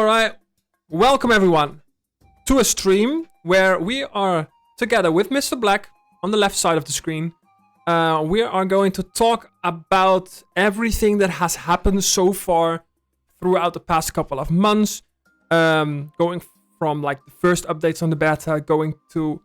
Alright, welcome everyone to a stream where we are together with MrBlack on the left side of the screen. We are going to talk about everything that has happened so far throughout the past couple of months. Going from like the first updates on the beta, going to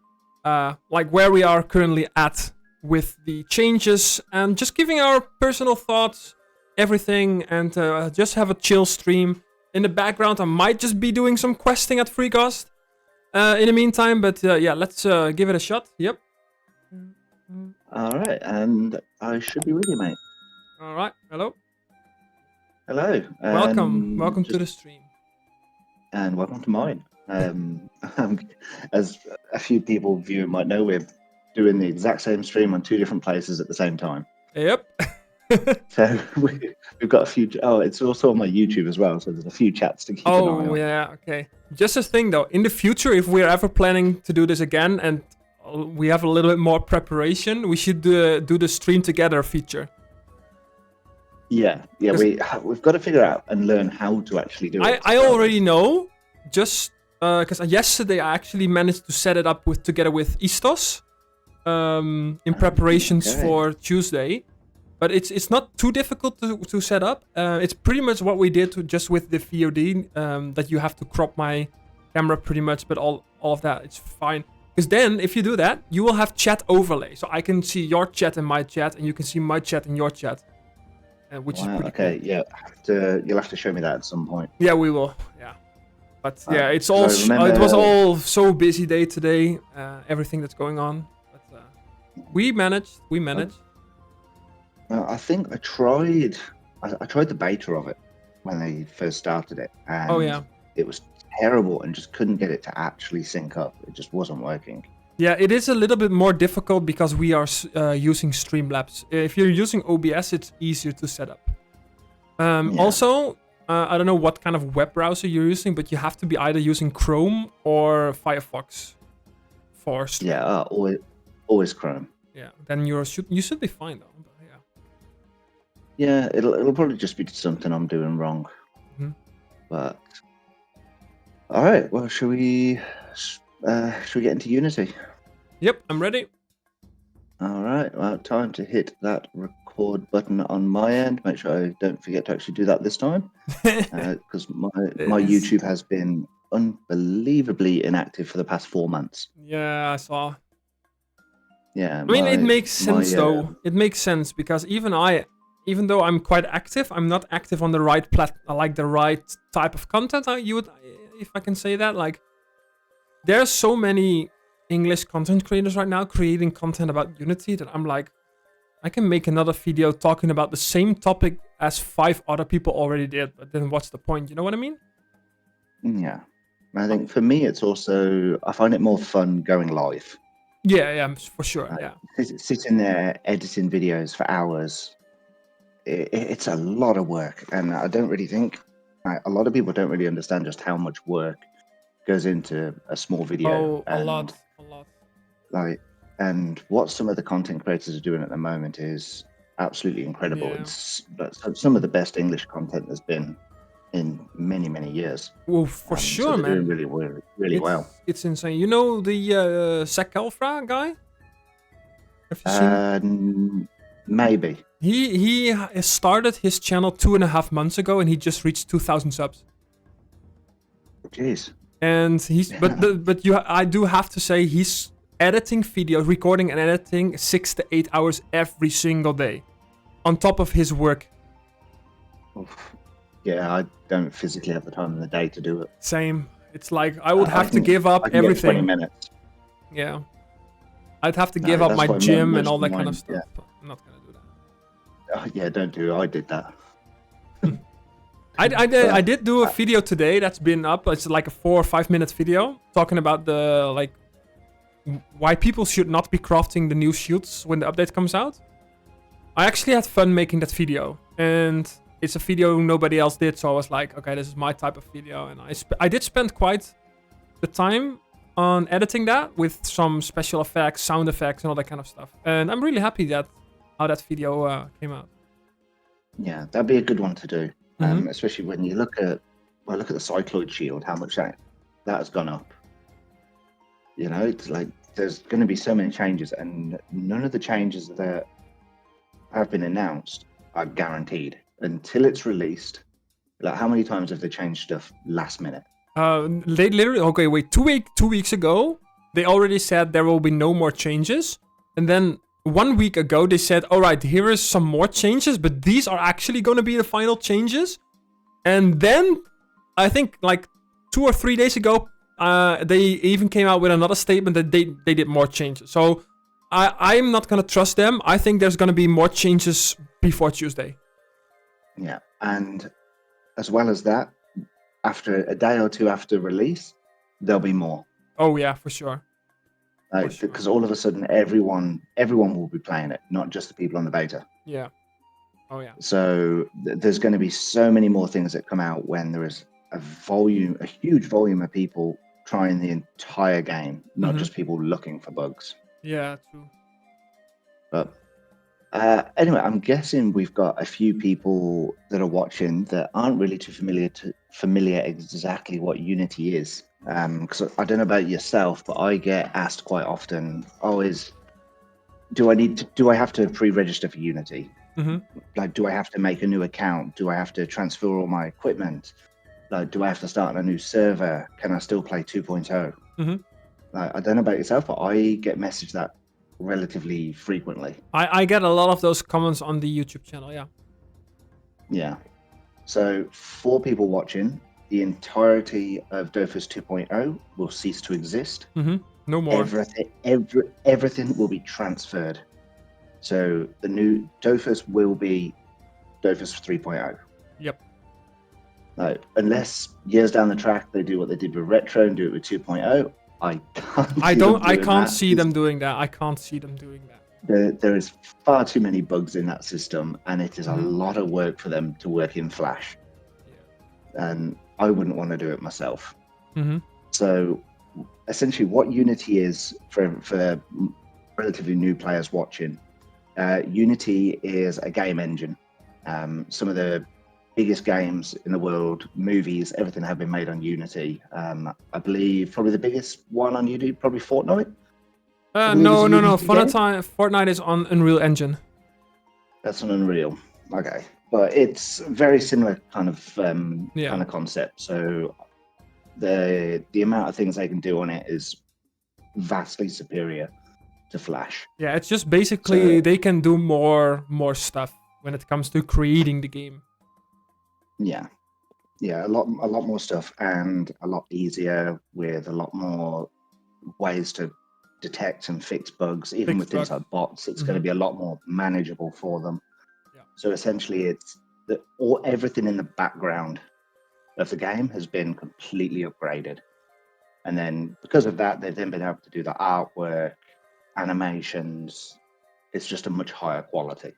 like where we are currently at with the changes, and just giving our personal thoughts, everything, and just have a chill stream. In the background, I might just be doing some questing at FreeCast in the meantime, but yeah, let's give it a shot. Yep. All right, and I should be with you, mate. All right. Hello. Hello. Welcome to the stream. And welcome to mine. As a few people viewing might know, we're doing the exact same stream on two different places at the same time. Yep. So we've got a few. Oh, it's also on my YouTube as well, so there's a few chats to keep an eye on. Oh yeah, okay. Just a thing though, in the future, if we're ever planning to do this again and we have a little bit more preparation, we should do the stream together feature. Yeah, we've got to figure out and learn how to actually do it. I already know, just because yesterday I actually managed to set it up together with Istos in preparations for Tuesday. But it's not too difficult to set up. It's pretty much what we did just with the VOD, that you have to crop my camera pretty much, but all of that, it's fine. Because then, if you do that, you will have chat overlay. So I can see your chat and my chat, and you can see my chat and your chat. Which is pretty cool. Yeah. You'll have to show me that at some point. Yeah, we will. Yeah. But yeah, it was all so busy day today, everything that's going on. But we managed. I think I tried the beta of it when they first started it, and it was terrible and just couldn't get it to actually sync up. It just wasn't working. Yeah, it is a little bit more difficult because we are using Streamlabs. If you're using OBS, it's easier to set up. Also, I don't know what kind of web browser you're using, but you have to be either using Chrome or Firefox for stream. Yeah, always Chrome. Yeah, then you should be fine though. Yeah, it'll probably just be something I'm doing wrong. Mm-hmm. But all right, well, should we get into Unity? Yep, I'm ready. All right, well, time to hit that record button on my end. Make sure I don't forget to actually do that this time, because my YouTube has been unbelievably inactive for the past 4 months. Yeah, I saw. Yeah, I mean, it makes sense though. It makes sense because even though I'm quite active, I'm not active on the right the right type of content. If I can say that, like, there's so many English content creators right now creating content about Unity that I'm like, I can make another video talking about the same topic as 5 other people already did, but then what's the point? You know what I mean? Yeah, I think for me, it's also, I find it more fun going live. Yeah, for sure. Yeah, sitting there editing videos for hours. It's a lot of work, and I don't really think a lot of people don't really understand just how much work goes into a small video. Oh, a lot. Like, and what some of the content creators are doing at the moment is absolutely incredible. Yeah. It's some of the best English content there's been in many, many years. Well, for sure, so man. Doing really well. It's insane. You know the Zach Elfra guy? Have you seen? Maybe. He started his channel 2.5 months ago, and he just reached 2,000 subs. Jeez. And I do have to say, he's editing video, recording and editing 6 to 8 hours every single day, on top of his work. Oof. Yeah, I don't physically have the time in the day to do it. Same. It's like I would have to give up everything. 20 minutes. Yeah. I'd have to give up my gym and all that kind of stuff. Yeah. I'm not gonna do that. Yeah, don't do it. I did that. I did do a video today that's been up. It's like a 4 or 5 minute video talking about why people should not be crafting the new shields when the update comes out. I actually had fun making that video, and it's a video nobody else did, so I was like, okay, this is my type of video, and I did spend quite the time on editing that with some special effects, sound effects, and all that kind of stuff. And I'm really happy how that video came out. Yeah, that'd be a good one to do. Mm-hmm. Especially when you look at well, look at the cycloid shield, how much that has gone up. You know, it's like there's going to be so many changes, and none of the changes that have been announced are guaranteed until it's released. Like, how many times have they changed stuff last minute? They literally, okay, wait, 2 weeks ago, they already said there will be no more changes. And then 1 week ago, they said, all right, here is some more changes, but these are actually going to be the final changes. And then I think like 2 or 3 days ago, they even came out with another statement that they did more changes. So I'm not going to trust them. I think there's going to be more changes before Tuesday. Yeah, and as well as that, after a day or two after release, there'll be more. Oh yeah, for sure. Because all of a sudden, everyone will be playing it, not just the people on the beta. Yeah. Oh yeah. So there's going to be so many more things that come out when there is a huge volume of people trying the entire game, not just people looking for bugs. Yeah, true. But anyway, I'm guessing we've got a few people that are watching that aren't really too familiar exactly what Unity is. Because I don't know about yourself, but I get asked quite often, do I have to pre-register for Unity? Like, do I have to make a new account? Do I have to transfer all my equipment? Like, do I have to start a new server? Can I still play 2.0? Like, I don't know about yourself, but I get messaged that relatively frequently. I get a lot of those comments on the YouTube channel, yeah. Yeah. So for people watching, the entirety of Dofus 2.0 will cease to exist. No more. Everything will be transferred. So the new Dofus will be Dofus 3.0. Yep. Like, unless years down the track they do what they did with Retro and do it with 2.0, I can't see them doing that. I can't see them doing that. There is far too many bugs in that system, and it is a lot of work for them to work in Flash. Yeah. And I wouldn't want to do it myself. So essentially what Unity is for relatively new players watching, Unity is a game engine. Some of the biggest games in the world, movies, everything have been made on Unity. I believe probably the biggest one on Unity, probably Fortnite. No. Fortnite is on Unreal Engine. That's an Unreal. Okay. But it's very similar kind of concept. So the amount of things they can do on it is vastly superior to Flash. Yeah, it's just basically they can do more stuff when it comes to creating the game. Yeah, a lot more stuff, and a lot easier, with a lot more ways to detect and fix bugs. Even with things like bots, it's going to be a lot more manageable for them. Yeah. So essentially, it's everything in the background of the game has been completely upgraded, and then because of that, they've then been able to do the artwork, animations. It's just a much higher quality,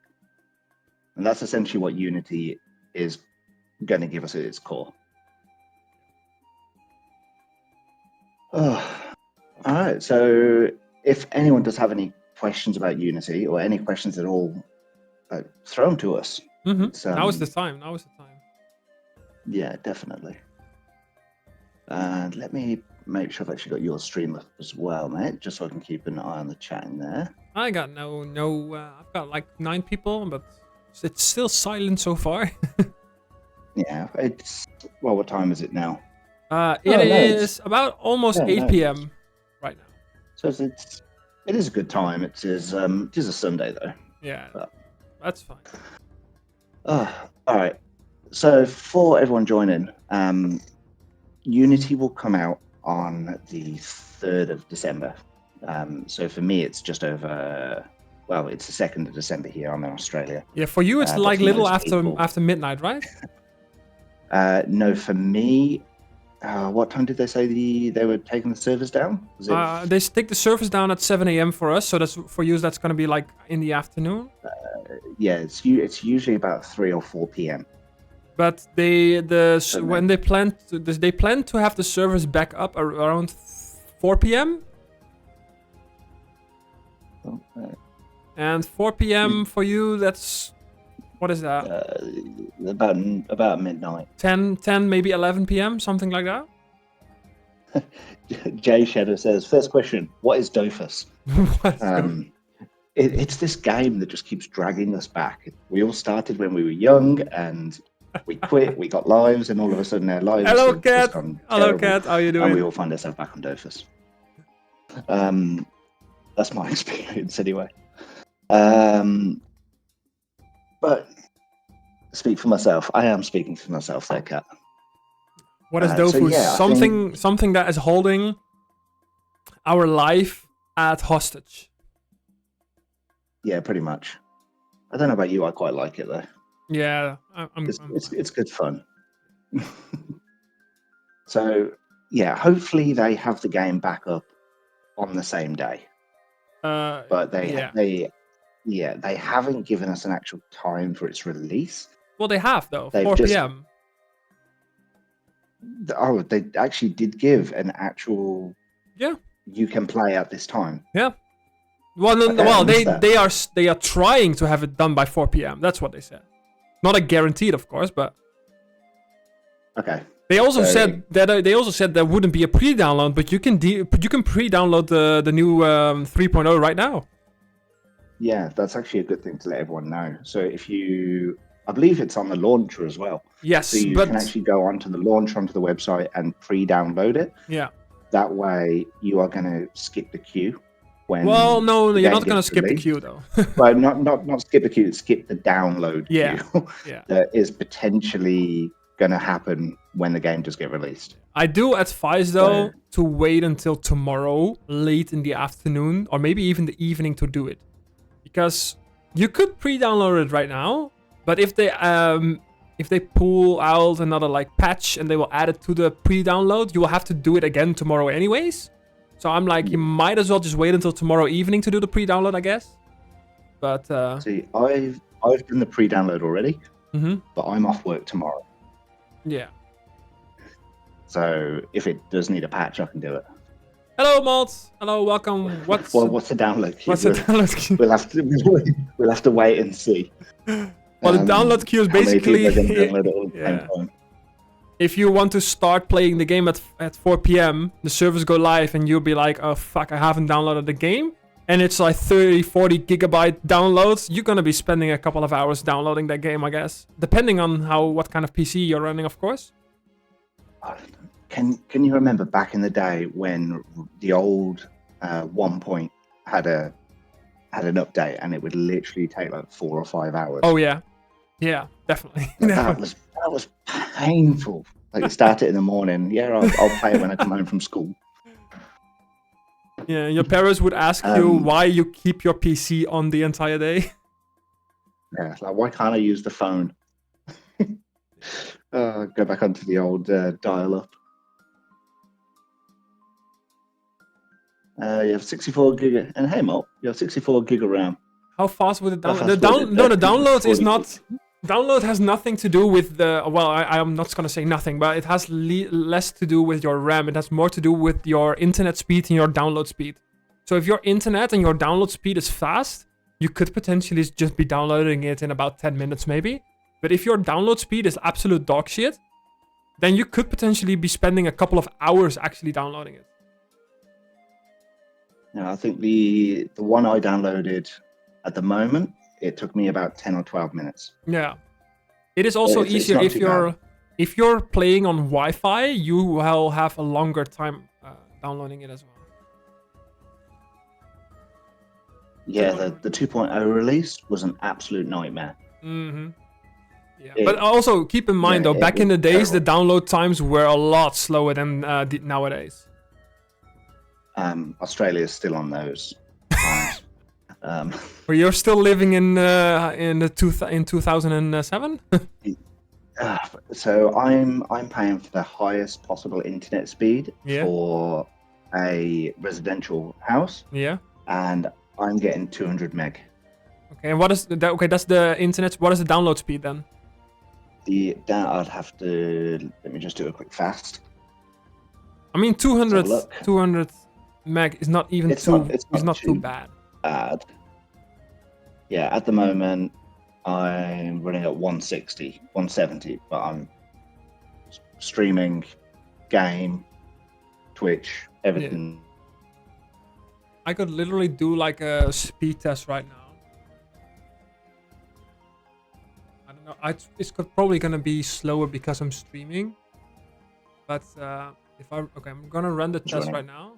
and that's essentially what Unity is going to give us at its core. All right, so if anyone does have any questions about Unity or any questions at all, throw them to us. Now is the time. Yeah, definitely. And let me make sure I've actually got your stream up as well, mate, just so I can keep an eye on the chat in there. I got I've got like 9 people, but it's still silent so far. Yeah, what time is it now? It is about almost 8 p.m. right now. So it is a good time. It is a Sunday though. Yeah, that's fine. All right. So for everyone joining, Unity will come out on the 3rd of December. So for me, it's just over. Well, it's the 2nd of December here. I'm in Australia. Yeah, for you, it's like little after midnight, right? No, for me, what time did they say they were taking the servers down? They take the servers down at 7 a.m. for us, so that's for you. That's going to be like in the afternoon. Yeah, it's usually about 3 or 4 p.m. But they plan to have the servers back up around 4 p.m. Okay. And 4 p.m. for you, that's What is that? About midnight. 10, maybe 11 p.m., something like that? Jay Shadow says, first question, what is Dofus? What is that? It's this game that just keeps dragging us back. We all started when we were young, and we quit, we got lives, and all of a sudden our lives Hello, have cat. just gone Hello, terrible, cat. How you and we doing? all find ourselves back on Dofus. That's my experience anyway. But speak for myself. I am speaking for myself there, Cat. What is So Dofus? yeah, I Something that is holding our life at hostage. Yeah, pretty much. I don't know about you. I quite like it though. Yeah, It's good fun. So yeah, hopefully they have the game back up on the same day. But they haven't given us an actual time for its release. Well, they have though. They've 4 just- p.m. Oh, they actually did give an actual. Yeah. You can play at this time. Yeah. Well, no, Okay, I well, missed that. they are trying to have it done by 4 p.m. That's what they said. Not a guaranteed, of course, but Okay. they also So- said that there wouldn't be a pre-download, but you can pre-download the new 3.0 right now. Yeah, that's actually a good thing to let everyone know. So if you, I believe it's on the launcher as well. Yes, So you but can actually go onto the launcher, onto the website, and pre-download it. yeah. That way, you are going to skip the queue. When Well, no, the you're game not gonna gets skip the released. queue though. Well, not skip the queue. Skip the download Yeah. queue. Yeah. That is potentially going to happen when the game does get released. I do advise though So- to wait until tomorrow, late in the afternoon, or maybe even the evening to do it, because you could pre-download it right now, but if they pull out another like patch and they will add it to the pre-download, you will have to do it again tomorrow anyways. So I'm like, you might as well just wait until tomorrow evening to do the pre-download, I guess. But See, I've done the pre-download already, mhm. but I'm off work tomorrow. Yeah. So if it does need a patch, I can do it. Hello, Malt. Hello, welcome. What's the download queue? What's the download queue? We'll have to wait and see. Well, the download queue is how many people basically are gonna download it all at the Yeah. same time. if you want to start playing the game at 4 p.m., the servers go live and you'll be like, oh fuck, I haven't downloaded the game. And it's like 30, 40 gigabyte downloads. You're gonna be spending a couple of hours downloading that game, I guess. Depending on what kind of PC you're running, of course. Can you remember back in the day when the old 1 had an update and it would literally take like 4 or 5 hours? Oh yeah. Yeah, definitely. That was painful. Like you start it in the morning. Yeah, I'll play it when I come home from school. Yeah, your parents would ask you why you keep your PC on the entire day. Yeah, it's like why can't I use the phone? Go back onto the old dial-up. You have 64 gig, and hey, Mo, you have 64 gig of RAM. How fast would it How download? fast would it- The download is 40 not. Download has nothing to do with the. Well, I am not gonna say nothing, but it has less to do with your RAM. It has more to do with your internet speed and your download speed. So if your internet and your download speed is fast, you could potentially just be downloading it in about 10 minutes, maybe. But if your download speed is absolute dog shit, then you could potentially be spending a couple of hours actually downloading it. Yeah, I think the one I downloaded at the moment, it took me about 10 or 12 minutes. Yeah. It is also It's easier not if too you're playing on Wi-Fi, you will have a longer time downloading it as well. Yeah, the 2.0 release was an absolute nightmare. Mm-hmm. Yeah. It- But also keep in mind yeah, though, it back in was the days, the terrible. download times were a lot slower than nowadays. Australia is still on those times. But you're still living in 2007? So I'm paying for the highest possible internet speed Yeah. for a residential house, Yeah. and I'm getting 200 meg. Okay. And what is that? Okay, that's the internet. What is the download speed then? I'd have to let me just do a quick fast. I mean, 200 look. 200 meg is not even It's too. not- it's It's not not too too bad. Bad. Yeah, at the moment I'm running at 160, 170, but I'm streaming, game, Twitch, everything. I could literally do like a speed test right now. I don't know. It's probably gonna be slower because I'm streaming. But if I'm gonna run the test right now.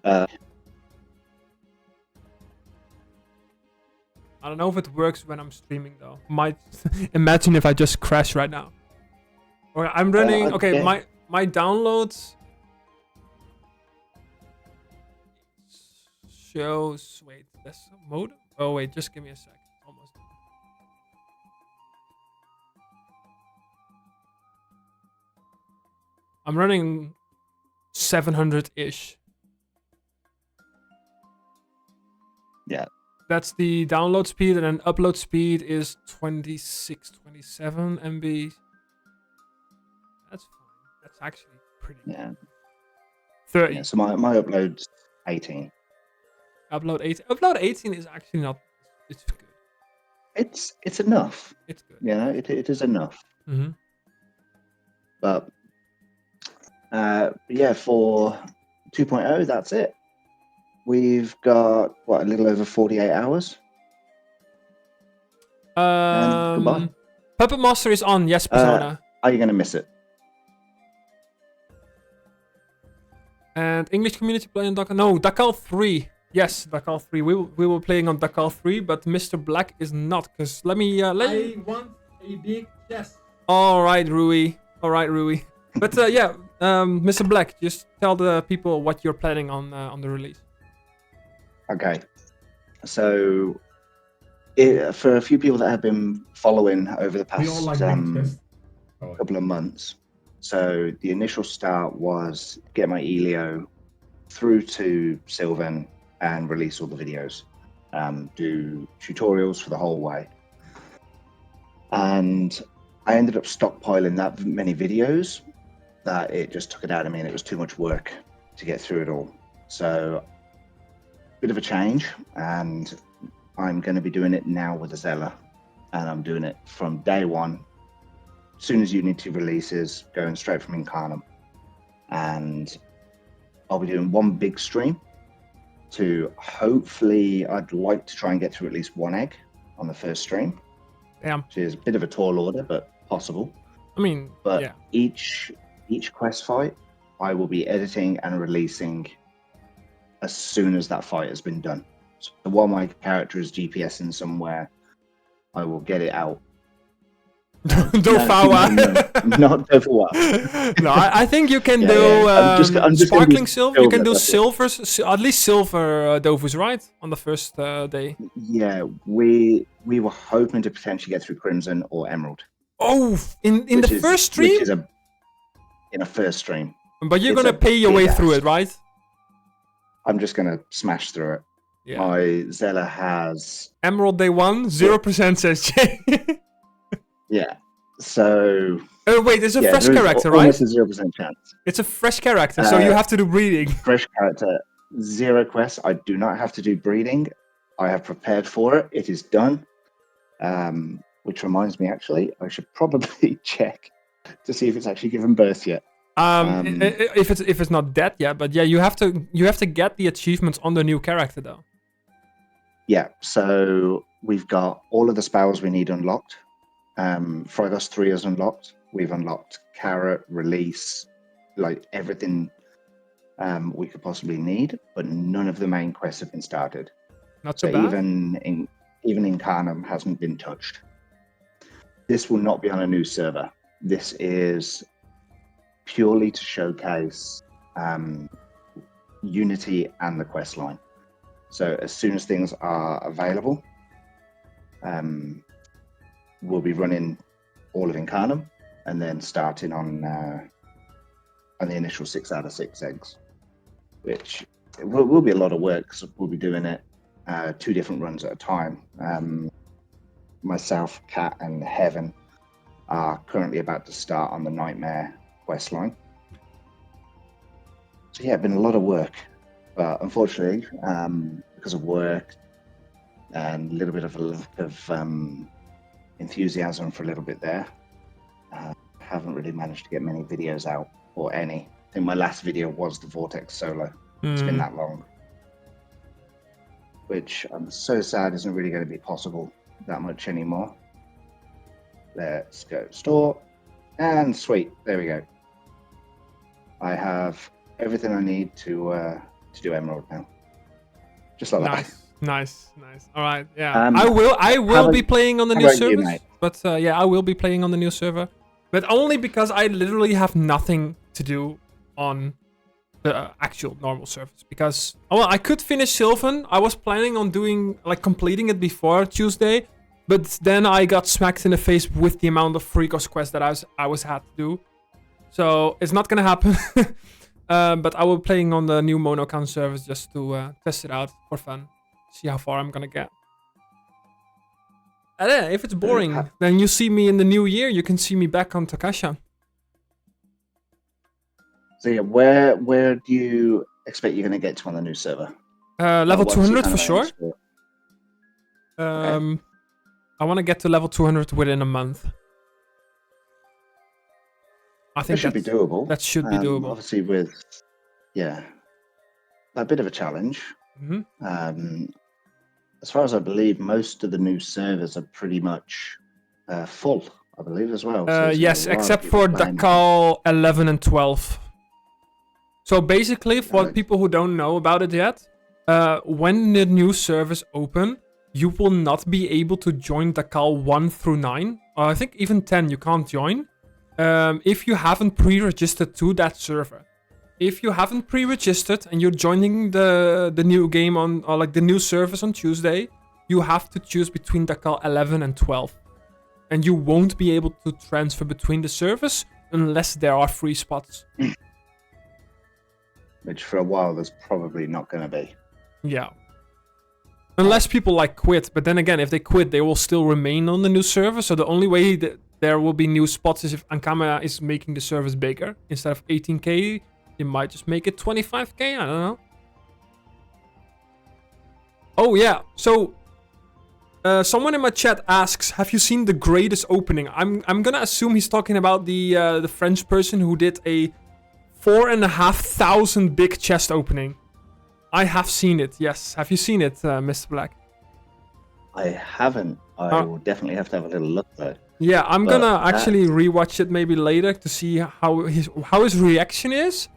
I don't know if it works when I'm streaming though. Might imagine if I just crash right now. Or I'm running. Okay, yeah. my downloads shows. Wait, that's mode. Oh wait, just give me a sec. Almost. I'm running 700-ish. Yeah. That's the download speed, and then upload speed is 26, 27 MB. That's fine. That's actually pretty good. Yeah. 30. Yeah, so my upload's 18. Upload 18. Upload 18 is actually not. It's good. It's enough. It's good. Yeah, it is enough. Mm-hmm. But yeah, for 2.0, that's it. We've got a little over 48 hours. And goodbye. Puppet Master is on. Yes, Persona. Are you gonna miss it? And English community playing Dakar. No, Dakar 3. Yes, Dakar 3. We were playing on Dakar 3, but MrBlack is not. Cause let me. I want a big chest. All right, Rui. But yeah, MrBlack, just tell the people what you're planning on the release. Okay, so for a few people that have been following over the past couple of months, so the initial start was get my Elio through to Sylvan and release all the videos, do tutorials for the whole way, and I ended up stockpiling that many videos that it just took it out of me, and it was too much work to get through it all. So bit of a change, and I'm going to be doing it now with a Zella, and I'm doing it from day one, as soon as Unity releases, going straight from Incarnum, and I'll be doing one big stream to hopefully, I'd like to try and get through at least one egg on the first stream. Damn. Which is a bit of a tall order, but possible. I mean, but yeah. each quest fight, I will be editing and releasing as soon as that fight has been done. So while my character is GPSing somewhere, I will get it out. Dofus. No, not Dofus. No, I think you can do I'm just sparkling silver. You can do silver, at least silver Dofus, right? On the first day. Yeah, we were hoping to potentially get through Crimson or Emerald. Oh, in the first stream? Which is in a first stream. But you're going to pay your way through it, right? I'm just going to smash through it. Yeah. My Zella has... Emerald day 1, 0% says Jay. Yeah, so... Oh, wait, it's a fresh character, right? Almost a 0% chance. It's a fresh character, so you have to do breeding. Fresh character, 0 quests. I do not have to do breeding. I have prepared for it. It is done. Which reminds me, actually, I should probably check to see if it's actually given birth yet. If it's not dead yet, but yeah, you have to get the achievements on the new character though. Yeah, so we've got all of the spells we need unlocked. Frygos 3 is unlocked. We've unlocked Carrot, Release, like everything we could possibly need, but none of the main quests have been started. Not so bad. Even Incarnum hasn't been touched. This will not be on a new server. This is purely to showcase Unity and the quest line. So as soon as things are available, we'll be running all of Incarnum and then starting on the initial 6 out of 6 eggs, which will be a lot of work because we'll be doing it 2 different runs at a time. Myself, Kat, and Heaven are currently about to start on the Nightmare quest line. So yeah, been a lot of work, but unfortunately, because of work and a little bit of a lack of enthusiasm for a little bit there. Haven't really managed to get many videos out, or any. I think my last video was the Vortex solo. It's been that long. Which I'm so sad isn't really going to be possible that much anymore. Let's go store. And sweet, there we go. I have everything I need to do Emerald now. Just like that. Nice. All right, yeah. I will be playing on the new server. But yeah, I will be playing on the new server. But only because I literally have nothing to do on the actual normal servers. Because, well, I could finish Sylvan. I was planning on doing, like, completing it before Tuesday. But then I got smacked in the face with the amount of Freakos quests that I was had to do. So it's not gonna happen. But I will be playing on the new Monocount servers just to test it out for fun. See how far I'm gonna get. And then, if it's boring, then you see me in the new year. You can see me back on Takasha. So yeah, where do you expect you're gonna get to on the new server? Level 200 for sure. Okay. I want to get to level 200 within a month. I think that should be doable. That should be doable. Obviously, with a bit of a challenge. As far as I believe, most of the new servers are pretty much full. I believe as well. So yes, except for Dakal 11 and 12. So basically, for people who don't know about it yet, when the new servers open, you will not be able to join Dakal 1 through 9. I think even 10 you can't join. If you haven't pre-registered to that server. If you haven't pre-registered and you're joining the new game on, or like the new service on Tuesday, you have to choose between Dakal 11 and 12. And you won't be able to transfer between the servers unless there are free spots. Which for a while there's probably not going to be. Yeah. Unless people like quit, but then again, if they quit, they will still remain on the new server. So the only way that there will be new spots is if Ankama is making the service bigger. Instead of 18k, you might just make it 25k, I don't know. Oh yeah, so someone in my chat asks, have you seen the greatest opening? I'm gonna assume he's talking about the French person who did a 4,500 big chest opening. I have seen it, yes. Have you seen it, MrBlack? I haven't. I will definitely have to have a little look though. Yeah, I'm gonna actually rewatch it maybe later to see how his reaction is.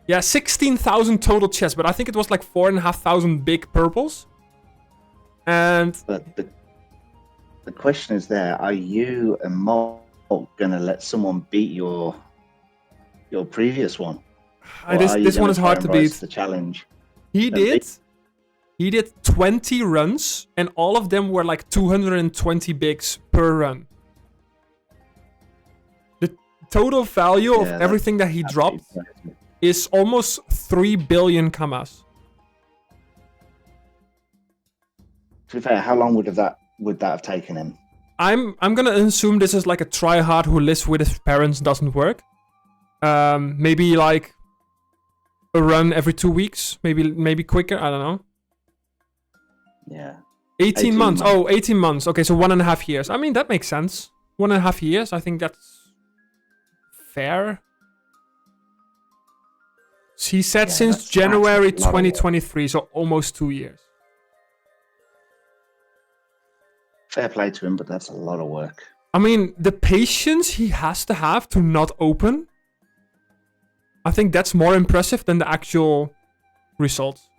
Yeah, 16,000 total chests, but I think it was like 4,500 big purples. And but the question is there: are you and Mark gonna let someone beat your previous one? This one is hard to beat. The challenge. He did 20 runs, and all of them were like 220 bigs per run. The total value of everything that he dropped is almost 3 billion kamas. To be fair, how long would that have taken him? I'm gonna assume this is like a tryhard who lives with his parents doesn't work. Maybe like a run every 2 weeks, maybe quicker. I don't know. Yeah. 18 months. Oh, 18 months. Okay, so 1.5 years. I mean, that makes sense. 1.5 years. I think that's fair. He said since January 2023, so almost 2 years. Fair play to him, but that's a lot of work. I mean, the patience he has to have to not open, I think that's more impressive than the actual results.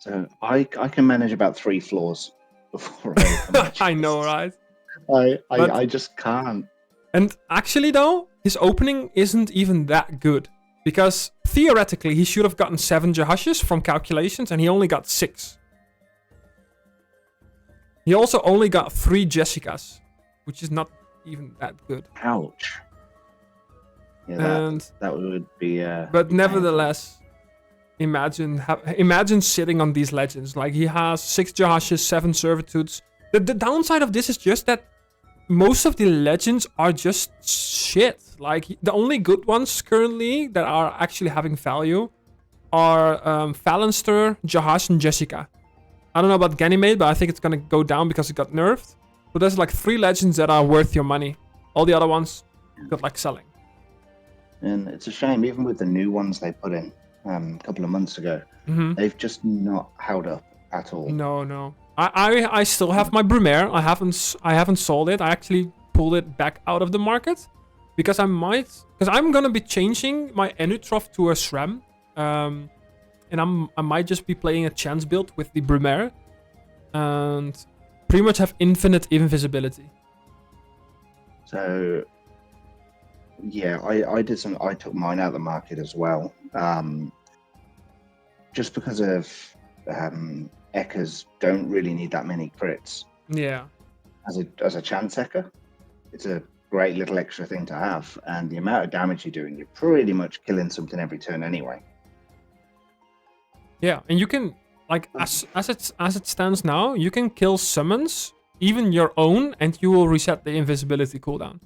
So I can manage about 3 floors before I open. I know, right? I just can't. And actually, though, his opening isn't even that good. Because theoretically, he should have gotten 7 Jahashes from calculations, and he only got 6. He also only got 3 Jessicas, which is not even that good. Ouch. Yeah, that would be... but nevertheless, imagine sitting on these legends. Like, he has 6 Jahashes, 7 Servitudes. The downside of this is just that most of the legends are just shit. Like, the only good ones currently that are actually having value are Phalanster, Jahash, and Jessica. I don't know about Ganymede, but I think it's gonna go down because it got nerfed. So there's like 3 legends that are worth your money. All the other ones, good like selling. And it's a shame, even with the new ones they put in a couple of months ago, they've just not held up at all. No. I still have my Brumaire. I haven't sold it. I actually pulled it back out of the market because I'm gonna be changing my Enutrof to a Sram. And I might just be playing a chance build with the Brumaire and pretty much have infinite invisibility. So yeah, I took mine out of the market as well. Just because of Echoes don't really need that many crits. Yeah. As a chance Echo, it's a great little extra thing to have, and the amount of damage you're doing, you're pretty much killing something every turn anyway. Yeah, and you can like as it stands now, you can kill summons, even your own, and you will reset the invisibility cooldown.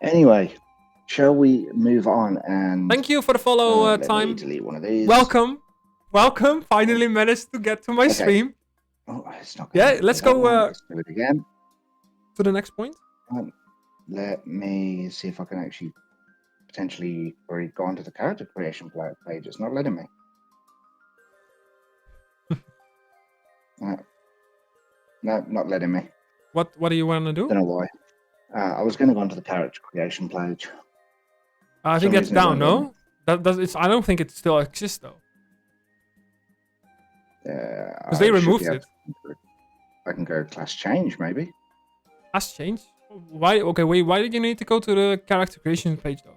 Anyway, shall we move on? And thank you for the follow, let time. me delete one of these. Welcome. Finally managed to get to my stream. Oh, it's not. Yeah, let's go. Let's do it again. To the next point. Let me see if I can actually potentially already go onto the character creation page. It's not letting me. No, not letting me. What do you want to do? Don't know why. I was going to go onto the character creation page. I think that's down, no? I don't think it still exists though. Because they removed it. I can go class change maybe. Class change? Why? Okay, wait. Why did you need to go to the character creation page though?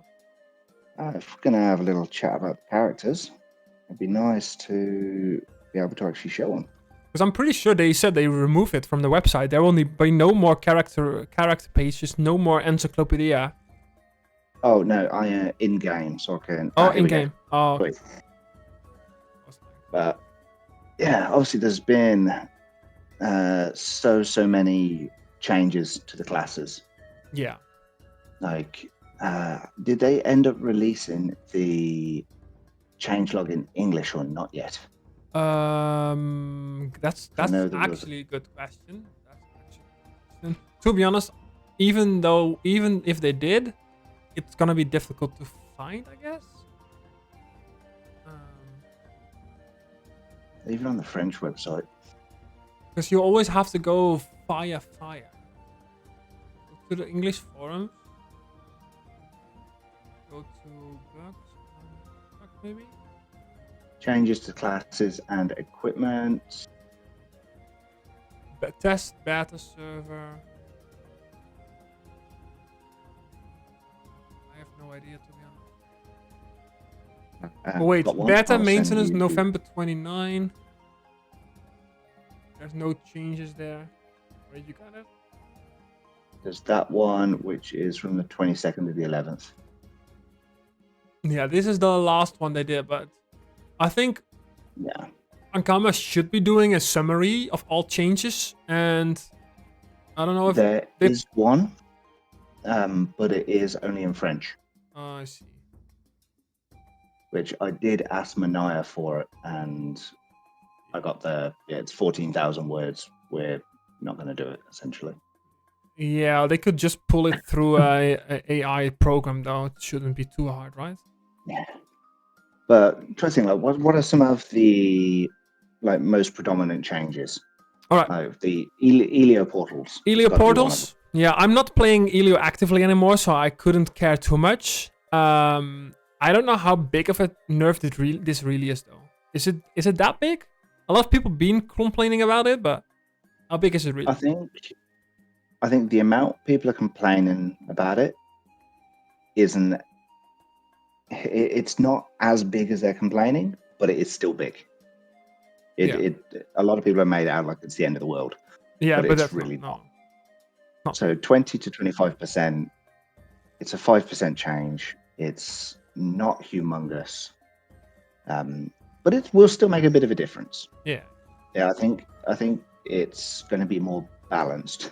If we're going to have a little chat about the characters, it'd be nice to be able to actually show them. Because I'm pretty sure they said they removed it from the website. There will be no more character pages, no more encyclopedia. Oh no, I in game, so I can. Oh, in game. Oh. Okay. But yeah, obviously there's been so many changes to the classes. Yeah. Like, did they end up releasing the changelog in English or not yet? That's actually a good question. To be honest, even if they did, it's gonna be difficult to find, I guess. Even on the French website. Because you always have to go via fire. Go to the English forums. Go to books, maybe. Changes to classes and equipment. Test beta server. I have no idea, to be honest. Wait, beta maintenance November 29. There's no changes there. Where you got it? There's that one, which is from the 22nd to the 11th. Yeah, this is the last one they did, but I think Ankama should be doing a summary of all changes, and I don't know if there is one, but it is only in French. Oh, I see. Which I did ask Manaya for it, and I got it's 14,000 words. We're not going to do it, essentially. Yeah, they could just pull it through a AI program, though. It shouldn't be too hard, right? Yeah. But interesting, like, what are some of the most predominant changes? All right. The Elio portals. Elio portals? Yeah, I'm not playing Elio actively anymore, so I couldn't care too much. I don't know how big of a nerf this really is, though. Is it that big? A lot of people been complaining about it, but how big is it really? I think the amount people are complaining about it isn't. It's not as big as they're complaining, but it is still big. A lot of people have made it out like it's the end of the world. Yeah, but it's really not. So 20 to 25%. It's a 5% change. It's not humongous, but it will still make a bit of a difference. Yeah. I think it's going to be more balanced,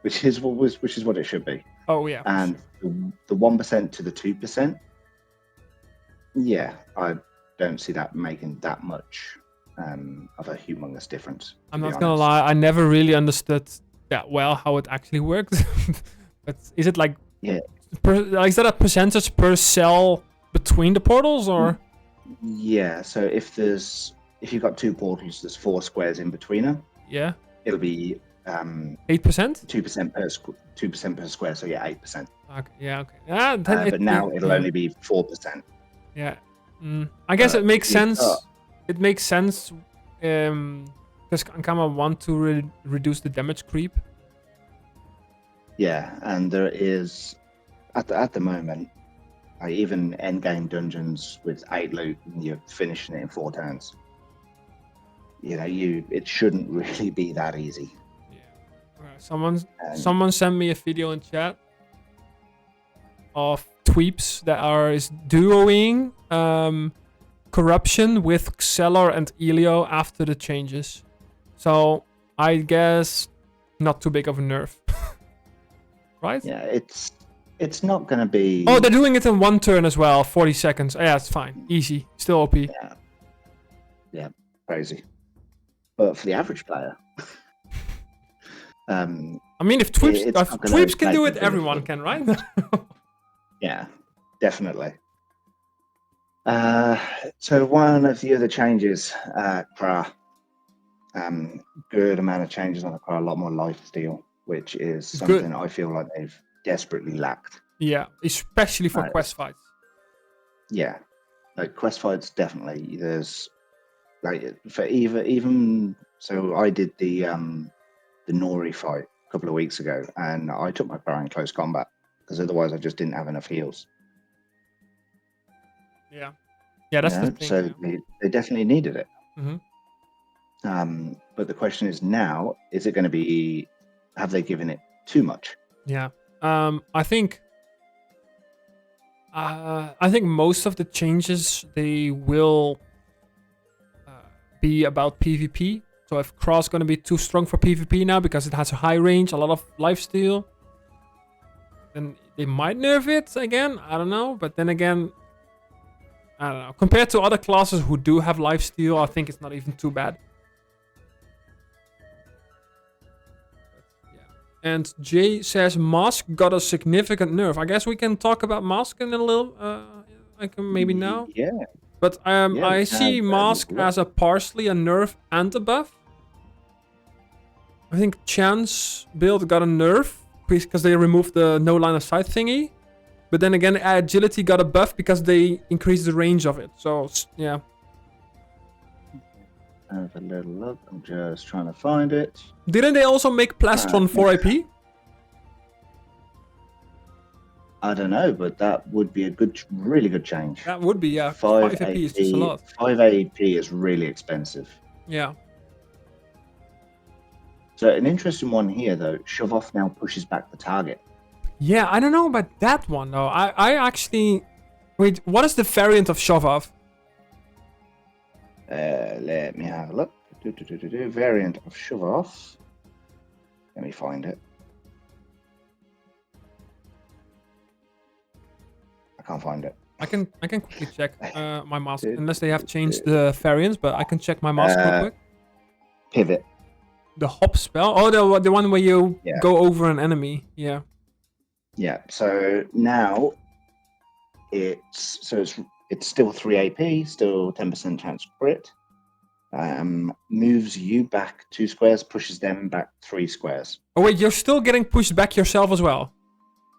which is what it should be. Oh yeah. And the 1% to the 2%. Yeah, I don't see that making that much of a humongous difference. I'm not gonna lie, I never really understood that well how it actually works. But is it like, Yeah. Is that a percentage per cell between the portals, or? Yeah. So if you've got 2 portals, there's 4 squares in between them. Yeah. It'll be 8%? 2% per 2% per square. So yeah, 8%. Okay. Yeah. Okay. Ah, then But now it'll only be 4%. Yeah. I guess it makes you've sense. got- It makes sense. Because Ankama want to reduce the damage creep. Yeah, and there is at the moment, even endgame dungeons with 8 loot, and you're finishing it in 4 turns. You know, it shouldn't really be that easy. Yeah. Someone sent me a video in chat of tweeps that is duoing corruption with Xelor and Elio after the changes. So I guess not too big of a nerf. Right? Yeah, it's not going to be. Oh, they're doing it in 1 turn as well, 40 seconds. Yeah, it's fine. Easy. Still OP. Yeah, crazy. But for the average player, I mean, if tweeps can do it, everyone can, right? Yeah, definitely. So one of the other changes, Kra, good amount of changes on the Kra, a lot more lifesteal, which is something I feel like they've desperately lacked. Yeah, especially for quest fights. Yeah, like quest fights, definitely. There's like for even so, I did the Nori fight a couple of weeks ago, and I took my Kra in close combat because otherwise I just didn't have enough heals. Yeah, that's the thing. So they definitely needed it. Mm-hmm. But the question is now: is it going to be? Have they given it too much? Yeah. I think most of the changes they will be about PvP. So if Cross going to be too strong for PvP now because it has a high range, a lot of lifesteal, then they might nerf it again. I don't know. But then again, I don't know. Compared to other classes who do have lifesteal, I think it's not even too bad. And Jay says Mask got a significant nerf. I guess we can talk about Mask in a little. I can maybe now. Yeah. But I see Mask as a partially a nerf and a buff. I think Chan's build got a nerf because they removed the no line of sight thingy. But then again, Agility got a buff because they increased the range of it. So yeah. Have a little look. I'm just trying to find it. Didn't they also make Plastron 4 AP? I don't know, but that would be a really good change. That would be, yeah. 5 AP is just a lot. 5 AP is really expensive. Yeah. So an interesting one here, though. Shove off now pushes back the target. Yeah, I don't know about that one, though. I actually... Wait, what is the variant of shove off? Let me have a look. Variant of shove off. Let me find it. I can't find it. I can quickly check my mask, unless they have changed the variants, but I can check my mask real quick. Pivot. The hop spell? Oh, the one where you go over an enemy. Yeah. Yeah. So now it's still 3 AP, still 10% chance crit. Moves you back 2 squares, pushes them back 3 squares. Oh wait, you're still getting pushed back yourself as well,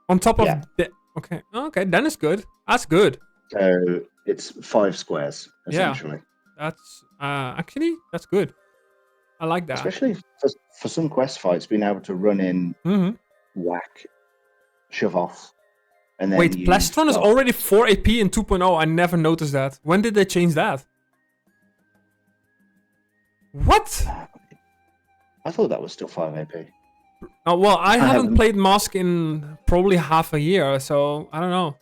on top of the. Okay, then it's good. That's good. So it's 5 squares essentially. Yeah, that's actually that's good. I like that. Especially for some quest fights, being able to run in, whack, shove off, and then. Wait, Plastron is already 4 AP in 2.0. I never noticed that. When did they change that? What? I thought that was still 5 AP. Oh, well, I haven't played Mask in probably half a year, so I don't know.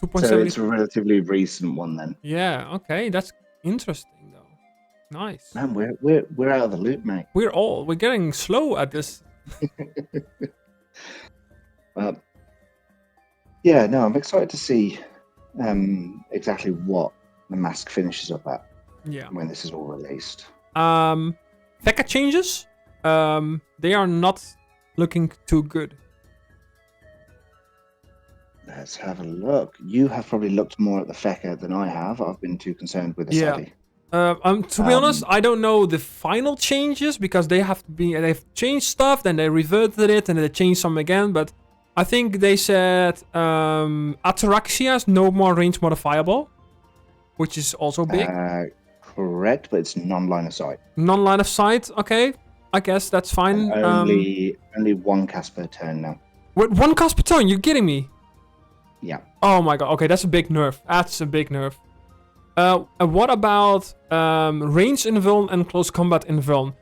2.7. So it's a relatively recent one then. Yeah, okay, that's interesting though. Nice. Man, we're out of the loop, mate. We're getting slow at this. Yeah, no, I'm excited to see exactly what the mask finishes up at. Yeah. when this is all released. Feca changes. They are not looking too good. Let's have a look. You have probably looked more at the Feca than I have. I've been too concerned with the Yeah. Sadi. To be honest, I don't know the final changes because they've changed stuff, then they reverted it, and they changed some again. But I think they said Ataraxia is no more range modifiable, which is also big. Correct, but it's non-line of sight. Non-line of sight, okay. I guess that's fine. Only one cast per turn now. With one cast per turn, you're kidding me? Yeah. Oh my god, okay, that's a big nerf. That's a big nerf. What about range invuln and close combat invuln?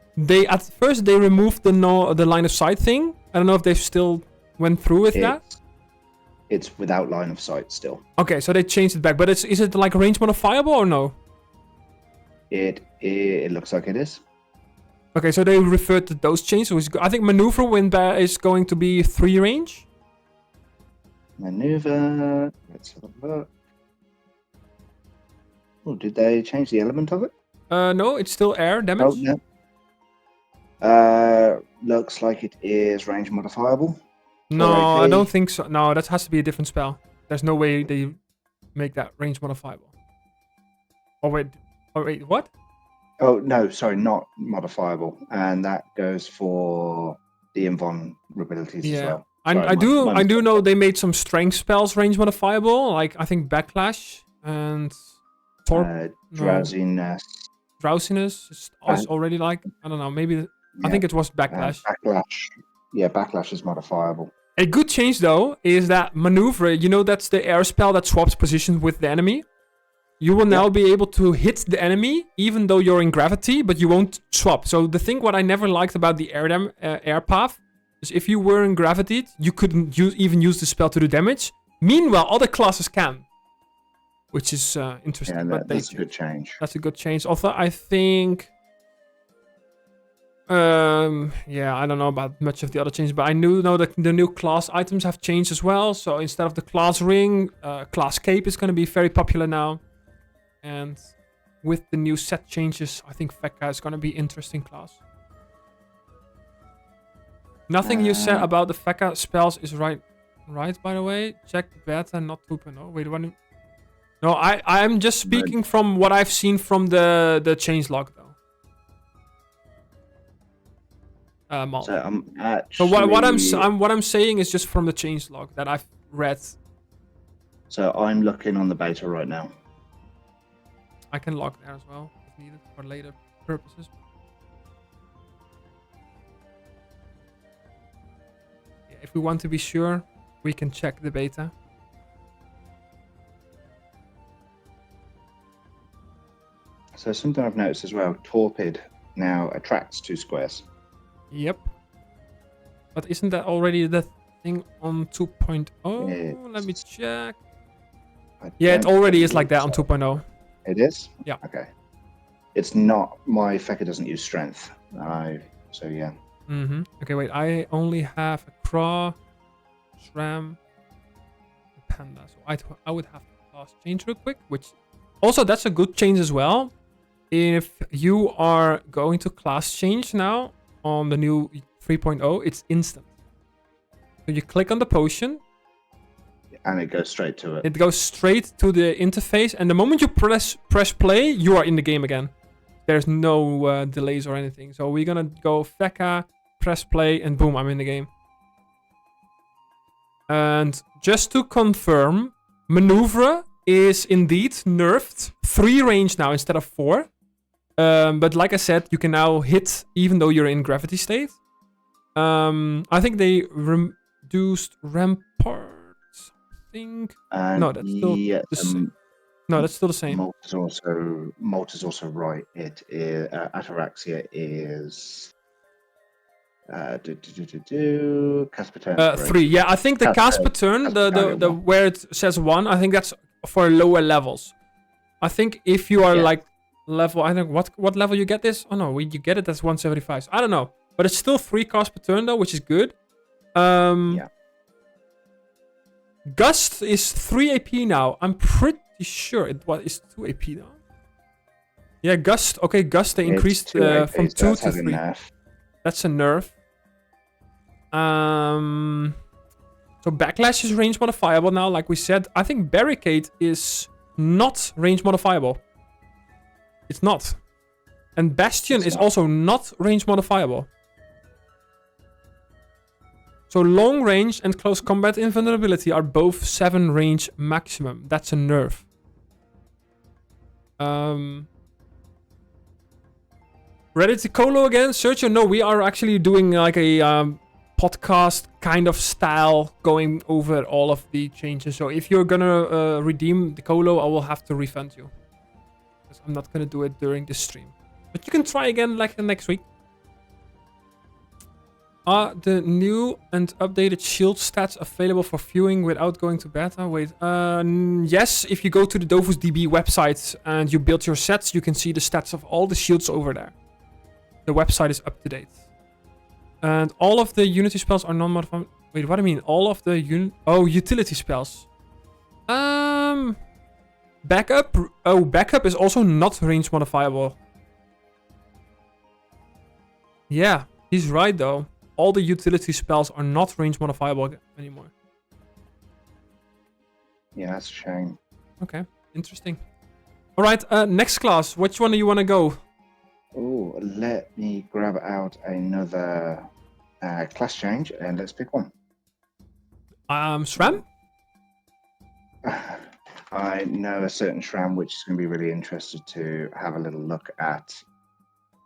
At first they removed the line of sight thing. I don't know if they still went through with that. It's without line of sight still. Okay, so they changed it back. But is it like range modifiable or no? It looks like it is. Okay, so they referred to those changes. I think maneuver is going to be 3 range. Maneuver. Let's have a look. Oh, did they change the element of it? No, it's still air damage. Oh, no. Looks like it is range modifiable. No, I don't think so. No, that has to be a different spell. There's no way they make that range modifiable. Oh wait, what? Oh no, sorry, not modifiable, and that goes for the invulnerabilities as well. I do know they made some strength spells range modifiable, like I think backlash and drowsiness. Drowsiness is already like, I don't know, maybe I think it was backlash. Backlash is modifiable. A good change though is that maneuver. You know that's the air spell that swaps positions with the enemy. You will now be able to hit the enemy even though you're in gravity, but you won't swap. So the thing what I never liked about the air path is if you were in gravity, you couldn't even use the spell to do damage. Meanwhile, other classes can, which is interesting. Yeah, that's a good change. That's a good change. Also, I think, I don't know about much of the other changes, but I know that the new class items have changed as well. So instead of the class ring, class cape is going to be very popular now. And with the new set changes, I think Feca is going to be interesting class. Nothing you said about the Feca spells is right, by the way. Check beta, not 2.0. Wait, what? No, I'm just speaking from what I've seen from the changelog, though. So what I'm saying is just from the changelog that I've read. So I'm looking on the beta right now. I can log there as well if needed for later purposes. Yeah, if we want to be sure, we can check the beta. So something I've noticed as well, Torpid now attracts 2 squares. Yep. But isn't that already the thing on 2.0? Let me check. Yeah, it already is like that on 2.0. It is? Yeah. Okay. It's not, my Feca doesn't use strength. So yeah. Mm-hmm. Okay, wait, I only have a Craw, Sram, Panda. So I would have to class change real quick, which also that's a good change as well. If you are going to class change now on the new 3.0, it's instant. So you click on the potion. And it goes straight to it. It goes straight to the interface, and the moment you press play, you are in the game again. There's no delays or anything. So we're gonna go Feca, press play, and boom, I'm in the game. And just to confirm, Maneuver is indeed nerfed. 3 range now instead of 4. But like I said, you can now hit even though you're in gravity state. I think they reduced Rampart. No, that's still the same. No, that's still the same. Malt is also right. It is Ataraxia is cast per turn. 3. Yeah, I think the cast per turn, the where it says 1, I think that's for lower levels. I think if you are like level, I think what level you get this? Oh no, you get it. That's 175. So I don't know, but it's still 3 cast per turn though, which is good. Gust is 3 AP now. I'm pretty sure it is 2 AP now. Yeah, Gust. Okay, Gust, they It's increased 2 AP, from so 2 that's to had a 3. nerf. That's a nerf. So Backlash is range modifiable now, like we said. I think Barricade is not range modifiable. It's not. And Bastion It's is not. also not range modifiable. So long range and close combat invulnerability are both 7 range maximum. That's a nerf. Ready to colo again? Searcher? No, we are actually doing like a podcast kind of style going over all of the changes. So if you're gonna redeem the colo, I will have to refund you. Because I'm not gonna do it during the stream. But you can try again like next week. Are the new and updated shield stats available for viewing without going to beta? Wait, yes, if you go to the Dofus DB website and you build your sets, you can see the stats of all the shields over there. The website is up to date. And all of the unity spells are non-modifiable. Wait, what do I mean? All of the utility spells. Backup. Oh, backup is also not range modifiable. Yeah, he's right though. All the utility spells are not range modifiable anymore. Yeah, that's a shame. Okay, interesting. All right, next class. Which one do you want to go? Oh, let me grab out another class change and let's pick one. Sram? I know a certain Shram which is going to be really interested to have a little look at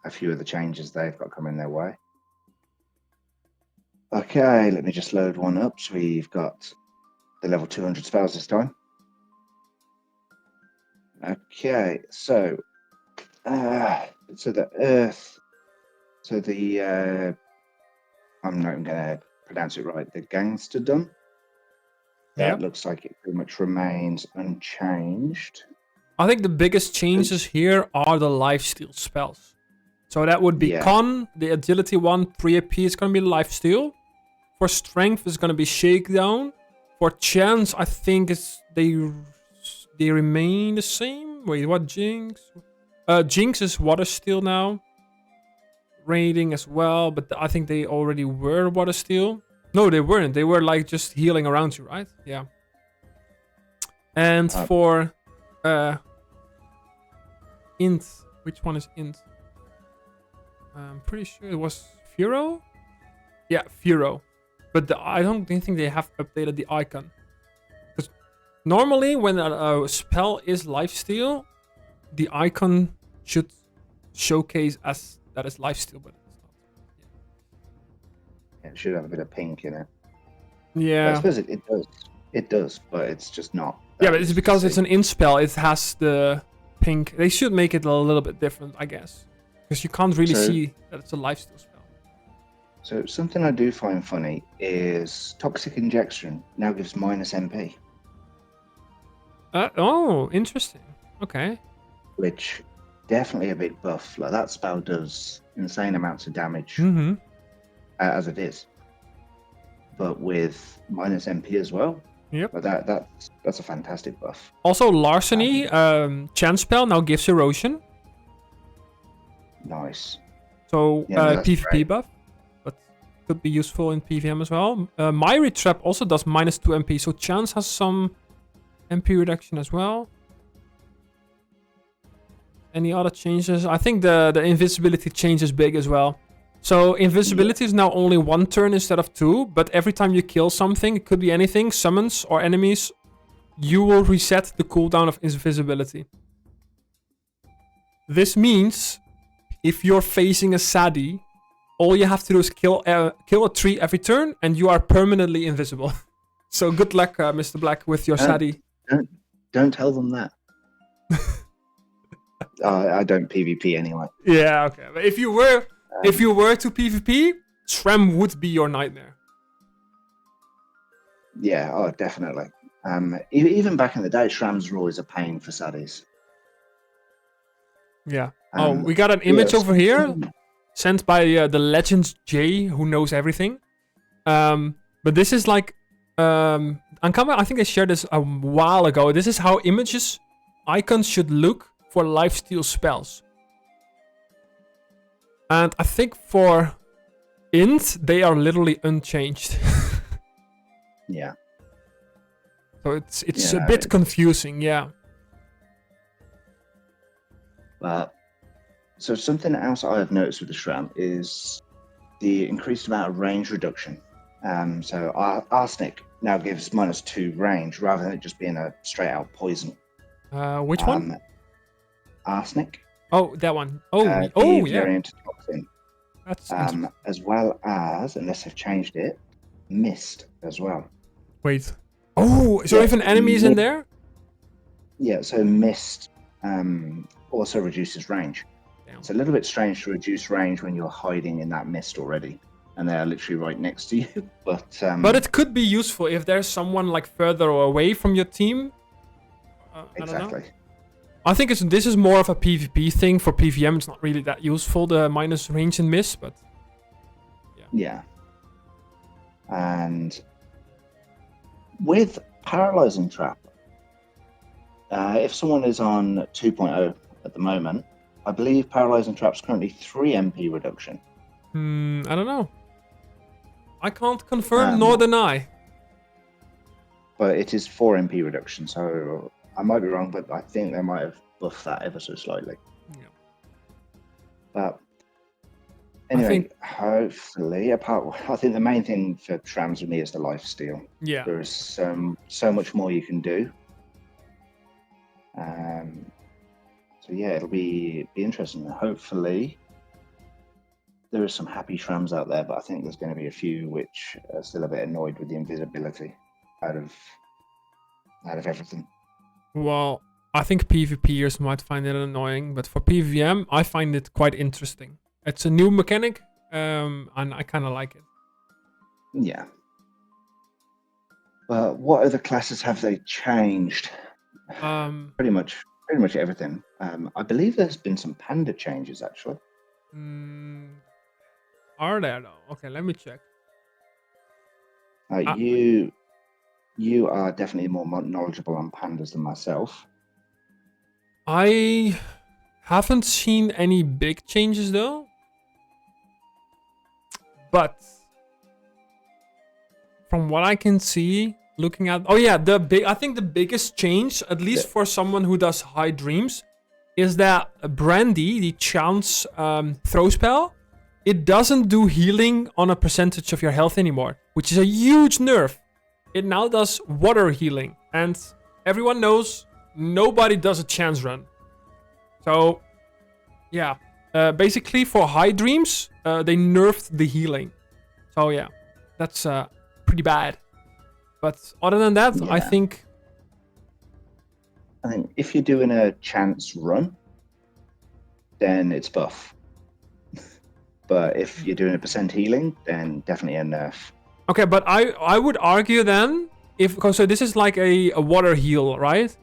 a few of the changes they've got coming their way. Okay, let me just load one up. So we've got the level 200 spells this time. Okay, so the Earth, so the I'm not even gonna pronounce it right. The Gangsterdom. That looks like it pretty much remains unchanged. I think the biggest changes here are the lifesteal spells. So that would be Con, the agility one, pre-AP is gonna be lifesteal. For strength is gonna be shakedown. For chance, I think they remain the same. Wait, what Jinx? Jinx is water steel now. Raiding as well, but I think they already were water steel. No, they weren't. They were like just healing around you, right? Yeah. And for Int, which one is Int? I'm pretty sure it was Furo. Yeah, Furo. But I don't think they have updated the icon. Because normally when a spell is lifesteal, the icon should showcase as that is lifesteal, but it's not. Yeah, it should have a bit of pink in it. Yeah. I suppose it does. It does, but it's just not. Yeah, but it's because it's an int spell. It has the pink. They should make it a little bit different, I guess. Because you can't really see that it's a lifesteal spell. So something I do find funny is Toxic Injection now gives minus MP. Oh, interesting. Okay. Which definitely a big buff. Like that spell does insane amounts of damage as it is, but with minus MP as well. Yep. But that's a fantastic buff. Also, Larceny, chance spell now gives erosion. Nice. So PvP great. buff, but could be useful in PvM as well. Myri Trap also does minus 2 MP, so chance has some MP reduction as well. Any other changes? I think the invisibility change is big as well. So invisibility is now only 1 turn instead of 2, but every time you kill something, it could be anything, summons or enemies, you will reset the cooldown of invisibility. This means if you're facing a Sadi, all you have to do is kill a tree every turn and you are permanently invisible. So good luck, MrBlack, with your Sadi. Don't tell them that. I don't PvP anyway. Yeah, okay. But if you were to PvP, Sram would be your nightmare. Yeah, oh, definitely. Even back in the day, Shrams were always a pain for Saddies. Yeah. We got an image over here sent by the Legends J, who knows everything. But this is like Ankama, I think I shared this a while ago. This is how icons should look for lifesteal spells. And I think for int, they are literally unchanged. Yeah. So it's Yeah, a no, bit confusing, yeah. But so something else I have noticed with the Shram is the increased amount of range reduction. So arsenic now gives -2 range rather than it just being a straight out poison. Which one? Arsenic, Oh, that one. Oh, the yeah. variant toxin, That's interesting. as well as, unless they've changed it, mist as well. Wait. Oh, so Yeah, if an enemy is in there? Yeah, so mist also reduces range. Damn. It's a little bit strange to reduce range when you're hiding in that mist already, and they're literally right next to you. But it could be useful if there's someone like further away from your team. I don't know. exactly. I think this is more of a PvP thing. For PvM, it's not really that useful, the minus range and miss, but... Yeah. And with Paralyzing Trap, if someone is on 2.0 at the moment, I believe Paralyzing Trap's currently 3 MP reduction. I don't know. I can't confirm nor deny. But it is 4 MP reduction, so I might be wrong, but I think they might have buffed that ever so slightly. Yeah. But anyway, hopefully, I think the main thing for Trams with me is the lifesteal. Yeah. There is so much more you can do. So yeah, it'll be interesting. Hopefully, there are some happy Trams out there, but I think there's going to be a few which are still a bit annoyed with the invisibility out of everything. Well, I think PvPers might find it annoying, but for PvM, I find it quite interesting. It's a new mechanic, and I kind of like it. Yeah. But what other classes have they changed? Pretty much everything. I believe there's been some panda changes actually. Are there though? Okay, let me check. You are definitely more knowledgeable on pandas than myself. I haven't seen any big changes though. But from what I can see, looking at... Oh yeah, I think the biggest change, at least for someone who does high dreams, is that Brandy, the chance throw spell, it doesn't do healing on a percentage of your health anymore, which is a huge nerf. It now does water healing, and everyone knows nobody does a chance run. So, yeah. Basically, for high dreams, they nerfed the healing. So, yeah. That's pretty bad. But other than that, Yeah. I think if you're doing a chance run, then it's buff. But if you're doing a percent healing, then definitely a nerf. Okay, but I would argue then, so this is like a water heal, right?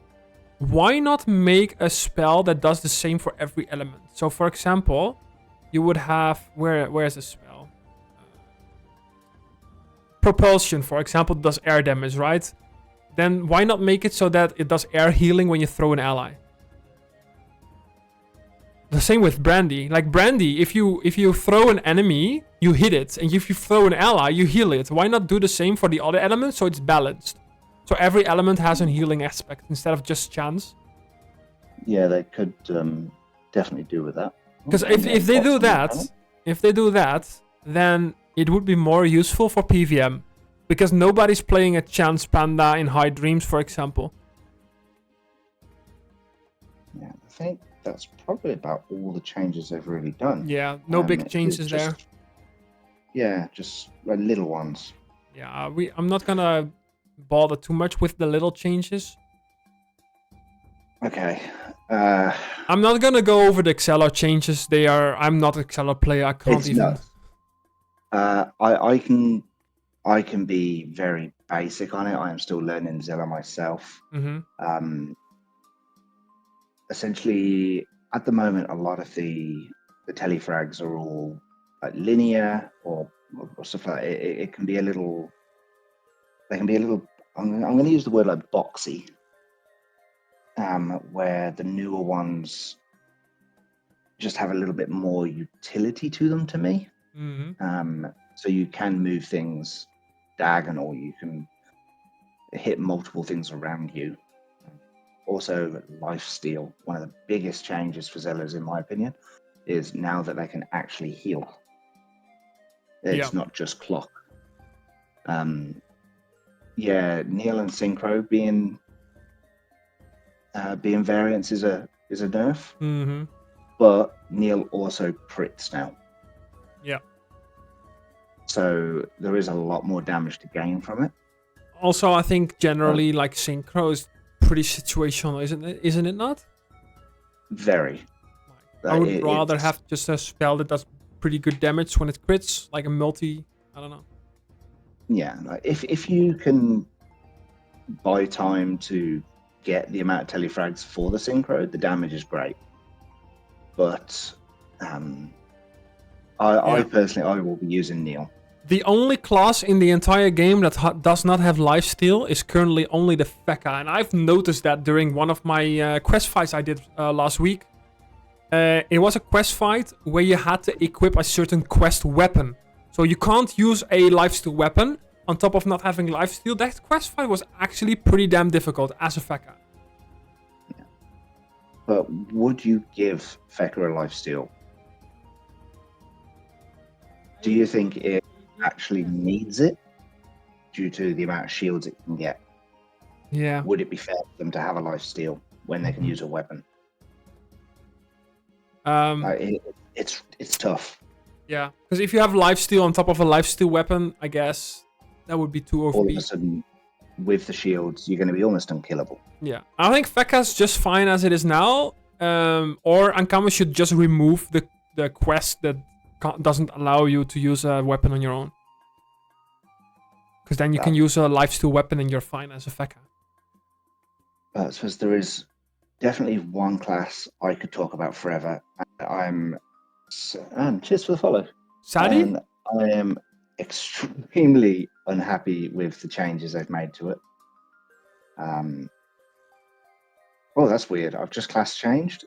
Why not make a spell that does the same for every element? So for example, you would have, where is the spell? Propulsion, for example, does air damage, right? Then why not make it so that it does air healing when you throw an ally? The same with Brandy. Like Brandy, if you throw an enemy, you hit it. And if you throw an ally, you heal it. Why not do the same for the other elements so it's balanced? So every element has a healing aspect instead of just chance. Yeah, they could definitely do with that. Because if they do that, then it would be more useful for PvM. Because nobody's playing a chance panda in High Dreams, for example. Yeah, I think that's probably about all the changes they've really done. Yeah, no big changes there. Yeah, just little ones. Yeah, I'm not gonna bother too much with the little changes. Okay. I'm not gonna go over the Exceller changes. I'm not an Exceller player. I can't even. I can be very basic on it. I am still learning Zilla myself. Mm-hmm. Essentially, at the moment, a lot of the telefrags are all linear or stuff like that. It can be a little. They can be a little. I'm going to use the word like boxy. Where the newer ones just have a little bit more utility to them to me. So you can move things diagonal. You can hit multiple things around you. Also, lifesteal. One of the biggest changes for Zellers, in my opinion, is now that they can actually heal. It's not just clock. Neil and Synchro being variants is a nerf. But Neil also crits now. Yeah. So there is a lot more damage to gain from it. Also, I think generally, like Synchro is pretty situational, isn't it not? Very. I would rather have just a spell that does pretty good damage when it crits, like a multi. I don't know. Yeah, like if you can buy time to get the amount of telefrags for the Synchro, the damage is great. But I personally, I will be using Neil. The only class in the entire game that does not have lifesteal is currently only the Feca, and I've noticed that during one of my quest fights I did last week. It was a quest fight where you had to equip a certain quest weapon. So you can't use a lifesteal weapon on top of not having lifesteal. That quest fight was actually pretty damn difficult as a Feca. Yeah. But would you give Feca a lifesteal? Do you think it actually needs it due to the amount of shields it can get? Yeah. Would it be fair for them to have a lifesteal when they can use a weapon? It's tough. Yeah, because if you have lifesteal on top of a lifesteal weapon, I guess that would be too OP. All of a sudden, with the shields, you're going to be almost unkillable. Yeah, I think Feca's just fine as it is now. Or Ankama should just remove the quest that doesn't allow you to use a weapon on your own. Because then you can use a lifesteal weapon and you're fine as a Feca. I suppose there is definitely one class I could talk about forever. Cheers for the follow. Sadi? And I am extremely unhappy with the changes they've made to it. Oh, that's weird. I've just class changed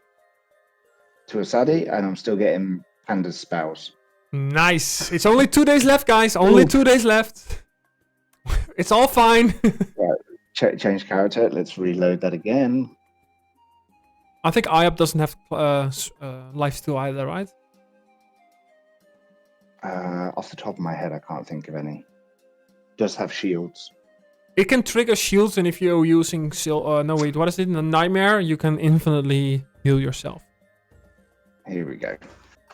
to a Sadi, and I'm still getting Panda's spells. Nice. It's only 2 days left, guys. Only 2 days left. It's all fine. Right. Change character. Let's reload that again. I think Ayab doesn't have lifesteal either, right? Off the top of my head, I can't think of any. Does have shields. It can trigger shields, and if you're using what is it? The Nightmare, you can infinitely heal yourself. Here we go.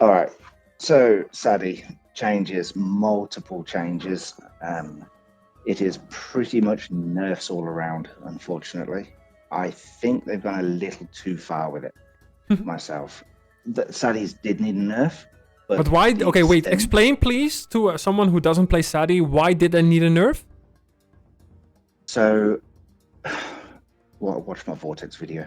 All right. So, Sadi, changes, multiple changes. It is pretty much nerfs all around, unfortunately. I think they've gone a little too far with it, myself. Sadis did need a nerf. But why? Okay, wait. Explain, please, to someone who doesn't play Sadi, why did they need a nerf? So, watch my Vortex video.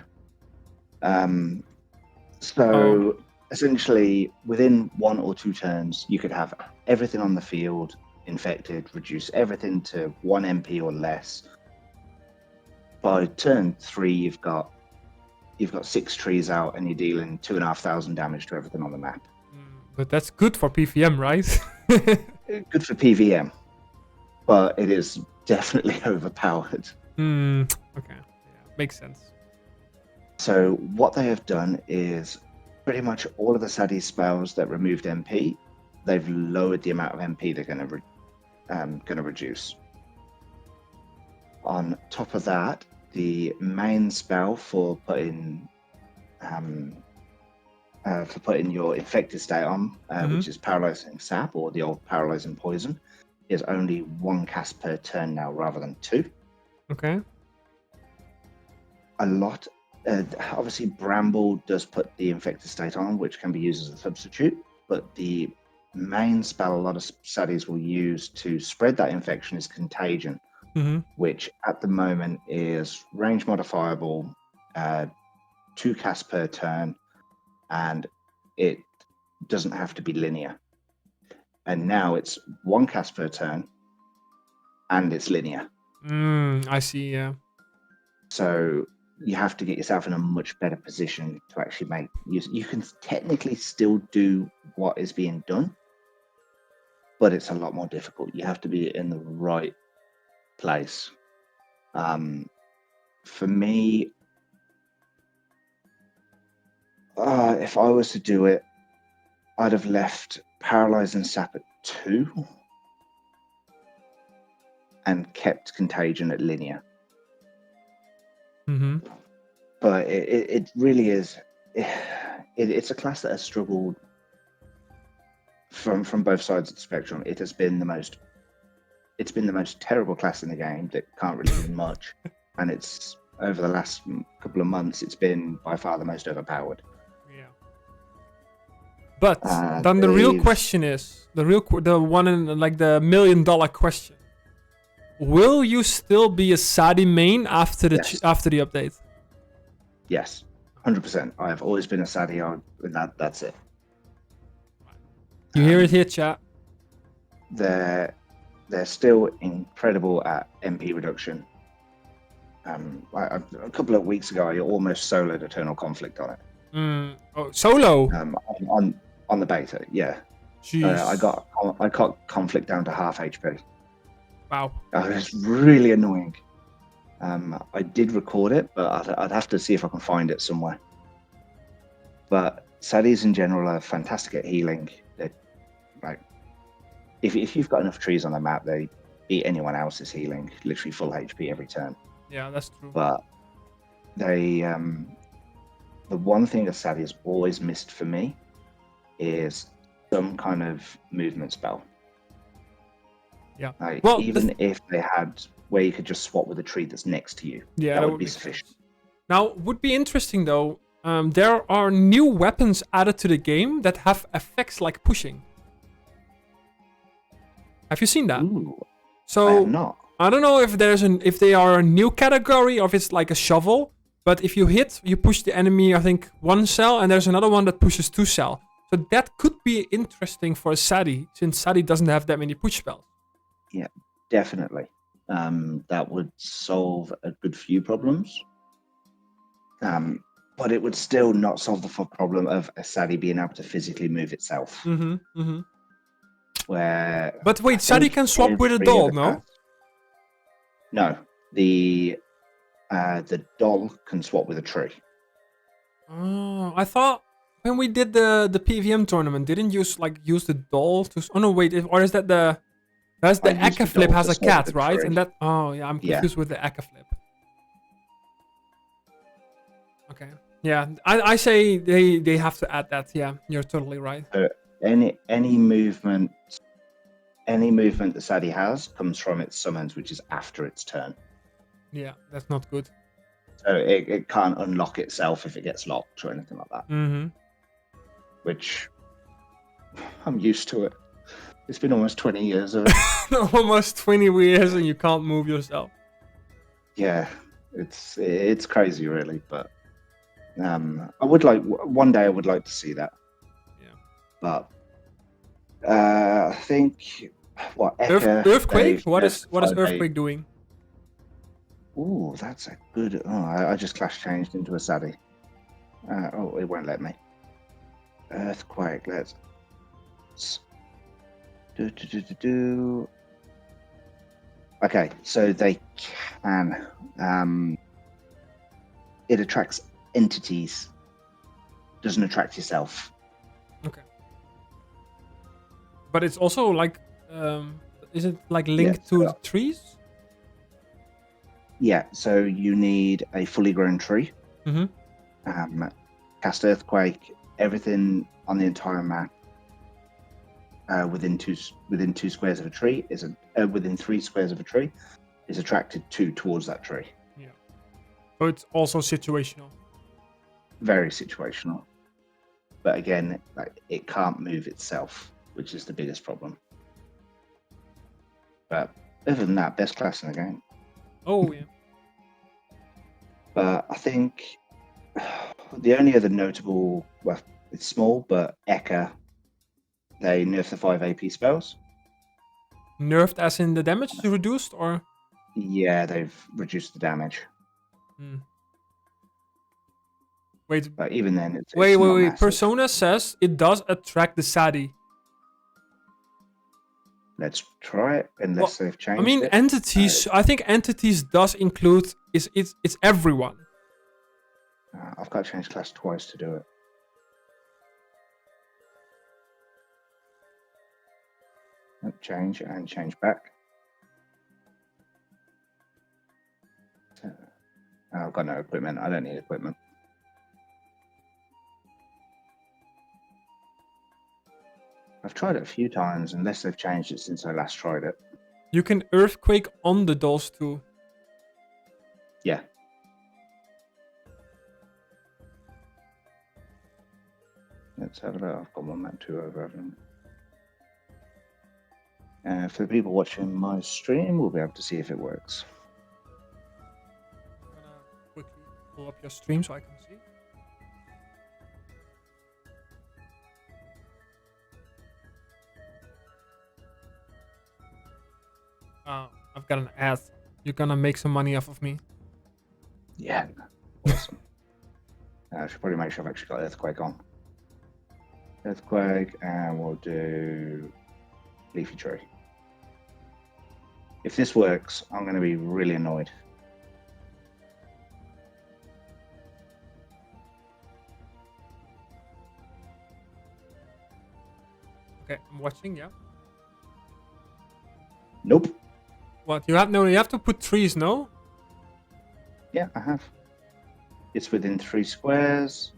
Essentially, within 1 or 2 turns, you could have everything on the field infected, reduce everything to 1 MP or less. By turn 3, you've got 6 trees out, and you're dealing 2,500 damage to everything on the map. But that's good for PVM, right? Good for PVM, but it is definitely overpowered. Okay, yeah, makes sense. So what they have done is pretty much all of the Sadi spells that removed MP, they've lowered the amount of MP they're going to reduce. On top of that, the main spell for putting your infected state on, which is paralyzing sap or the old paralyzing poison, is only 1 cast per turn now rather than 2. Okay. A lot. Obviously, Bramble does put the infected state on, which can be used as a substitute. But the main spell a lot of Sadis will use to spread that infection is Contagion, which at the moment is range modifiable, 2 casts per turn, and it doesn't have to be linear. And now it's 1 cast per turn, and it's linear. I see, yeah. So you have to get yourself in a much better position to actually make use. You can technically still do what is being done, but it's a lot more difficult. You have to be in the right place. For me, if I was to do it, I'd have left Paralyze and Sap at 2 and kept Contagion at linear. Mm-hmm. But it really is. It's a class that has struggled from both sides of the spectrum. It's been the most terrible class in the game that can't really do much, and it's over the last couple of months, it's been by far the most overpowered. Yeah. But then the real question is the one in like the $1 million question: will you still be a Sadi main after the after the update? Yes, 100%. I have always been a Sadi, and that's it. You hear it here, chat. They're still incredible at MP reduction. A couple of weeks ago, I almost soloed Eternal Conflict on it. Oh, solo? On the beta, yeah. I got Conflict down to half HP. Wow. It was really annoying. I did record it, but I'd have to see if I can find it somewhere. But Sadis in general are fantastic at healing. They're like, if you've got enough trees on the map, they beat anyone else's healing, literally full HP every turn. Yeah, that's true. But they, the one thing that Sadie has always missed for me is some kind of movement spell. Yeah. Like, well, even if they had where you could just swap with a tree that's next to you, yeah, that would be sufficient. Now, would be interesting though. There are new weapons added to the game that have effects like pushing. Have you seen that? Ooh, so I have not. I don't know if they are a new category or if it's like a shovel. But if you hit, you push the enemy, I think, 1 cell, and there's another one that pushes 2 cell. So that could be interesting for Sadi, since Sadi doesn't have that many push spells. Yeah, definitely. That would solve a good few problems. But it would still not solve the full problem of a Sadi being able to physically move itself. Where but wait, Sadi can swap with a doll, no? No, the doll can swap with a tree. Oh, I thought when we did the PVM tournament, didn't use the doll to? Oh no, wait, or is that the? That's the Eka flip has a cat, right? And that. Oh yeah, I'm confused with the Eka flip. Okay. Yeah, I say they have to add that. Yeah, you're totally right. Any movement that Sadi has comes from its summons, which is after its turn. Yeah, that's not good. So it can't unlock itself if it gets locked or anything like that. Which I'm used to it. It's been almost 20 years of it. Almost 20 years and you can't move yourself. Yeah, it's crazy, really. But I would like one day I would like to see that. Yeah. But I think Earthquake. What is Earthquake doing? Ooh, that's a good. Oh, I just clash changed into a Sadi. Oh, it won't let me. Earthquake. Let's do. Okay, so they can. It attracts entities. Doesn't attract yourself. Okay. But it's also like, is it like linked to the trees? Yeah, so you need a fully grown tree. Cast Earthquake, everything on the entire map within two squares of a tree within 3 squares of a tree is attracted towards that tree. Yeah. So it's also situational. Very situational. But again, it can't move itself, which is the biggest problem. But other than that, best class in the game. Oh, yeah. But I think the only other notable, well, it's small, but Eka, they nerfed the 5 AP spells. Nerfed as in the damage is reduced, or? Yeah, they've reduced the damage. Wait, But even then, it's wait. not massive. Persona says it does attract the Sadi. Let's try it unless they've changed I mean, it. entities. I think entities does include it's everyone. I've got to change class twice to do it. Change and change back. I've got no equipment. I don't need equipment. I've tried it a few times, unless they've changed it since I last tried it. You can earthquake on the dolls too. Yeah. Let's have a look. I've got one map 2 over, haven't I? For the people watching my stream, we'll be able to see if it works. I'm gonna quickly pull up your stream so I can see. I've got an ad. You're gonna make some money off of me. Yeah. Awesome. I should probably make sure I've actually got Earthquake on. Earthquake, and we'll do Leafy Tree. If this works, I'm going to be really annoyed. Okay, I'm watching. Yeah. Nope. What you have? No, you have to put trees. No. Yeah, I have. It's within 3 squares.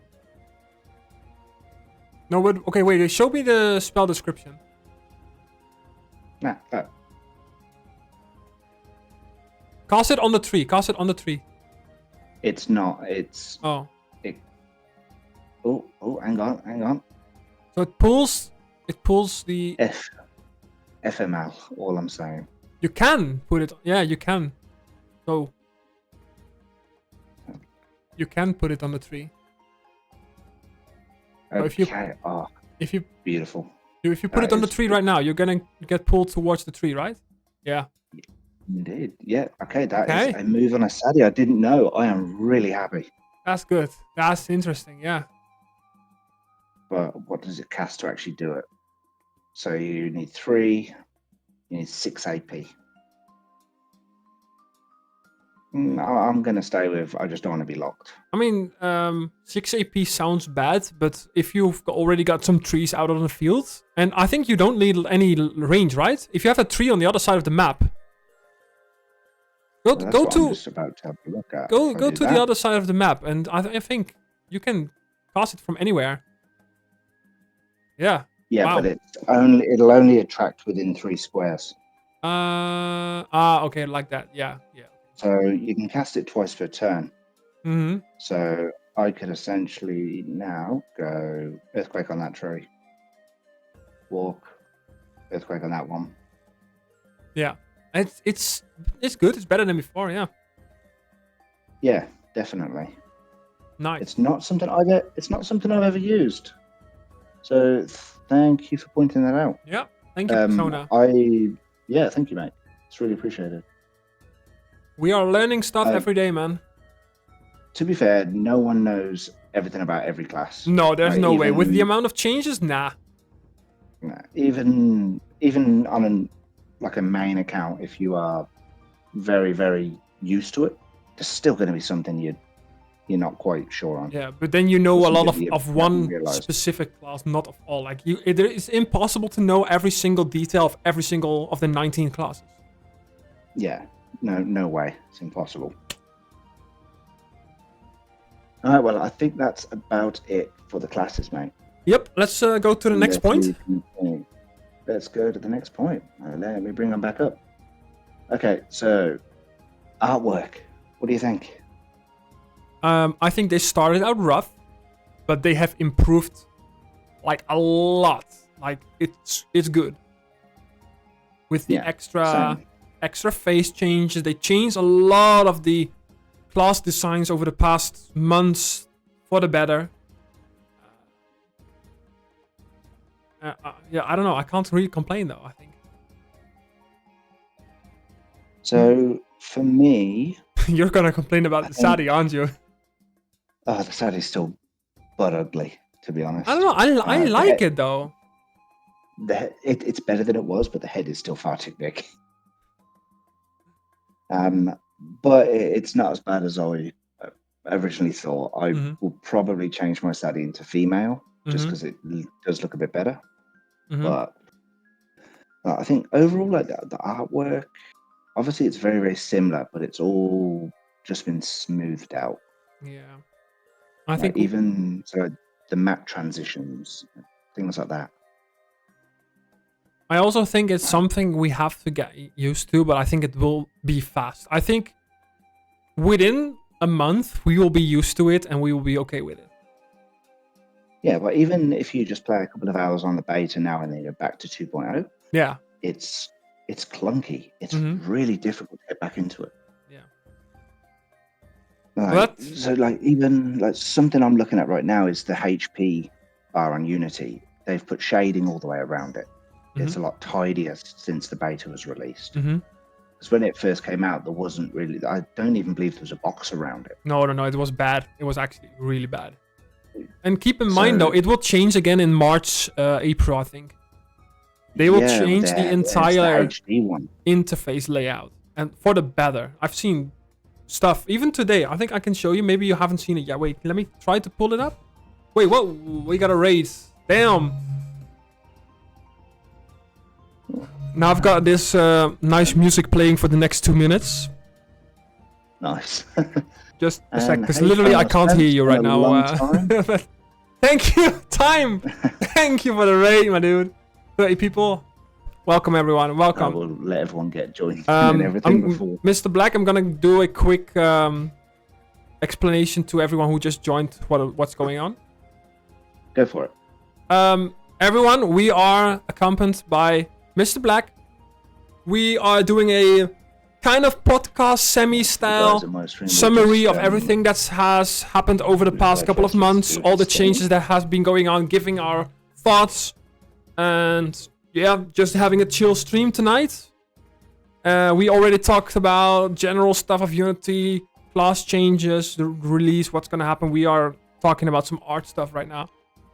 No, but okay. Wait. Show me the spell description. Nah, Cast it on the tree. Cast it on the tree. it's not. It's. Oh. Oh, hang on. So it pulls. It pulls the. FML, all I'm saying. You can put it. Yeah, you can. So. You can put it on the tree. So Okay, if you beautiful. If you put it on the tree right now, you're gonna get pulled towards the tree, right? Yeah. Indeed. Yeah, okay, that is a move on a Sadie. I didn't know. I am really happy. That's good. That's interesting, yeah. But what does it cast to actually do it? So you need 3, you need 6 AP. I'm going to stay with, I just don't want to be locked. I mean, 6 AP sounds bad, but if you've already got some trees out on the field, and I think you don't need any range, right? If you have a tree on the other side of the map, go to I'm just about to have a look at. go to the other side of the map, and I think you can cast it from anywhere. Yeah. Yeah, wow. but it'll only attract within 3 squares. Okay, like that. Yeah. So you can cast it twice per turn. Mm-hmm. So I could essentially now go Earthquake on that tree. Walk. Earthquake on that one. Yeah. It's good. It's better than before, yeah. Yeah, definitely. Nice. It's not something I've ever used. So thank you for pointing that out. Yeah. Thank you, Persona. Yeah, thank you, mate. It's really appreciated. We are learning stuff every day, man. To be fair, no one knows everything about every class. No, there's no way. With the amount of changes, nah. Even on a main account, if you are very, very used to it, there's still going to be something you're not quite sure on. Yeah, but then you know a lot of one specific class, not of all. Like it's impossible to know every single detail of every single of the 19 classes. Yeah. No way. It's impossible. All right, well, I think that's about it for the classes, mate. Yep, let's go to the next point. Let's go to the next point. Let me bring them back up. Okay, so artwork. What do you think? I think they started out rough, but they have improved like a lot. Like it's good. With the extra face changes, they changed a lot of the class designs over the past months for the better. Yeah, I don't know. I can't really complain though, I think. So for me, you're gonna complain about the Sadi, aren't you? Oh, the Sadi's still but ugly, to be honest. I don't know. I like it though. It's better than it was, but the head is still far too big. But it's not as bad as I originally thought. I will probably change my Sadie into female just because it does look a bit better. But I think overall, like the artwork, obviously it's very, very similar, but it's all just been smoothed out. Yeah, I think even so the map transitions, things like that. I also think it's something we have to get used to, but I think it will be fast. I think within a month we will be used to it and we will be okay with it. Yeah, but even if you just play a couple of hours on the beta now and then you're back to 2.0, yeah, it's clunky. It's really difficult to get back into it. Yeah. So even something I'm looking at right now is the HP bar on Unity. They've put shading all the way around it. It's a lot tidier since the beta was released. Because when it first came out, there wasn't really. I don't even believe there was a box around it. No, it was bad. It was actually really bad. And keep in mind though, it will change again in March, April, I think. They will change the entire HD one. interface layout, and for the better. I've seen stuff even today. I think I can show you. Maybe you haven't seen it yet. Wait, let me try to pull it up. Wait, whoa, we got a raise. Damn. Now I've got this nice music playing for the next 2 minutes. Nice. Just a sec, because literally I can't hear you right now. Thank you, time. Thank you for the raid, my dude. 30 people. Welcome everyone. Welcome. I will let everyone get joined and everything before. MrBlack, I'm gonna do a quick explanation to everyone who just joined what's going on. Go for it. Everyone, we are accompanied by MrBlack. We are doing a kind of podcast semi-style summary of everything that has happened over the past couple of months, all the changes that has been going on, giving our thoughts, and yeah, just having a chill stream tonight. We already talked about general stuff of Unity, class changes, the release, what's gonna happen. We are talking about some art stuff right now.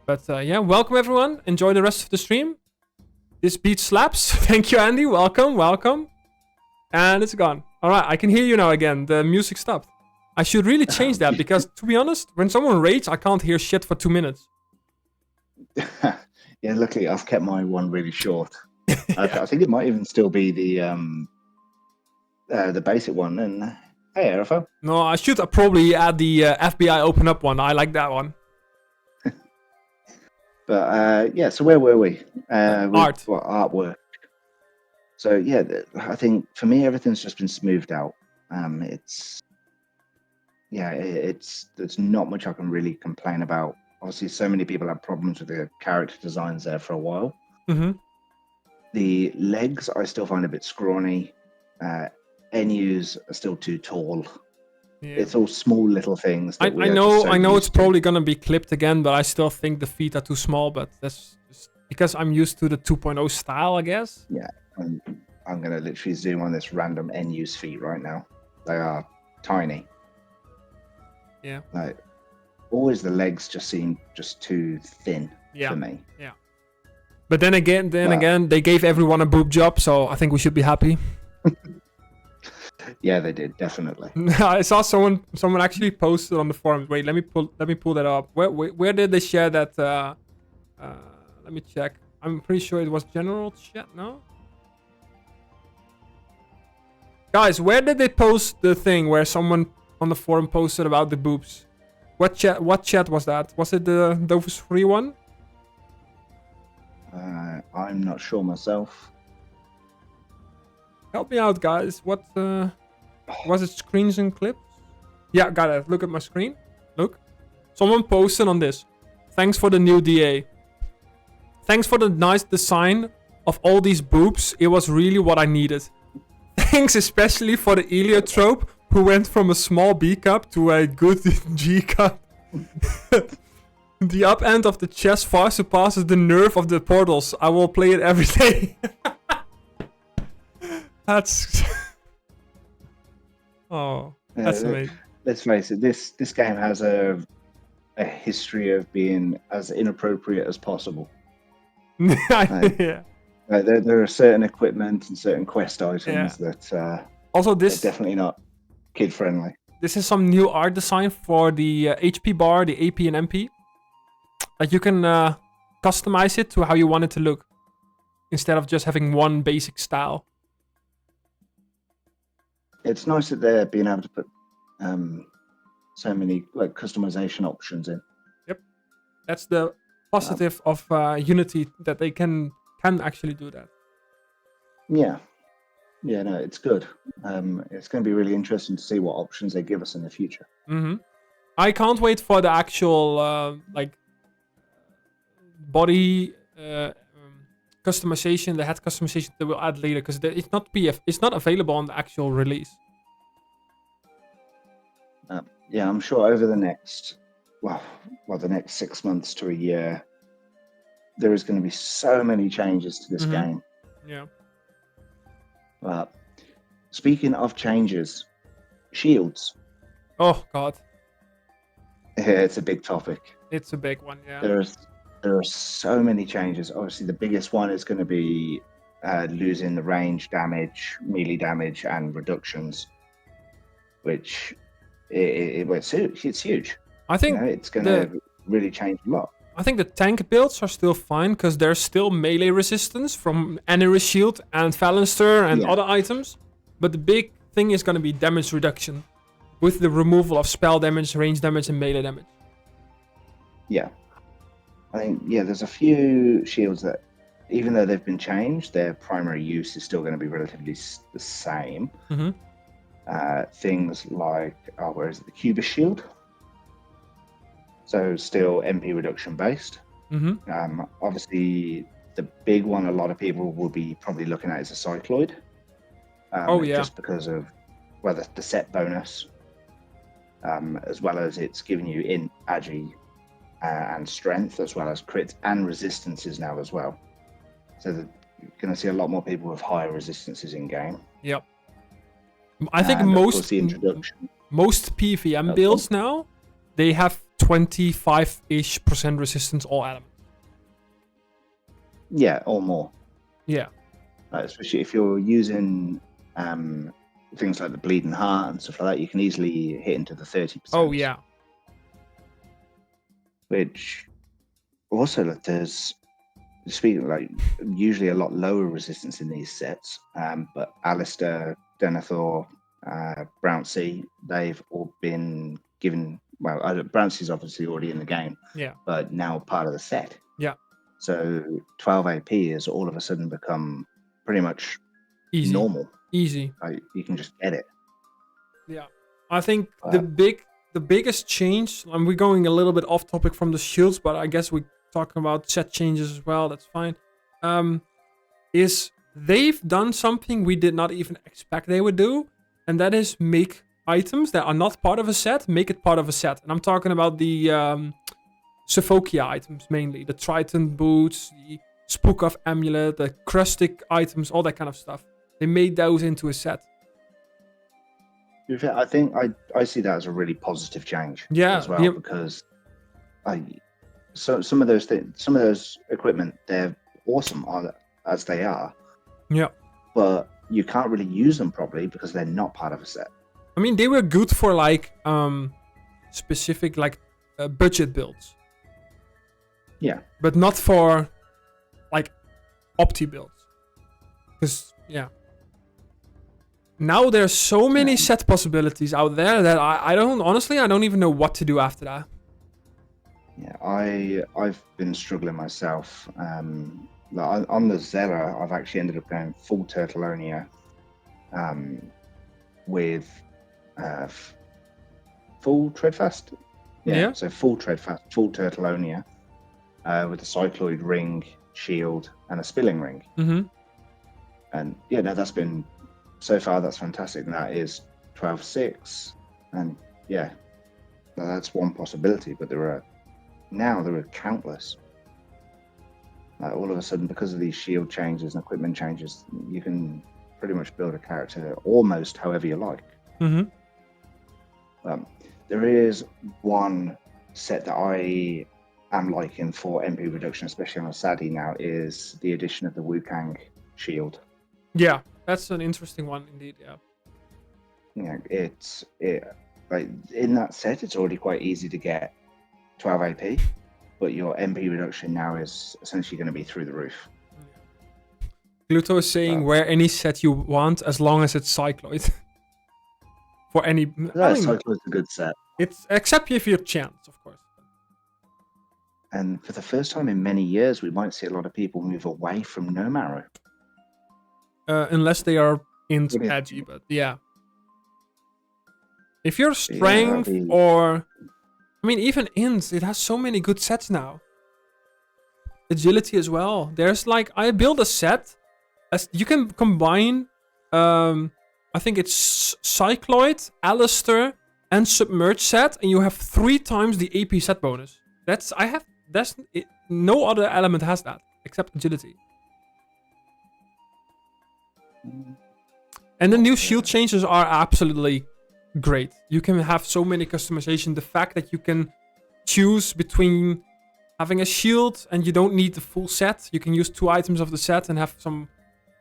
But yeah, welcome everyone. Enjoy the rest of the stream. This beat slaps. Thank you, Andy. Welcome. And it's gone. All right, I can hear you now again. The music stopped. I should really change that because, to be honest, when someone rages, I can't hear shit for 2 minutes. Yeah, luckily I've kept my one really short. I think it might even still be the basic one. And hey, RFO. No, I should probably add the FBI open up one. I like that one. But yeah, so where were we? Artwork. So yeah, I think for me everything's just been smoothed out. There's not much I can really complain about. Obviously, so many people have problems with the character designs there for a while. The legs I still find a bit scrawny. NUs are still too tall. Yeah. It's all small little things. I know it's probably gonna be clipped again, but I still think the feet are too small. But that's just because I'm used to the 2.0 style, I guess. Yeah, I'm gonna literally zoom on this random NU's feet right now. They are tiny. Yeah. Like always, the legs just seem just too thin for me. Yeah. But then again, they gave everyone a boob job, so I think we should be happy. Yeah, they did, definitely. I saw someone actually posted on the forums. Wait, let me pull that up. Where did they share that? Let me check. I'm pretty sure it was general chat. No. Guys, where did they post the thing where someone on the forum posted about the boobs? What chat was that? Was it the Dofus free one? I'm not sure myself. Help me out, guys. What was it? Screens and clips? Yeah, got it. Look at my screen. Look. Someone posted on this. Thanks for the new DA. Thanks for the nice design of all these boobs. It was really what I needed. Thanks especially for the heliotrope who went from a small B cup to a good G cup. The up end of the chest far surpasses the nerve of the portals. I will play it every day. That's... oh, that's amazing. Let's face it, this game has a a history of being as inappropriate as possible. Like, Yeah. there are certain equipment and certain quest items Yeah. that Also, are this definitely not kid friendly. this is some new art design for the HP bar, the AP and MP. Like you can customize it to how you want it to look, instead of just having one basic style. It's nice that they're being able to put so many like customization options in. That's the positive of Unity, that they can actually do that. Yeah, no, it's good. It's going to be really interesting to see what options they give us in the future. I can't wait for the actual body customization, the head customization they will add later, because it's not available on the actual release. Yeah, I'm sure over the next, the next 6 months to a year, there is going to be so many changes to this game. Yeah. But speaking of changes, shields. Oh God, Yeah, it's a big topic. it's a big one. Yeah. There are so many changes. Obviously, the biggest one is going to be losing the range damage, melee damage, and reductions, which it's huge. I think it's going to really change a lot. I think the tank builds are still fine, because there's still melee resistance from Aniris Shield and Phalanster and other items. But the big thing is going to be damage reduction, with the removal of spell damage, range damage, and melee damage. Yeah. I think, there's a few shields that, even though they've been changed, their primary use is still going to be relatively the same. Things like, where is it? The Cubist Shield. So still MP reduction based. Obviously, the big one a lot of people will be probably looking at is a Cycloid. Just because of the set bonus, as well as it's giving you int, agi, and strength, as well as crits and resistances now as well. So you're going to see a lot more people with higher resistances in game. Yep. I think most PVM builds now, they have 25-ish% resistance all elements. Yeah, or more. Yeah. Especially if you're using things like the Bleeding Heart and stuff like that, you can easily hit into the 30%. Oh, yeah. Which also, there's usually a lot lower resistance in these sets, but Alistair, Denethor, Browncy, they've all been given. Well, Browncy's obviously already in the game, but now part of the set. Yeah. So 12 AP has all of a sudden become pretty much normal. Easy. You can just get it. Yeah, I think the biggest change, and we're going a little bit off topic from the shields, but I guess we're talking about set changes as well. That's fine. Is they've done something we did not even expect they would do, and that is make items that are not part of a set, make it part of a set. And I'm talking about the Sophokia items mainly, the Triton boots, the Spook of Amulet, the Crustic items, all that kind of stuff. They made those into a set. I think I see that as a really positive change as well, because some of those equipment, they're awesome as they are. Yeah. But you can't really use them properly because they're not part of a set. I mean, they were good for specific budget builds. Yeah. But not for opti builds. Because now there's so many set possibilities out there that I don't even know what to do after that. Yeah, I've been struggling myself. On the Zera, I've actually ended up going full Turtleonia with full Treadfast. Yeah, so full Treadfast, full Turtleonia with a Cycloid ring, shield, and a Spilling ring. And that's been, so far, that's fantastic. And that is 12-6. And that's one possibility, but there are countless. All of a sudden, because of these shield changes and equipment changes, you can pretty much build a character almost however you like. There is one set that I am liking for MP reduction, especially on a Sadie now, is the addition of the Wukang shield. Yeah, that's an interesting one indeed. Yeah. Like in that set, it's already quite easy to get 12 AP, but your MP reduction now is essentially going to be through the roof. Gluto is saying wear any set you want as long as it's cycloid. For any, Cycloid's a good set. It's except if you're chance, of course. And for the first time in many years, we might see a lot of people move away from no marrow. Unless they are edgy, but yeah. If you're strength or... I mean, even int, it has so many good sets now. Agility as well. There's like... I build a set. As you can combine... I think it's Cycloid, Alistair, and Submerge set. And you have 3 times the AP set bonus. No other element has that. Except agility. And the new shield changes are absolutely great. You can have so many customization. The fact that you can choose between having a shield and you don't need the full set. You can use 2 items of the set and have some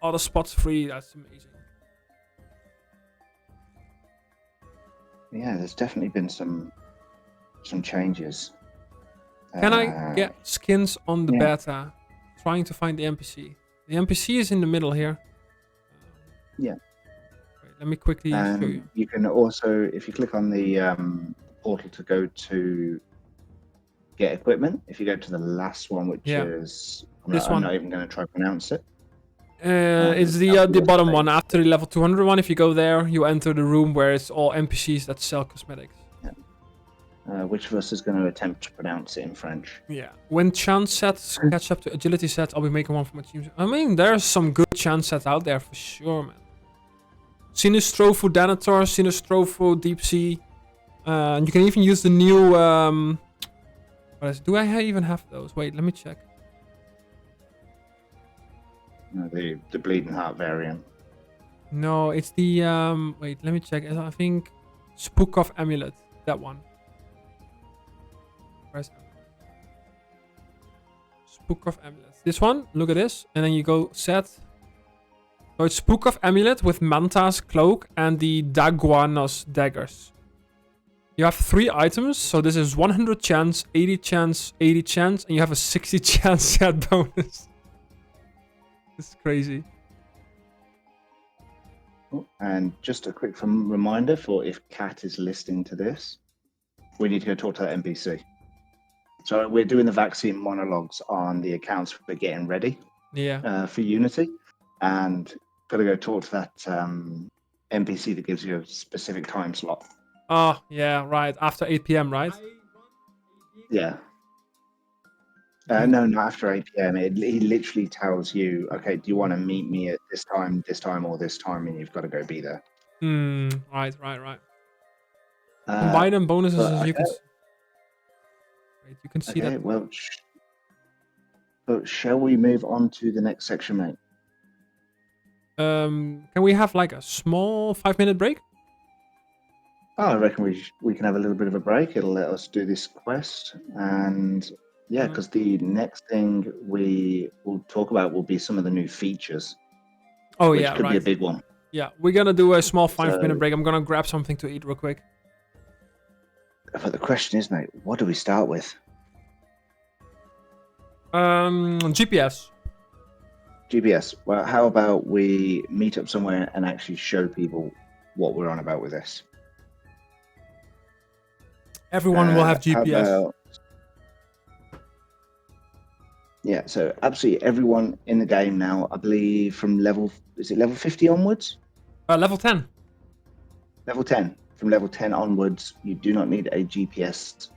other spots free. That's amazing. Yeah, there's definitely been some changes. Can I get skins on the beta? Trying to find the NPC. The NPC is in the middle here. Yeah. Wait, let me quickly show you. You can also, if you click on the portal to go to get equipment, if you go to the last one, which is... I'm not even going to try to pronounce it. It's the bottom one. After the level 200 one, if you go there, you enter the room where it's all NPCs that sell cosmetics. Which of us is going to attempt to pronounce it in French? Yeah. When chance sets catch up to agility sets, I'll be making one for my team. I mean, there's some good chance sets out there for sure, man. Sinistropho Danator, Sinistropho Deep Sea. You can even use the new... do I even have those? Wait, let me check. No, the Bleeding Heart variant. No, it's the... wait, let me check. I think Spook of Amulet. That one. Where's Spook of Amulet? This one, look at this. And then you go set. So it's Spook of Amulet with Manta's Cloak and the Daguanos Daggers. You have 3 items. So this is 100 chance, 80 chance, 80 chance. And you have a 60 chance set bonus. This is crazy. And just a quick reminder for if Kat is listening to this, we need to go talk to that NPC. So we're doing the vaccine monologues on the accounts for getting ready for Unity. And got to go talk to that NPC that gives you a specific time slot. Oh, yeah, right. After 8 p.m., right? Yeah. No, not after 8 p.m. He literally tells you, okay, do you want to meet me at this time, or this time? And you've got to go be there. Right. Combine and bonuses, you can... Wait, you can see that. Well, but shall we move on to the next section, mate? Can we have like a small 5-minute break? Oh, I reckon we can have a little bit of a break. It'll let us do this quest. And yeah, because the next thing we will talk about will be some of the new features. Oh, which yeah, could be a big one. Yeah, we're going to do a small 5-minute break. I'm going to grab something to eat real quick. But the question is, mate, what do we start with? GPS. GPS. Well, how about we meet up somewhere and actually show people what we're on about with this? Everyone will have GPS. Yeah, so absolutely everyone in the game now, I believe from level 50 onwards? Level 10. Level 10. From level 10 onwards, you do not need a GPS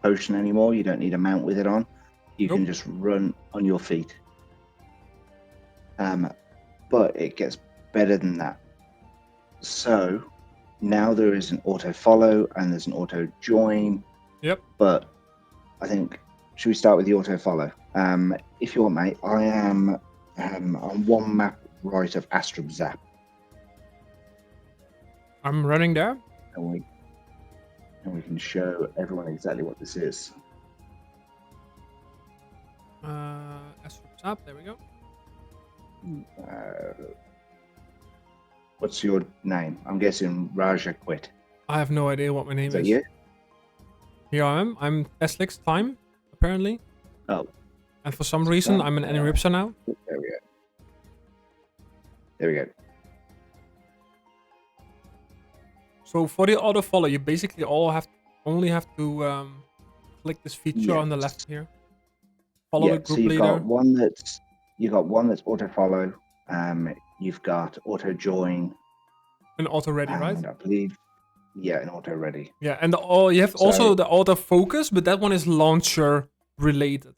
potion anymore. You don't need a mount with it on. You can just run on your feet. But it gets better than that. So now there is an auto follow and there's an auto join. Yep. But I think, should we start with the auto follow? If you want, mate, I am on one map right of Astrub Zap. I'm running there. and we can show everyone exactly what this is. Astrup's up. There we go. What's your name? I'm guessing Raja Quit. I have no idea what my name Is that is. you? Here I am. I'm Eslix Time, apparently. Oh. And for some reason, I'm an Enripsa now. There we go. There we go. So for the auto follow, you basically only have to click this feature on the left here. Follow the group so you've leader. got one that's auto follow. You've got auto join. And auto ready, right? I believe, an auto ready. Yeah, and you have also the auto focus, but that one is launcher related.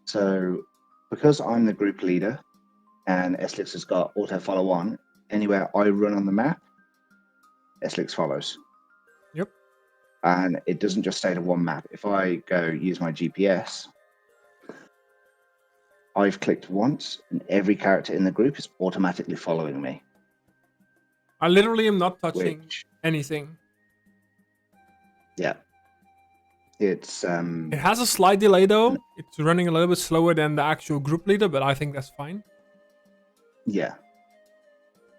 So because I'm the group leader, and Eslix has got auto follow on, anywhere I run on the map, Eslix follows. Yep. And it doesn't just stay to one map. If I go use my GPS, I've clicked once, and every character in the group is automatically following me. I literally am not touching anything. Yeah. It's It has a slight delay though. It's running a little bit slower than the actual group leader, but I think that's fine. Yeah.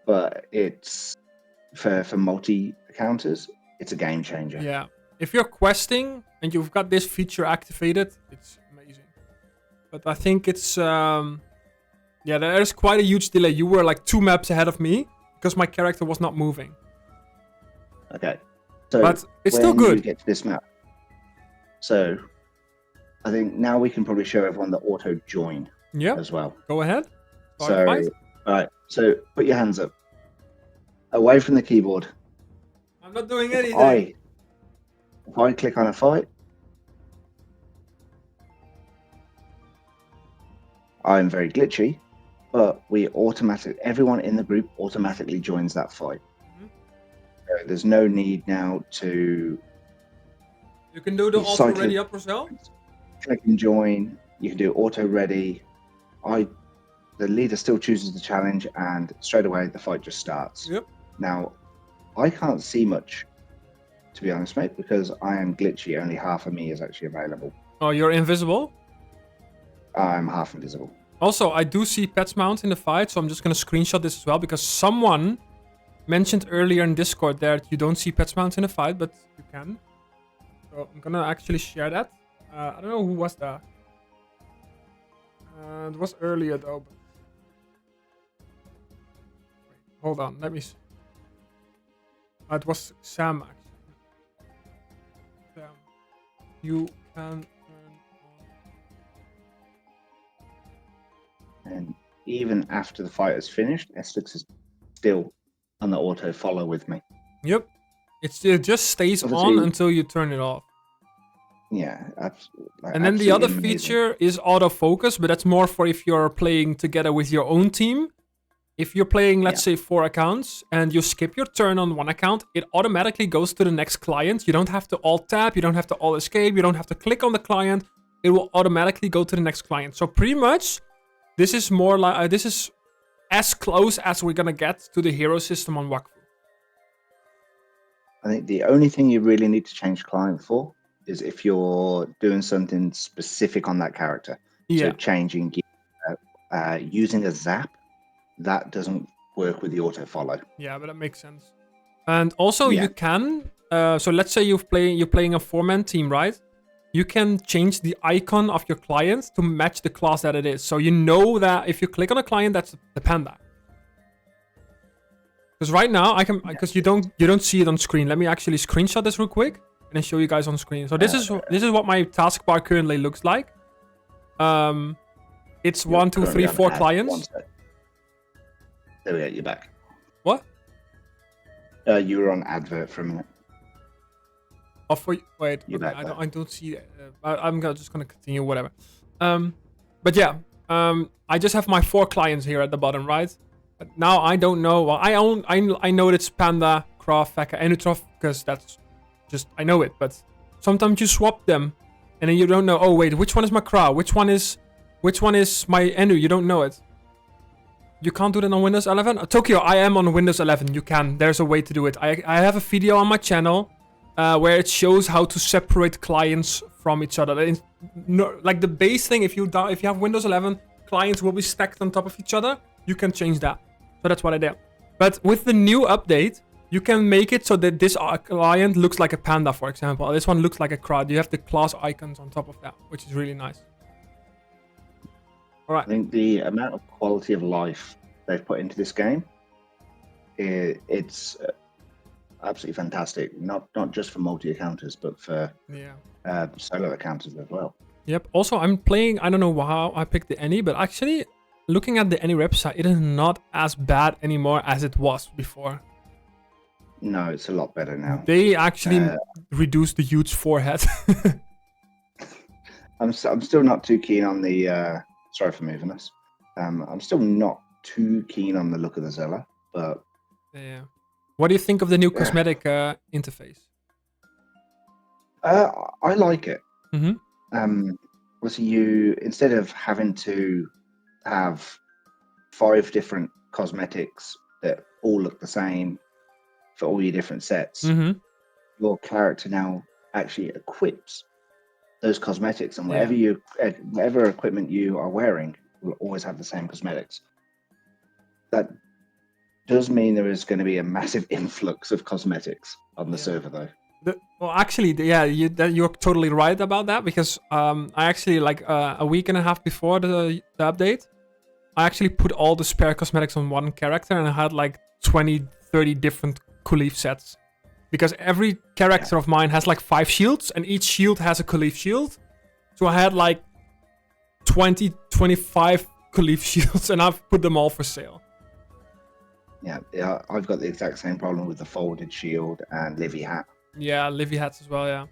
But it's for multi-accounters, it's a game changer. Yeah. If you're questing and you've got this feature activated, it's amazing. But I think it's there's quite a huge delay. You were like 2 maps ahead of me because my character was not moving. Okay. So but it's still good. You get to this map. So I think now we can probably show everyone the auto join as well. Go ahead. All right. So put your hands up. Away from the keyboard. I'm not doing anything. If I click on a fight, I'm very glitchy, but everyone in the group automatically joins that fight. Mm-hmm. There's no need now to... You can do the auto ready up yourself? Click and join. You can do auto ready. The leader still chooses the challenge, and straight away the fight just starts. Yep. Now, I can't see much, to be honest, mate, because I am glitchy. Only half of me is actually available. Oh, you're invisible? I'm half invisible. Also, I do see pets mount in the fight, so I'm just going to screenshot this as well, because someone mentioned earlier in Discord that you don't see pets mount in the fight, but you can. So I'm going to actually share that. I don't know who was that. It was earlier, though. But... Wait, hold on, let me see. It was Sam, actually. Sam. You can... And even after the fight is finished, Eslix is still on the auto follow with me. Yep. It just stays on until you turn it off. Yeah, absolutely. And then the other feature is autofocus, but that's more for if you're playing together with your own team. If you're playing, let's say, 4 accounts, and you skip your turn on one account, it automatically goes to the next client. You don't have to alt-tab, you don't have to alt-escape, you don't have to click on the client. It will automatically go to the next client. So pretty much, this is more like this is as close as we're gonna get to the hero system on Wakfu. I think the only thing you really need to change client for is if you're doing something specific on that character. Yeah. So changing gear, using a zap, that doesn't work with the auto follow. Yeah, but that makes sense. And also you can, so let's say you're playing a 4-man team, right? You can change the icon of your client to match the class that it is. So you know that if you click on a client, that's the panda. Because right now I can, because you don't see it on screen. Let me actually screenshot this real quick and then show you guys on screen. So this is what my taskbar currently looks like. It's 1, 2, 3, 4 clients. There we go. You're back. What? You were on advert for a minute. Oh, wait. You're back, I don't see it. I'm just gonna continue. Whatever. But yeah. I just have my 4 clients here at the bottom, right? But now I don't know. Well, I know it's Panda, Croft, Feca, and Utrof because that's just I know it. But sometimes you swap them, and then you don't know. Oh wait, which one is my Crow? Which one is my Enu? You don't know it. You can't do that on Windows 11. Tokyo, I am on Windows 11. You can. There's a way to do it. I have a video on my channel where it shows how to separate clients from each other. Like the base thing, if you have Windows 11, clients will be stacked on top of each other. You can change that. So that's what I did. But with the new update, you can make it so that this client looks like a panda, for example. This one looks like a crowd. You have the class icons on top of that, which is really nice. All right. I think the amount of quality of life they've put into this game, it's absolutely fantastic. Not just for multi-accounters, but for solo accounters as well. Yep. Also, I'm playing. I don't know how I picked the Any, but actually, looking at the Any website, it is not as bad anymore as it was before. No, it's a lot better now. They actually reduced the huge forehead. I'm still not too keen on the. Sorry for moving this. I'm still not too keen on the look of the Zella, but yeah. What do you think of the new cosmetic interface? I like it. Mm-hmm. So you, instead of having to have 5 different cosmetics that all look the same for all your different sets, your character now actually equips those cosmetics, and whatever equipment you are wearing will always have the same cosmetics. That does mean there is going to be a massive influx of cosmetics on the server, though. Well, actually, you're totally right about that, because I actually, like a week and a half before the update, I actually put all the spare cosmetics on one character, and I had like 20-30 different Kulif sets. Because every character of mine has like 5 shields, and each shield has a Kulif shield. So I had like 20-25 Kulif shields, and I've put them all for sale. Yeah, I've got the exact same problem with the folded shield and Livy hat. Yeah, Livy hats as well, yeah.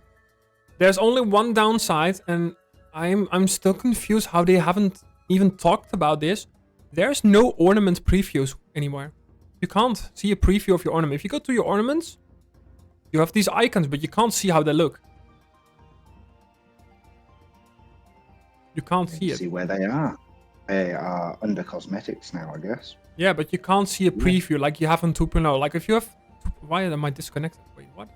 There's only one downside, and I'm still confused how they haven't even talked about this. There's no ornament previews anymore. You can't see a preview of your ornament. If you go to your ornaments, you have these icons, but you can't see how they look. You can't see it. See where they are. They are under cosmetics now, I guess. Yeah, but you can't see a preview like you have on 2.0. Like if you have... Why am I disconnected? Wait, what?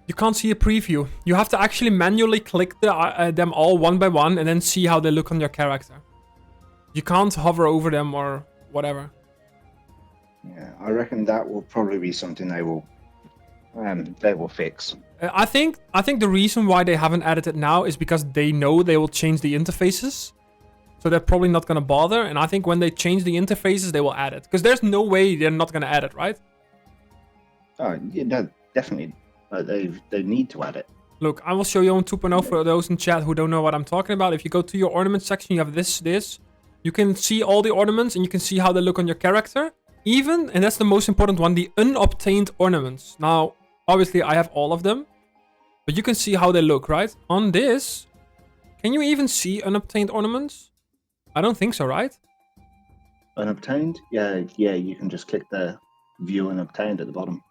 You can't see a preview. You have to actually manually click them all one by one and then see how they look on your character. You can't hover over them or whatever. Yeah, I reckon that will probably be something they will fix. I think the reason why they haven't added it now is because they know they will change the interfaces. So they're probably not going to bother. And I think when they change the interfaces, they will add it. Because there's no way they're not going to add it, right? Oh, yeah, no, definitely. They need to add it. Look, I will show you on 2.0 for those in chat who don't know what I'm talking about. If you go to your ornament section, you have this. You can see all the ornaments and you can see how they look on your character. Even, and that's the most important one, the unobtained ornaments. Now, obviously, I have all of them. But you can see how they look, right? On this, can you even see unobtained ornaments? I don't think so, right? Unobtained? Yeah, you can just click the view unobtained at the bottom.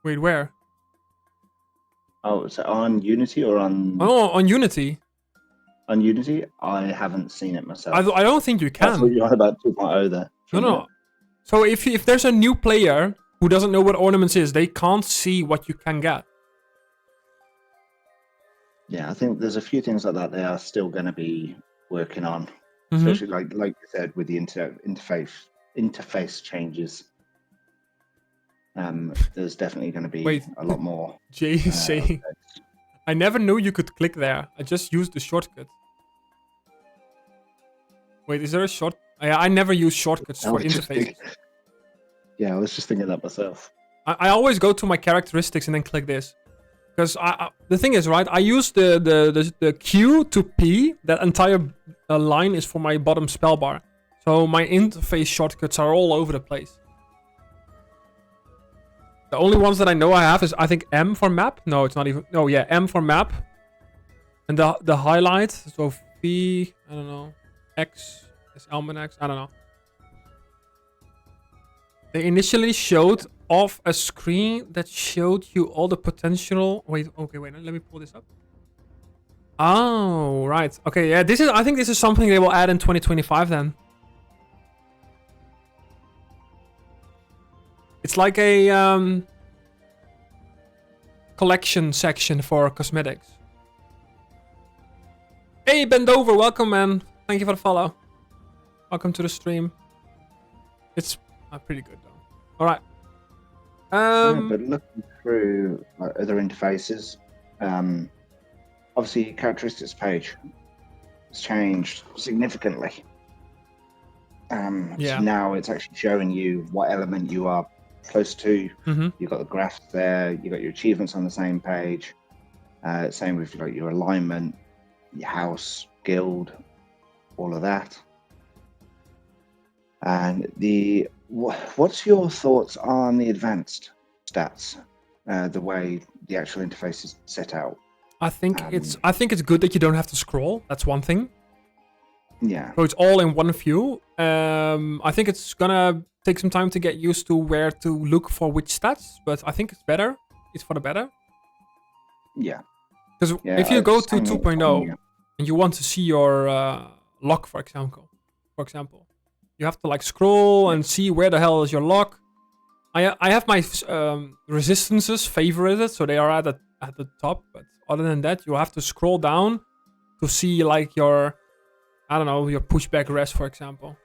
Wait, where? Oh, so on Unity or on... Oh, on Unity. On Unity? I haven't seen it myself. I don't think you can. That's what you're on about 2.0 there. No. So if there's a new player who doesn't know what ornaments is, they can't see what you can get. Yeah, I think there's a few things like that they are still going to be working on. Especially like you said, with the interface changes. There's definitely going to be a lot more. Jay is saying, I never knew you could click there. I just used the shortcut. Wait, is there a short? I never use shortcuts for interfaces. Yeah, I was just thinking that myself. I always go to my characteristics and then click this. Because the thing is, right, I use the Q to P. That entire line is for my bottom spell bar. So my interface shortcuts are all over the place. The only ones that I know I have is, I think, M for map. No, it's not even... No, yeah, M for map. And the highlight. So V, I don't know. X is Almanax. I don't know. They initially showed off a screen that showed you all the potential... Wait, okay, wait. Let me pull this up. Oh, right. Okay, yeah, this is... I think this is something they will add in 2025 then. It's like a collection section for cosmetics. Hey, Bend Over, welcome, man. Thank you for the follow. Welcome to the stream. It's pretty good, though. All right. But looking through other interfaces, obviously characteristics page has changed significantly. Yeah. So now it's actually showing you what element you are close to. You've got the graphs there. You've got your achievements on the same page. Same with like your alignment, your house, guild, all of that. And what's your thoughts on the advanced stats? The way the actual interface is set out. I think it's good that you don't have to scroll. That's one thing. Yeah. So it's all in one view. I think it's gonna take some time to get used to where to look for which stats, but I think it's better. It's for the better. Yeah. Because if you go to 2.0 and you want to see your lock, for example, you have to like scroll and see where the hell is your lock. I have my resistances favorited, so they are at the top. But other than that, you have to scroll down to see like your, I don't know, your pushback rest, for example.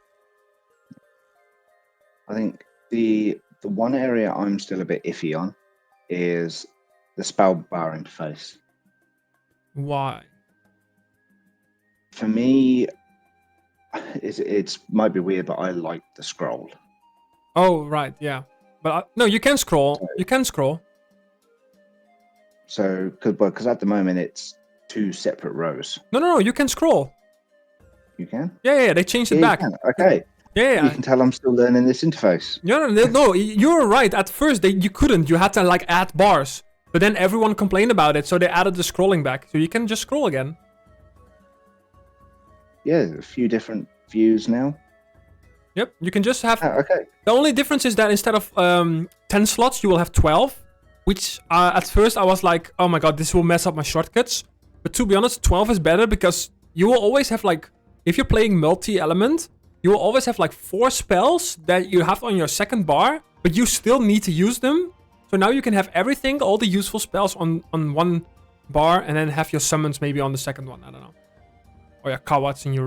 I think the one area I'm still a bit iffy on is the spell bar interface. Why? For me, it's might be weird, but I like the scroll. Oh, right, yeah. But no, you can scroll. You can scroll. So, because at the moment it's two separate rows. No, you can scroll. You can? Yeah, they changed it back. Okay. Yeah. You can tell I'm still learning this interface. No, you're right. At first, you couldn't. You had to like add bars. But then everyone complained about it, so they added the scrolling back. So you can just scroll again. Yeah, a few different views now. Yep, you can just have... okay. The only difference is that instead of 10 slots, you will have 12. Which, at first, I was like, oh my god, this will mess up my shortcuts. But to be honest, 12 is better because you will always have like... If you're playing multi-element, you will always have like 4 spells that you have on your second bar, but you still need to use them. So now you can have everything, all the useful spells on one bar, and then have your summons maybe on the second one. I don't know. Or your Kawats in your...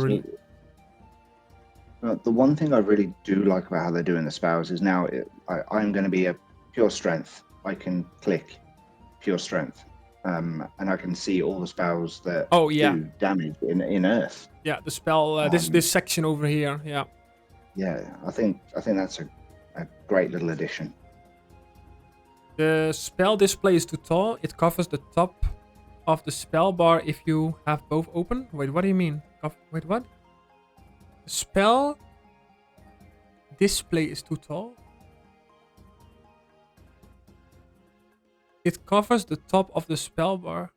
The one thing I really do like about how they're doing the spells is now I'm going to be a pure strength. I can click pure strength. And I can see all the spells that do damage in Earth. Yeah, the spell, this section over here, yeah. Yeah, I think that's a great little addition. The spell display is too tall. It covers the top of the spell bar if you have both open. Wait, what do you mean? Wait, what? The spell display is too tall. It covers the top of the spell bar.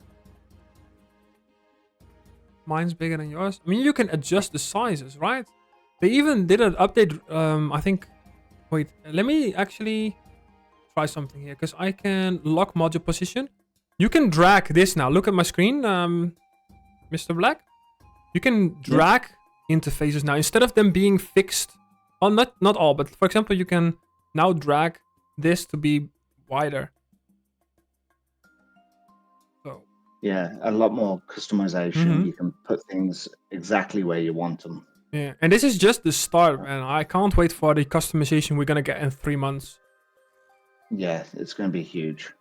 Mine's bigger than yours. I mean, you can adjust the sizes, right? They even did an update, I think... Wait, let me actually try something here, because I can lock module position. You can drag this now. Look at my screen, Mr. Black. You can drag interfaces now. Instead of them being fixed... Well, not all, but for example, you can now drag this to be wider. So... Yeah, a lot more customization. You can put things exactly where you want them. Yeah, and this is just the start, man. I can't wait for the customization we're gonna get in 3 months. Yeah, it's gonna be huge.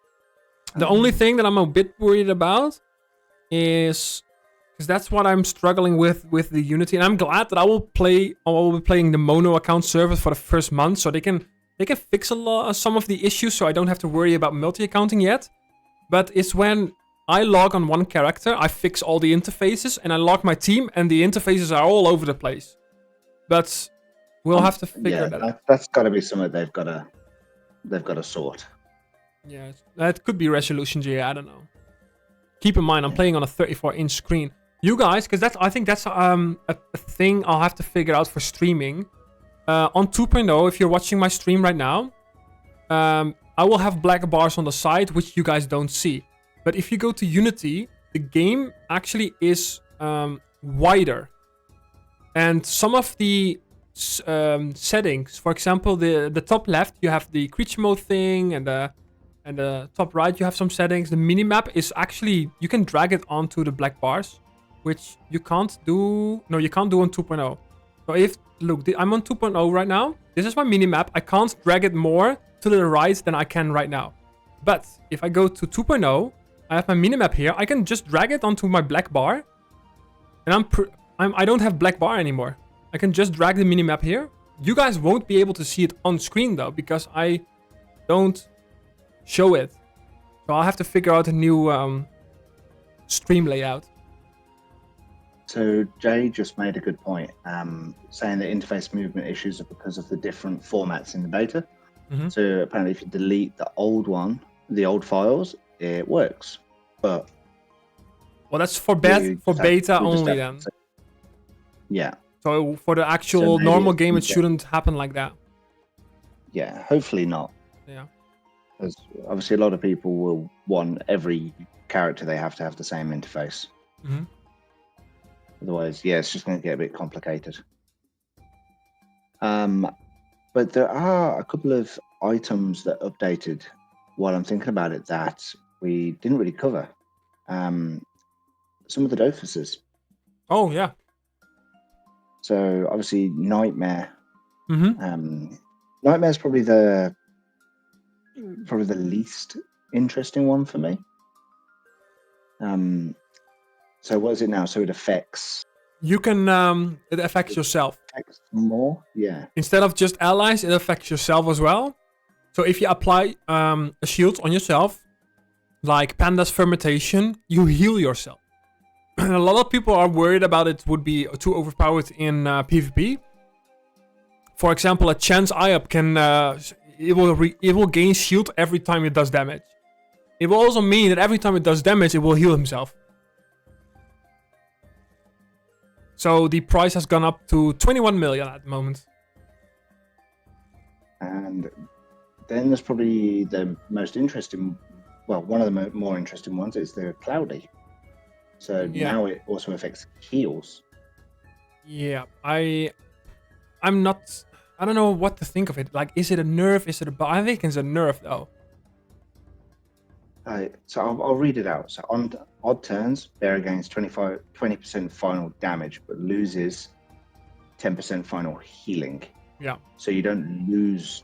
The only thing that I'm a bit worried about is... Because that's what I'm struggling with the Unity. And I'm glad that I will be playing the mono account server for the first month. So they can fix some of the issues, so I don't have to worry about multi-accounting yet. But it's when I log on one character, I fix all the interfaces, and I log my team, and the interfaces are all over the place. But we'll have to figure that out. That's got to be something they've got to sort. Yeah, that could be resolution G. I don't know. Keep in mind, I'm playing on a 34-inch screen. You guys, because I think that's a thing I'll have to figure out for streaming. On 2.0, if you're watching my stream right now, I will have black bars on the side, which you guys don't see. But if you go to Unity, the game actually is wider. And some of the settings, for example, the top left, you have the creature mode thing and the And the top right, you have some settings. The minimap is actually, you can drag it onto the black bars, which you can't do. No, you can't do on 2.0. So if, look, I'm on 2.0 right now. This is my minimap. I can't drag it more to the right than I can right now. But if I go to 2.0, I have my minimap here. I can just drag it onto my black bar. And I don't have black bar anymore. I can just drag the minimap here. You guys won't be able to see it on screen though, because I don't show it. So I'll have to figure out a new stream layout. So Jay just made a good point, saying that interface movement issues are because of the different formats in the beta. Mm-hmm. So apparently if you delete the old files, it works. But well, that's for beta only then. Yeah. So for the actual normal game, it shouldn't happen like that. Yeah, hopefully not. Yeah. Because obviously a lot of people will want every character they have to have the same interface. Mm-hmm. Otherwise, yeah, it's just going to get a bit complicated. But there are a couple of items that updated while I'm thinking about it that we didn't really cover. Some of the Dofuses. Oh, yeah. So obviously Nightmare. Mm-hmm. Nightmare's probably the least interesting one for me. So what is it now? So it affects. You can it affects yourself. Affects more, yeah. Instead of just allies, it affects yourself as well. So if you apply a shield on yourself, like Panda's Fermentation, you heal yourself. A lot of people are worried about it would be too overpowered in PvP. For example, a Chance Eye-Up can it will gain shield every time it does damage. It will also mean that every time it does damage, it will heal himself. So the price has gone up to 21 million at the moment. And then there's probably the most interesting, well, one of the more interesting ones is the Cloudy. So now it also affects heals. Yeah, I don't know what to think of it. Like, is it a nerf? Is it a buff? I think it's a nerf though. So I'll read it out. So on odd turns, bear gains 20% final damage, but loses 10% final healing. Yeah. So you don't lose.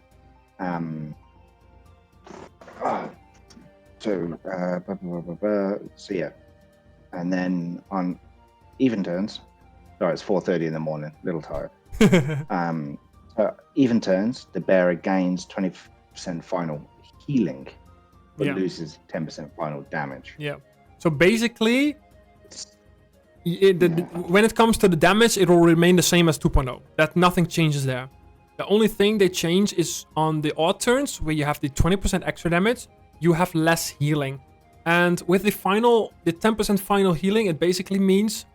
So yeah, and then on even turns, sorry, it's 4:30 in the morning, a little tired. So even turns, the bearer gains 20% final healing, but loses 10% final damage. Yeah. So basically, when it comes to the damage, it will remain the same as 2.0. That nothing changes there. The only thing they change is on the odd turns, where you have the 20% extra damage, you have less healing. And with the 10% final healing, it basically means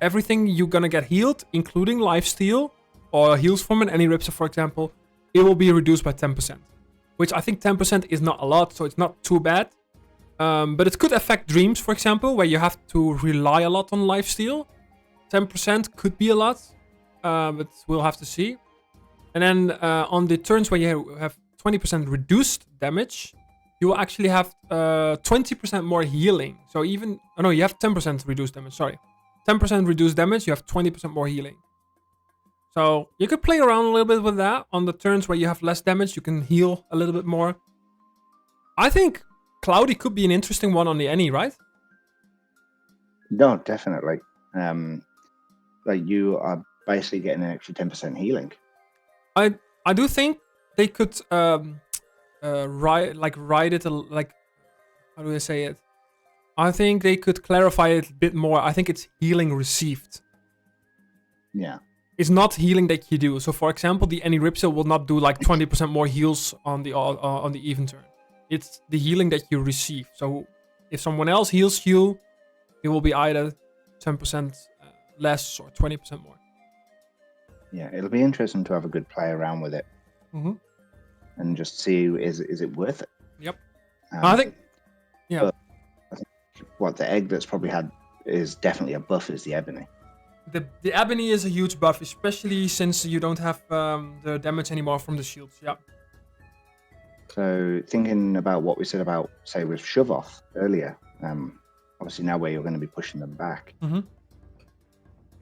everything you're gonna get healed, including lifesteal or heals from an Any-Ripser, for example, it will be reduced by 10%. Which I think 10% is not a lot, so it's not too bad. But it could affect dreams, for example, where you have to rely a lot on lifesteal. 10% could be a lot, but we'll have to see. And then on the turns where you have 20% reduced damage, you will actually have 20% more healing. So you have 10% reduced damage, sorry. 10% reduced damage, you have 20% more healing. So you could play around a little bit with that. On the turns where you have less damage, you can heal a little bit more. I think Cloudy could be an interesting one on the Any, right? No, definitely. Like you are basically getting an extra 10% healing. I do think they could write it like, how do I say it? I think they could clarify it a bit more. I think it's healing received. Yeah. It's not healing that you do. So for example, the Any-Ripser will not do like 20% more heals on the even turn. It's the healing that you receive. So if someone else heals you, it will be either 10% less or 20% more. Yeah, it'll be interesting to have a good play around with it. Mm-hmm. And just see, is it worth it? Yep. I think, yeah. What the egg that's probably had is definitely a buff is the Ebony. The Ebony is a huge buff, especially since you don't have the damage anymore from the shields. Yeah. So thinking about what we said about, say, with shove off earlier, obviously now where you're going to be pushing them back,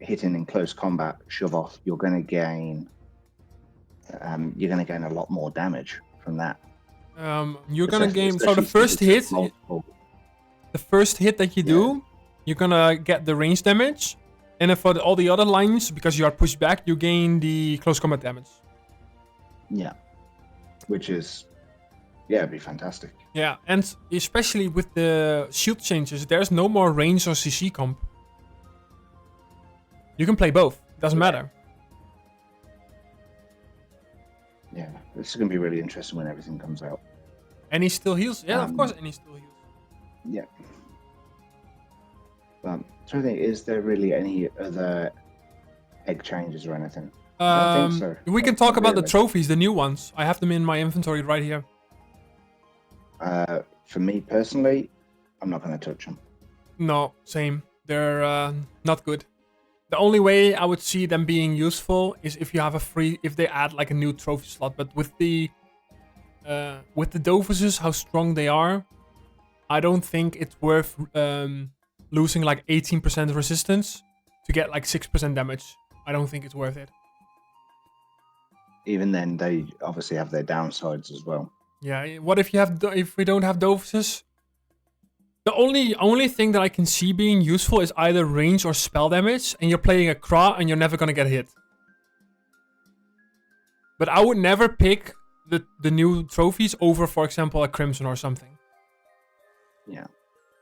hitting in close combat, shove off, you're going to gain a lot more damage from that. You're gonna gain. So the first hit that you do, you're gonna get the range damage, and then for all the other lines, because you are pushed back, you gain the close combat damage. Yeah, which is, it'd be fantastic. Yeah, and especially with the shield changes, there's no more range or CC comp. You can play both. Doesn't matter. Yeah, this is going to be really interesting when everything comes out. And he still heals. Yeah, of course, and he still heals. Yeah. So I think, is there really any other egg changes or anything? I don't think so. We can talk about the trophies, the new ones. I have them in my inventory right here. For me personally, I'm not going to touch them. No, same. They're not good. The only way I would see them being useful is if you have if they add like a new trophy slot. But with the Dofuses, how strong they are, I don't think it's worth losing like 18% resistance to get like 6% damage. I don't think it's worth it. Even then, they obviously have their downsides as well. Yeah. What if if we don't have Dofuses? The only thing that I can see being useful is either range or spell damage, and you're playing a Kra and you're never gonna get hit. But I would never pick the new trophies over, for example, a Crimson or something. Yeah.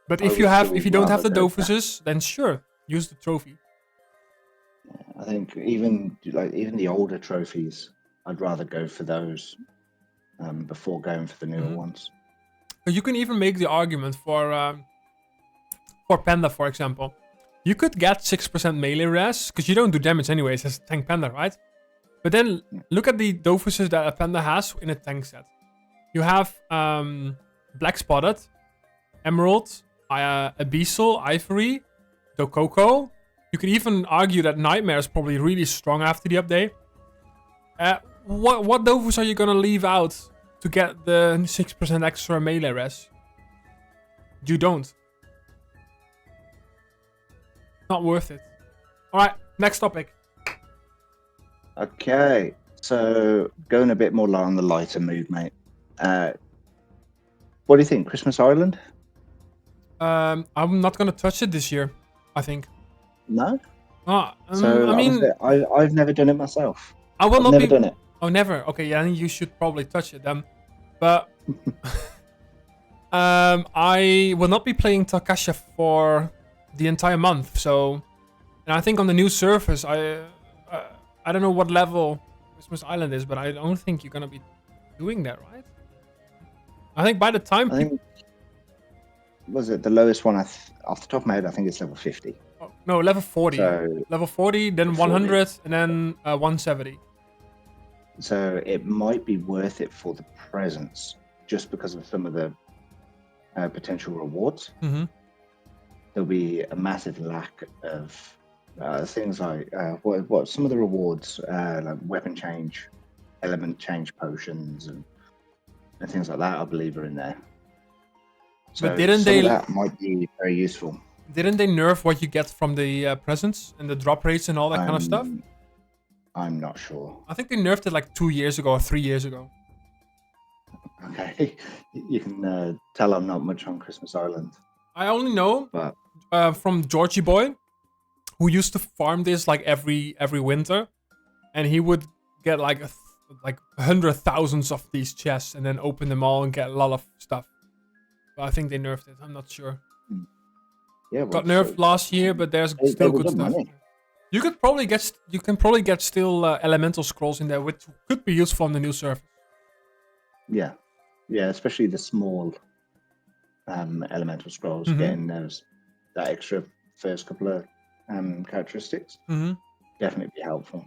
But if you don't have the Dofuses, then sure, use the trophy. Yeah, I think even the older trophies, I'd rather go for those before going for the newer ones. You can even make the argument for Panda, for example. You could get 6% melee res, because you don't do damage anyways as tank Panda, right? But then look at the Dofuses that a Panda has in a tank set. You have Black Spotted, Emerald, Abyssal, Ivory, Dokoko. You could even argue that Nightmare is probably really strong after the update. What Dofus are you gonna leave out to get the 6% extra melee res? You don't. Not worth it. Alright, next topic. Okay, so going a bit more on the lighter mood, mate. What do you think, Christmas Island? I'm not gonna touch it this year, I think. No? So I mean, I've never done it myself. I will I've not never be... done it. Oh, never. Okay, yeah, then you should probably touch it then. But I will not be playing Takasha for the entire month. So, and I think on the new surface, I don't know what level Christmas Island is, but I don't think you're gonna be doing that, right? I think by the time was it the lowest one? Off the top of my head, I think it's level 50. Oh, no, level 40. So, level 40, then 100, and then 170. So it might be worth it for the presents, just because of some of the potential rewards. There'll be a massive lack of things like what some of the rewards, like weapon change, element change potions, and things like that, I believe, are in there. So but didn't they? That might be very useful. Didn't they nerf what you get from the presents and the drop rates and all that kind of stuff? I'm not sure. I think they nerfed it like 2 years ago or 3 years ago. Okay, you can tell I'm not much on Christmas Island. I only know from Georgie Boy, who used to farm this like every winter, and he would get like 100,000 of these chests and then open them all and get a lot of stuff. But I think they nerfed it. I'm not sure. Yeah, well, got nerfed last year, but there's still good stuff. Money. You can probably get still elemental scrolls in there, which could be useful on the new surface. Yeah, especially the small elemental scrolls, getting that extra first couple of characteristics, definitely be helpful.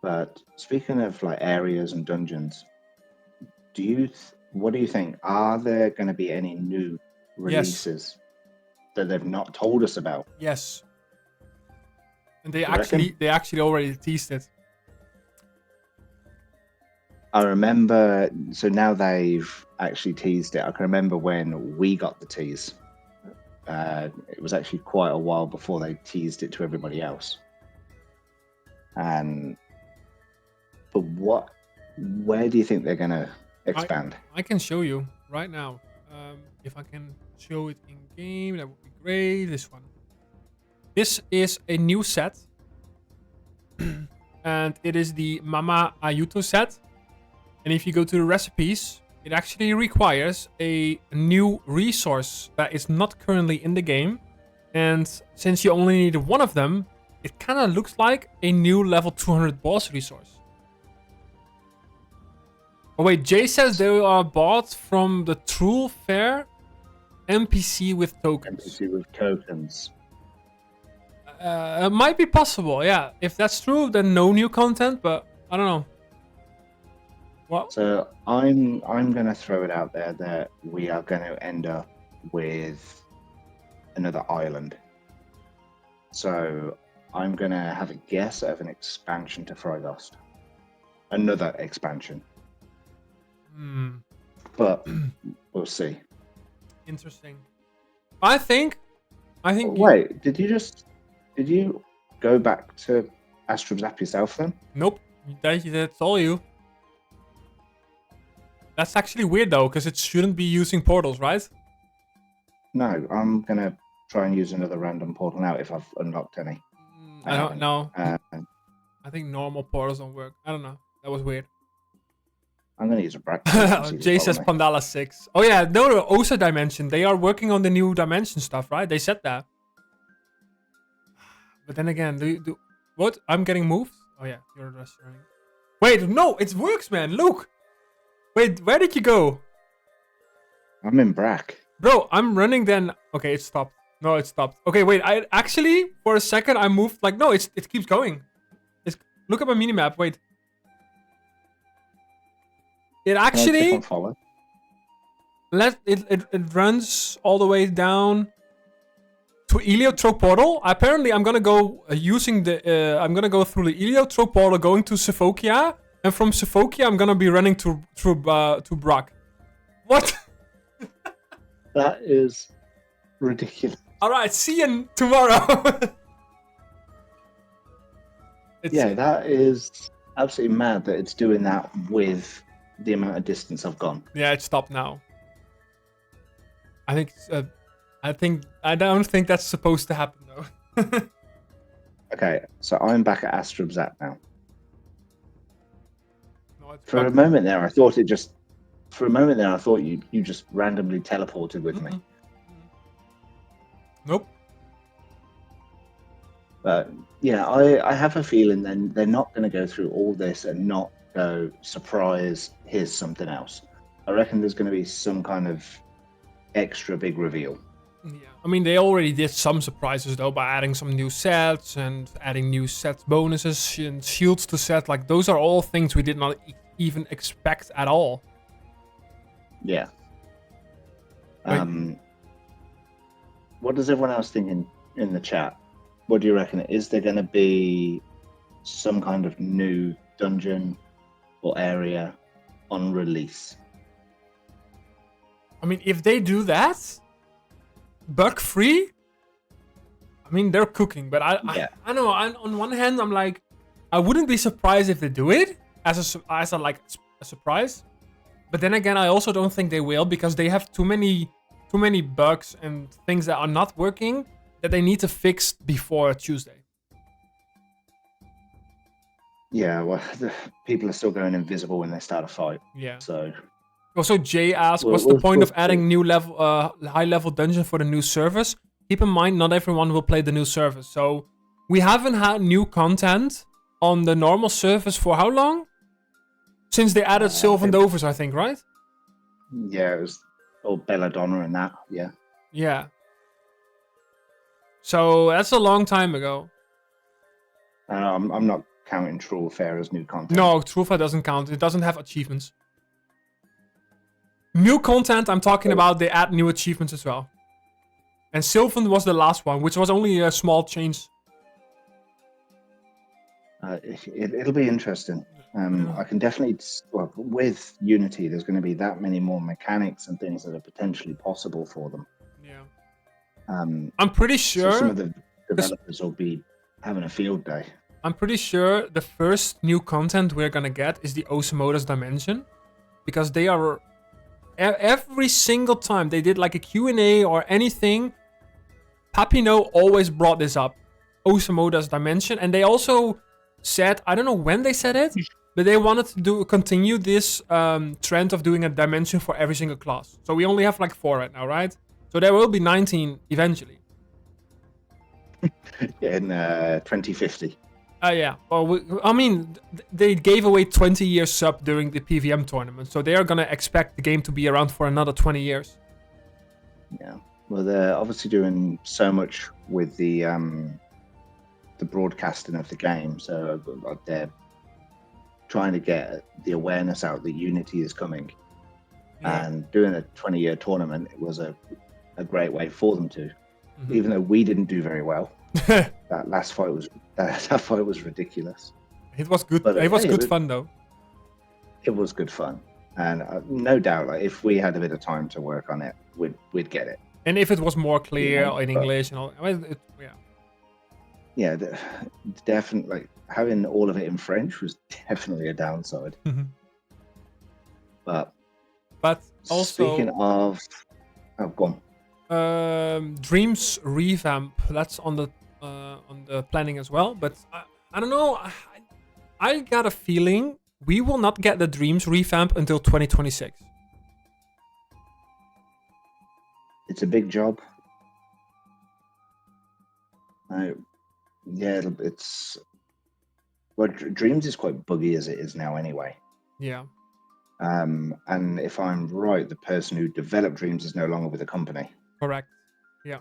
But speaking of like areas and dungeons, what do you think? Are there going to be any new releases that they've not told us about? Yes. And they actually already teased it. I remember. So now they've actually teased it. I can remember when we got the tease. It was actually quite a while before they teased it to everybody else. But where do you think they're gonna expand? I can show you right now. If I can show it in game, that would be great. This one. This is a new set. And it is the Mama Ayuto set. And if you go to the recipes, it actually requires a new resource that is not currently in the game. And since you only need one of them, it kind of looks like a new level 200 boss resource. Oh wait, Jay says they are bought from the Troll Fair NPC with tokens. NPC with tokens. It might be possible, yeah. If that's true, then no new content, but I don't know. What? So I'm gonna throw it out there that we are gonna end up with another island. So I'm gonna have a guess of an expansion to Frogost. Another expansion. But we'll see. Interesting. I think. Wait, did you go back to Astrob's app yourself then? Nope. That's all you. That's actually weird though, because it shouldn't be using portals, right? No, I'm gonna try and use another random portal now if I've unlocked any. I don't know. I think normal portals don't work. I don't know. That was weird. I'm gonna use a bracket. Jay says Pandala 6. Oh yeah, no, Osa Dimension. They are working on the new dimension stuff, right? They said that. But then again, do what? I'm getting moved? Oh yeah, you're just running. Wait, no, it works, man. Look. Wait, where did you go? I'm in Brack. Bro, I'm running then. Okay, it stopped. No, it stopped. Okay, wait. I actually, for a second, I moved. Like, no, it keeps going. Look at my minimap. Wait. It actually it runs all the way down to Eliotrope portal. Apparently, I'm gonna go using the. I'm gonna go through the Eliotrope portal, going to Sephokia, and from Sephokia, I'm gonna be running to Brock. What? That is ridiculous. All right, see you tomorrow. Yeah, that is absolutely mad that it's doing that with the amount of distance I've gone. Yeah, it stopped now. I don't think that's supposed to happen though. Okay, so I'm back at Astrob's app now. No, it's For a moment there, I thought you just randomly teleported with me. Nope. But yeah, I have a feeling then they're not going to go through all this and not go, surprise, here's something else. I reckon there's going to be some kind of extra big reveal. Yeah, I mean they already did some surprises though by adding some new sets and adding new set bonuses and shields to set. Like those are all things we did not even expect at all. Yeah. What does everyone else think in the chat? What do you reckon? Is there going to be some kind of new dungeon or area on release? I mean, if they do that, bug free. I mean, they're cooking, but I don't know. On one hand, I'm like, I wouldn't be surprised if they do it as a surprise. But then again, I also don't think they will because they have too many bugs and things that are not working that they need to fix before Tuesday. Yeah, well, people are still going invisible when they start a fight. Yeah. So. Also, Jay asked, what's the point of adding new level, high-level dungeon for the new servers? Keep in mind, not everyone will play the new servers. So we haven't had new content on the normal servers for how long? Since they added Sylvan Dofus, I think, right? Yeah, it was all Belladonna and that. Yeah. Yeah. So that's a long time ago. I'm not counting Troll Fair as new content. No, Troll Fair doesn't count. It doesn't have achievements. New content, I'm talking about, they add new achievements as well. And Sylvan was the last one, which was only a small change. It'll be interesting. I can definitely, well, with Unity, there's going to be that many more mechanics and things that are potentially possible for them. Yeah. I'm pretty so some sure. of the developers will be having a field day. I'm pretty sure the first new content we're gonna get is the Osmodeus dimension, because they are every single time they did like a Q&A or anything, Papino always brought this up, Osmodeus dimension, and they also said, I don't know when they said it, but they wanted to continue this trend of doing a dimension for every single class. So we only have like 4 right now, right? So there will be 19 eventually. In 2050. Yeah. Well, I mean, they gave away 20 years sub during the PVM tournament, so they are gonna expect the game to be around for another 20 years. Yeah. Well, they're obviously doing so much with the broadcasting of the game, so they're trying to get the awareness out that Unity is coming. Yeah. And doing a 20-year tournament, it was a great way for them to. Even though we didn't do very well. That last fight was ridiculous. It was good. But, it was hey, good fun though. It was good fun, and no doubt, like if we had a bit of time to work on it, we'd get it. And if it was more clear in English and all, yeah, definitely. Like having all of it in French was definitely a downside. But also, speaking of, go on. Dreams revamp. That's on the planning as well. But I don't know. I got a feeling we will not get the Dreams revamp until 2026. It's a big job. Yeah, Dreams is quite buggy as it is now anyway. Yeah. And if I'm right, the person who developed Dreams is no longer with the company. Correct. Yeah.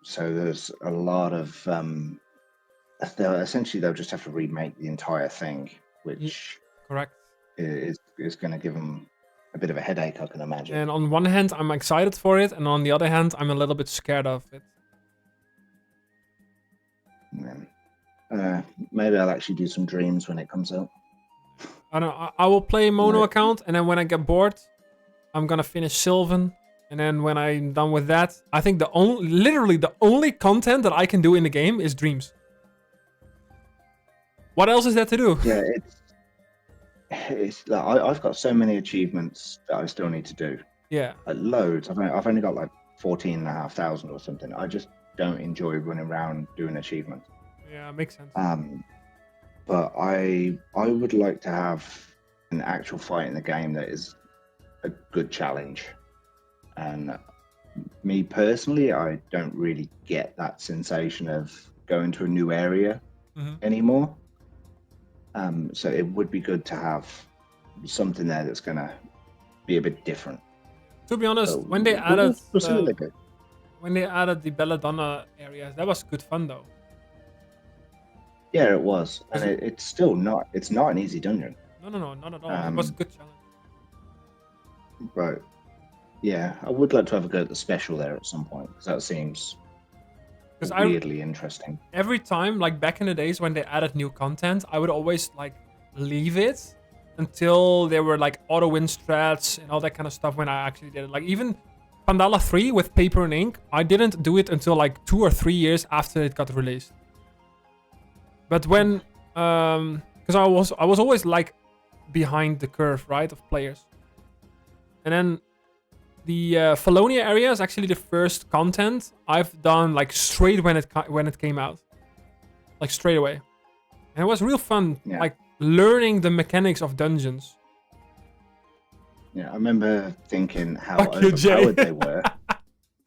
So there's a lot of they'll just have to remake the entire thing, which correct is going to give them a bit of a headache, I can imagine. And on one hand, I'm excited for it, and on the other hand, I'm a little bit scared of it. Maybe I'll actually do some Dreams when it comes out. I don't know. I will play mono account, and then when I get bored, I'm gonna finish Sylvan. And then when I'm done with that, I think literally the only content that I can do in the game is Dreams. What else is there to do? Yeah, it's like I've got so many achievements that I still need to do. Yeah, loads. I've only got like 14,500 or something. I just don't enjoy running around doing achievements. Yeah, makes sense. But I would like to have an actual fight in the game that is a good challenge. And me personally, I don't really get that sensation of going to a new area anymore. So it would be good to have something there that's going to be a bit different. To be honest, when they added the Belladonna areas, that was good fun though. Yeah, it was, and it's still not. It's not an easy dungeon. No, not at all. It was a good challenge. But yeah, I would like to have a go at the special there at some point, because that seems weirdly interesting. Every time, like back in the days when they added new content, I would always like leave it until there were like auto win strats and all that kind of stuff when I actually did it. Like even Pandala 3 with paper and ink, I didn't do it until like 2 or 3 years after it got released. But when, because I was always like behind the curve, right, of players. And then the Falonia area is actually the first content I've done like straight when it came out, like straight away, and it was real fun, like learning the mechanics of dungeons. Yeah, I remember thinking how overpowered they were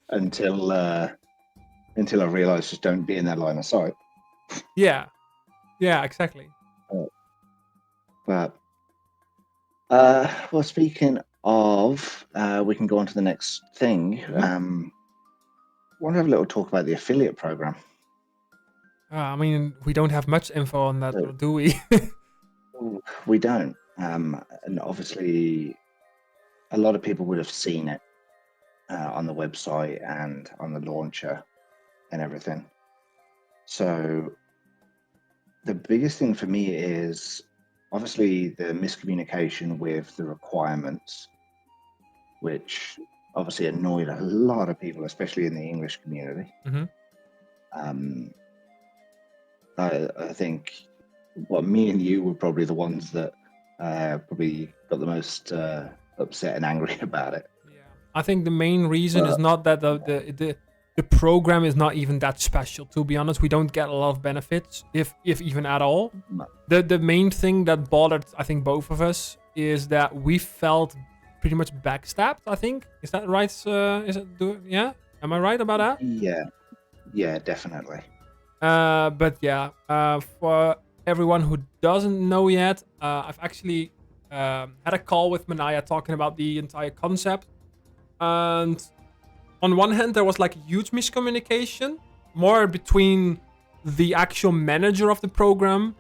until I realized just don't be in their line of sight. Yeah, exactly. But well, speaking of, we can go on to the next thing. I want to have a little talk about the affiliate program. I mean, we don't have much info on that, do we? We don't. And obviously, a lot of people would have seen it on the website and on the launcher and everything. So the biggest thing for me is obviously the miscommunication with the requirements, which obviously annoyed a lot of people, especially in the English community. Mm-hmm. I think me and you were probably the ones that probably got the most upset and angry about it. Yeah, I think the main reason is not that the program is not even that special. To be honest, we don't get a lot of benefits, if even at all. No. The main thing that bothered, I think, both of us is that we felt pretty much backstabbed. I think, is that right? Yeah? Am I right about that? Yeah, definitely. But yeah, for everyone who doesn't know yet, I've actually had a call with Manaya talking about the entire concept. And on one hand, there was like huge miscommunication, more between the actual manager of the program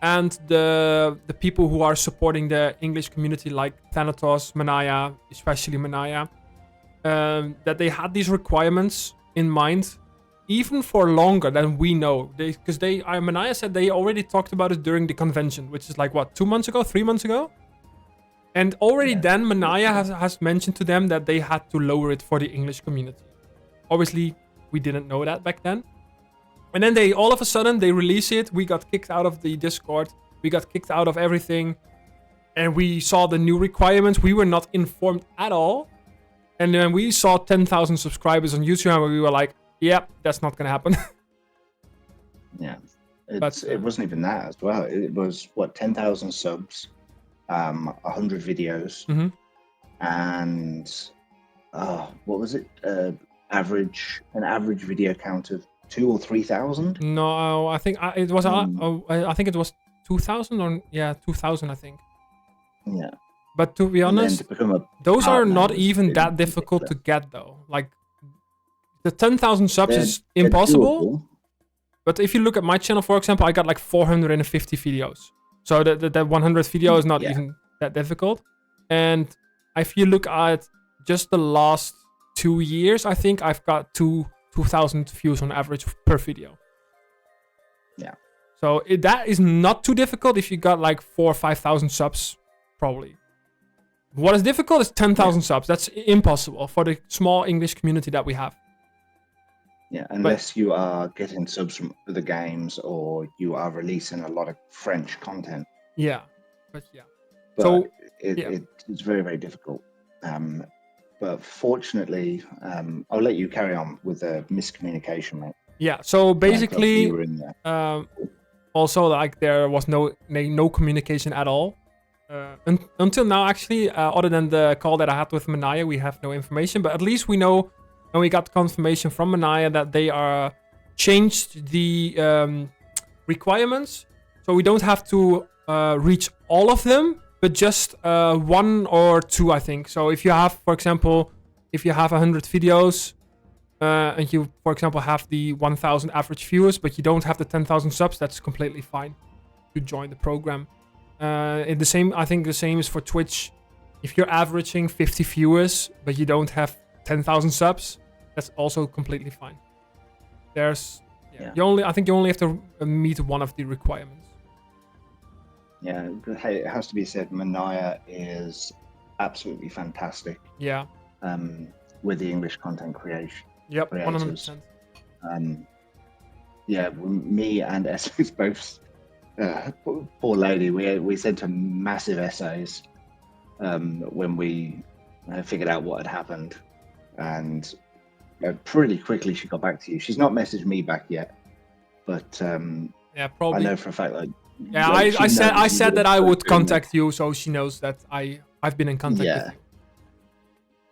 and the people who are supporting the English community, like Thanatos, Manaya, especially Manaya, that they had these requirements in mind, even for longer than we know. Because Manaya said they already talked about it during the convention, which is like, what, 2 months ago, 3 months ago? And already then Manaya has mentioned to them that they had to lower it for the English community. Obviously, we didn't know that back then. And then all of a sudden, they release it. We got kicked out of the Discord. We got kicked out of everything. And we saw the new requirements. We were not informed at all. And then we saw 10,000 subscribers on YouTube, and we were like, yeah, that's not going to happen. Yeah. It wasn't even that as well. It was, 10,000 subs, 100 videos, Mm-hmm. and what was it? An average video count of 2,000 or 3,000. No, I think it was. I think it was 2,000 or 2,000. I think. Yeah. But to be honest, those are not even that difficult to get, though. Like, the 10,000 subs is impossible. But if you look at my channel, for example, I got like 450 videos. So that 100 video is not even that difficult. And if you look at just the last 2 years, I think I've got 2,000 views on average per video. Yeah. So that is not too difficult if you got like 4,000 or 5,000 subs, probably. What is difficult is 10,000 subs. That's impossible for the small English community that we have. Yeah, unless you are getting subs from other games or you are releasing a lot of French content. Yeah, but yeah. But so it's very, very difficult. But fortunately, I'll let you carry on with the miscommunication, mate. Yeah, so basically, also like there was no communication at all. Until now, actually, other than the call that I had with Manaya, we have no information. But at least we know, and we got confirmation from Manaya that they are changed the requirements, so we don't have to reach all of them, but just 1 or 2, I think. So if you have, for example, 100 videos, and you, for example, have the 1,000 average viewers, but you don't have the 10,000 subs, that's completely fine to join the program. I think the same is for Twitch. If you're averaging 50 viewers, but you don't have 10,000 subs, that's also completely fine. I think you only have to meet one of the requirements. Yeah, hey, it has to be said, Manaya is absolutely fantastic. Yeah. With the English content creation. Yep, creators. 100%. Yeah, me and Essex both. Poor lady, we sent her massive essays when we figured out what had happened, and pretty quickly she got back to you. She's not messaged me back yet, but probably. I know for a fact, like, I said that I would contact you, so she knows that I've been in contact with you.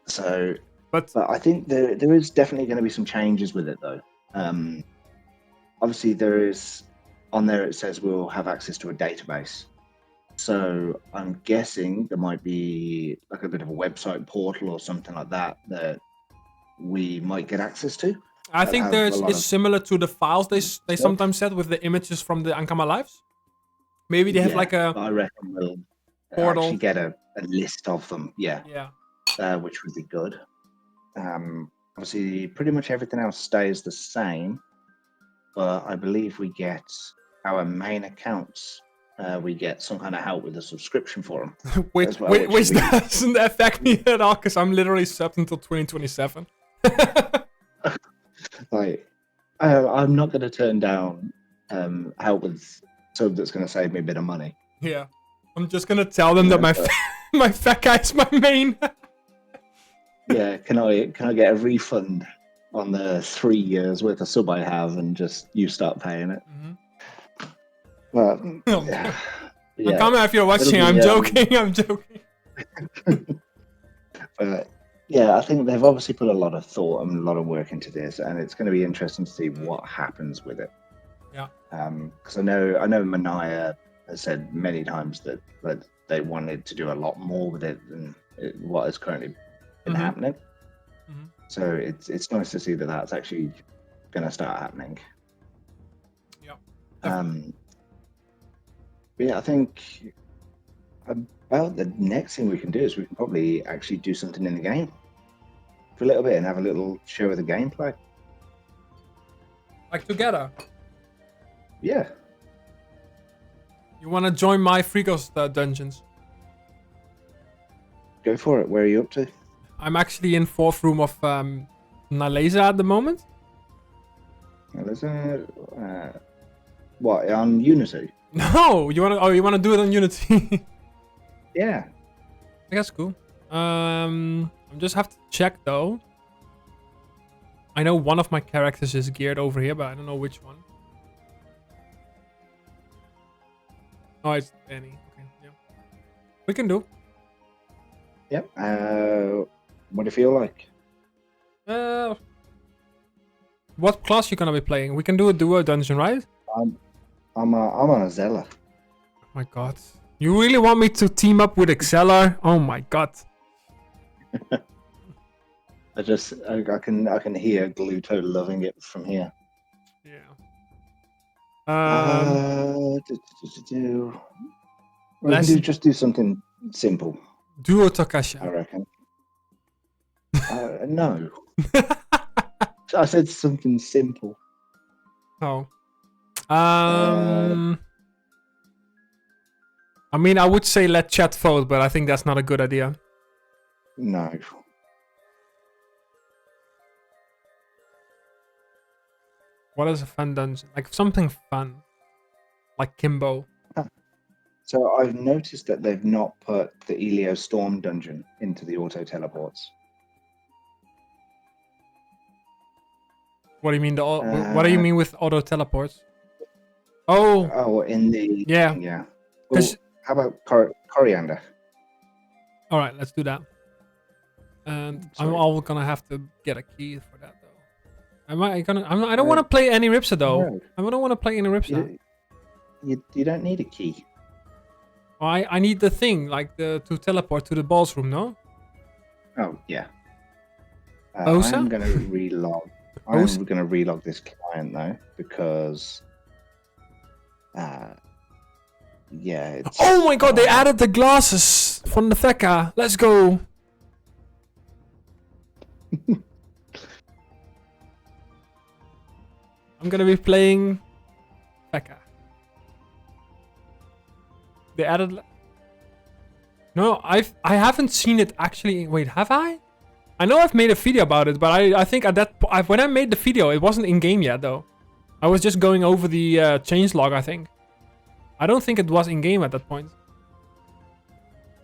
So, but I think there is definitely going to be some changes with it, though. Obviously, there is. On there, it says we'll have access to a database. So I'm guessing there might be like a bit of a website portal or something like that we might get access to. I think it's similar to the files they sometimes set with the images from the Ankama lives. Maybe they have like a. I reckon we'll portal. Actually get a list of them. Yeah. Which would be good. Obviously, pretty much everything else stays the same, but I believe we get our main accounts we get some kind of help with a subscription for them. which doesn't affect me at all because I'm literally subbed until 2027. Like, I'm not going to turn down help with sub that's going to save me a bit of money. Yeah, I'm just gonna tell them that my Feca is my main. Yeah, can I get a refund on the 3 years worth of sub I have, and just you start paying it? Mm-hmm. But Yeah. Comment if you're watching. I'm joking. I'm joking. But yeah, I think they've obviously put a lot of thought and a lot of work into this, and it's going to be interesting to see what happens with it. Yeah. Because I know Mania has said many times that they wanted to do a lot more with it than what has currently been happening. Mm-hmm. So it's nice to see that that's actually going to start happening. Yeah. But yeah, I think about the next thing we can do is we can probably actually do something in the game for a little bit and have a little show of the gameplay. Like together? Yeah. You want to join my Freakos dungeons? Go for it. Where are you up to? I'm actually in 4th room of Naleza at the moment. Naleza? What, on Unity? No, you wanna do it on Unity? Yeah. That's cool. I just have to check though. I know one of my characters is geared over here, but I don't know which one. Oh, it's Danny. Okay, yeah. We can do. Yep. What do you feel like? What class you gonna be playing? We can do a duo dungeon, right? I'm on a Zella. Oh my god. You really want me to team up with Exceller? Oh my god. I can hear Gluto loving it from here. Yeah. We can just do something simple. Duo Takasha. I reckon. No. I said something simple. Oh. I mean, I would say let chat vote, but I think that's not a good idea. No. What is a fun dungeon? Like something fun. Like Kimbo. So I've noticed that they've not put the Elio Storm dungeon into the auto teleports. What do you mean? What do you mean with auto teleports? Oh. Oh, in the yeah. Well, how about coriander? All right, let's do that. And I'm all gonna have to get a key for that though. I don't want to play any Ripsa though. No. I don't want to play any Ripsa. You don't need a key. I need the thing like to teleport to the balls room, no? Oh yeah. Osa? I'm gonna relog. I'm gonna relog this client though because. Yeah. It's, oh my god! They added the glasses from the Feca. Let's go. I'm gonna be playing Feca. They added. No, I haven't seen it actually. Wait, have I? I know I've made a video about it, but I think at that when I made the video, it wasn't in game yet though. I was just going over the changelog, I think. I don't think it was in game at that point.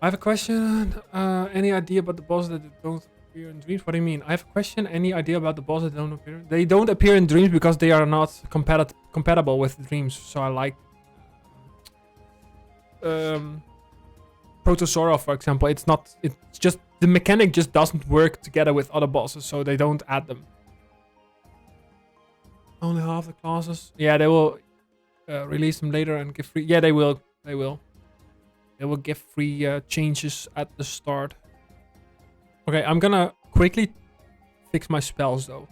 I have a question. Any idea about the bosses that don't appear in dreams? What do you mean? I have a question. Any idea about the bosses that don't appear? They don't appear in dreams because they are not compatible with dreams. So I like Protosaurus, for example. It's just the mechanic just doesn't work together with other bosses, so they don't add them. Only half the classes. Yeah, they will release them later and give free. Yeah, they will. They will give free changes at the start. Okay, I'm gonna quickly fix my spells though.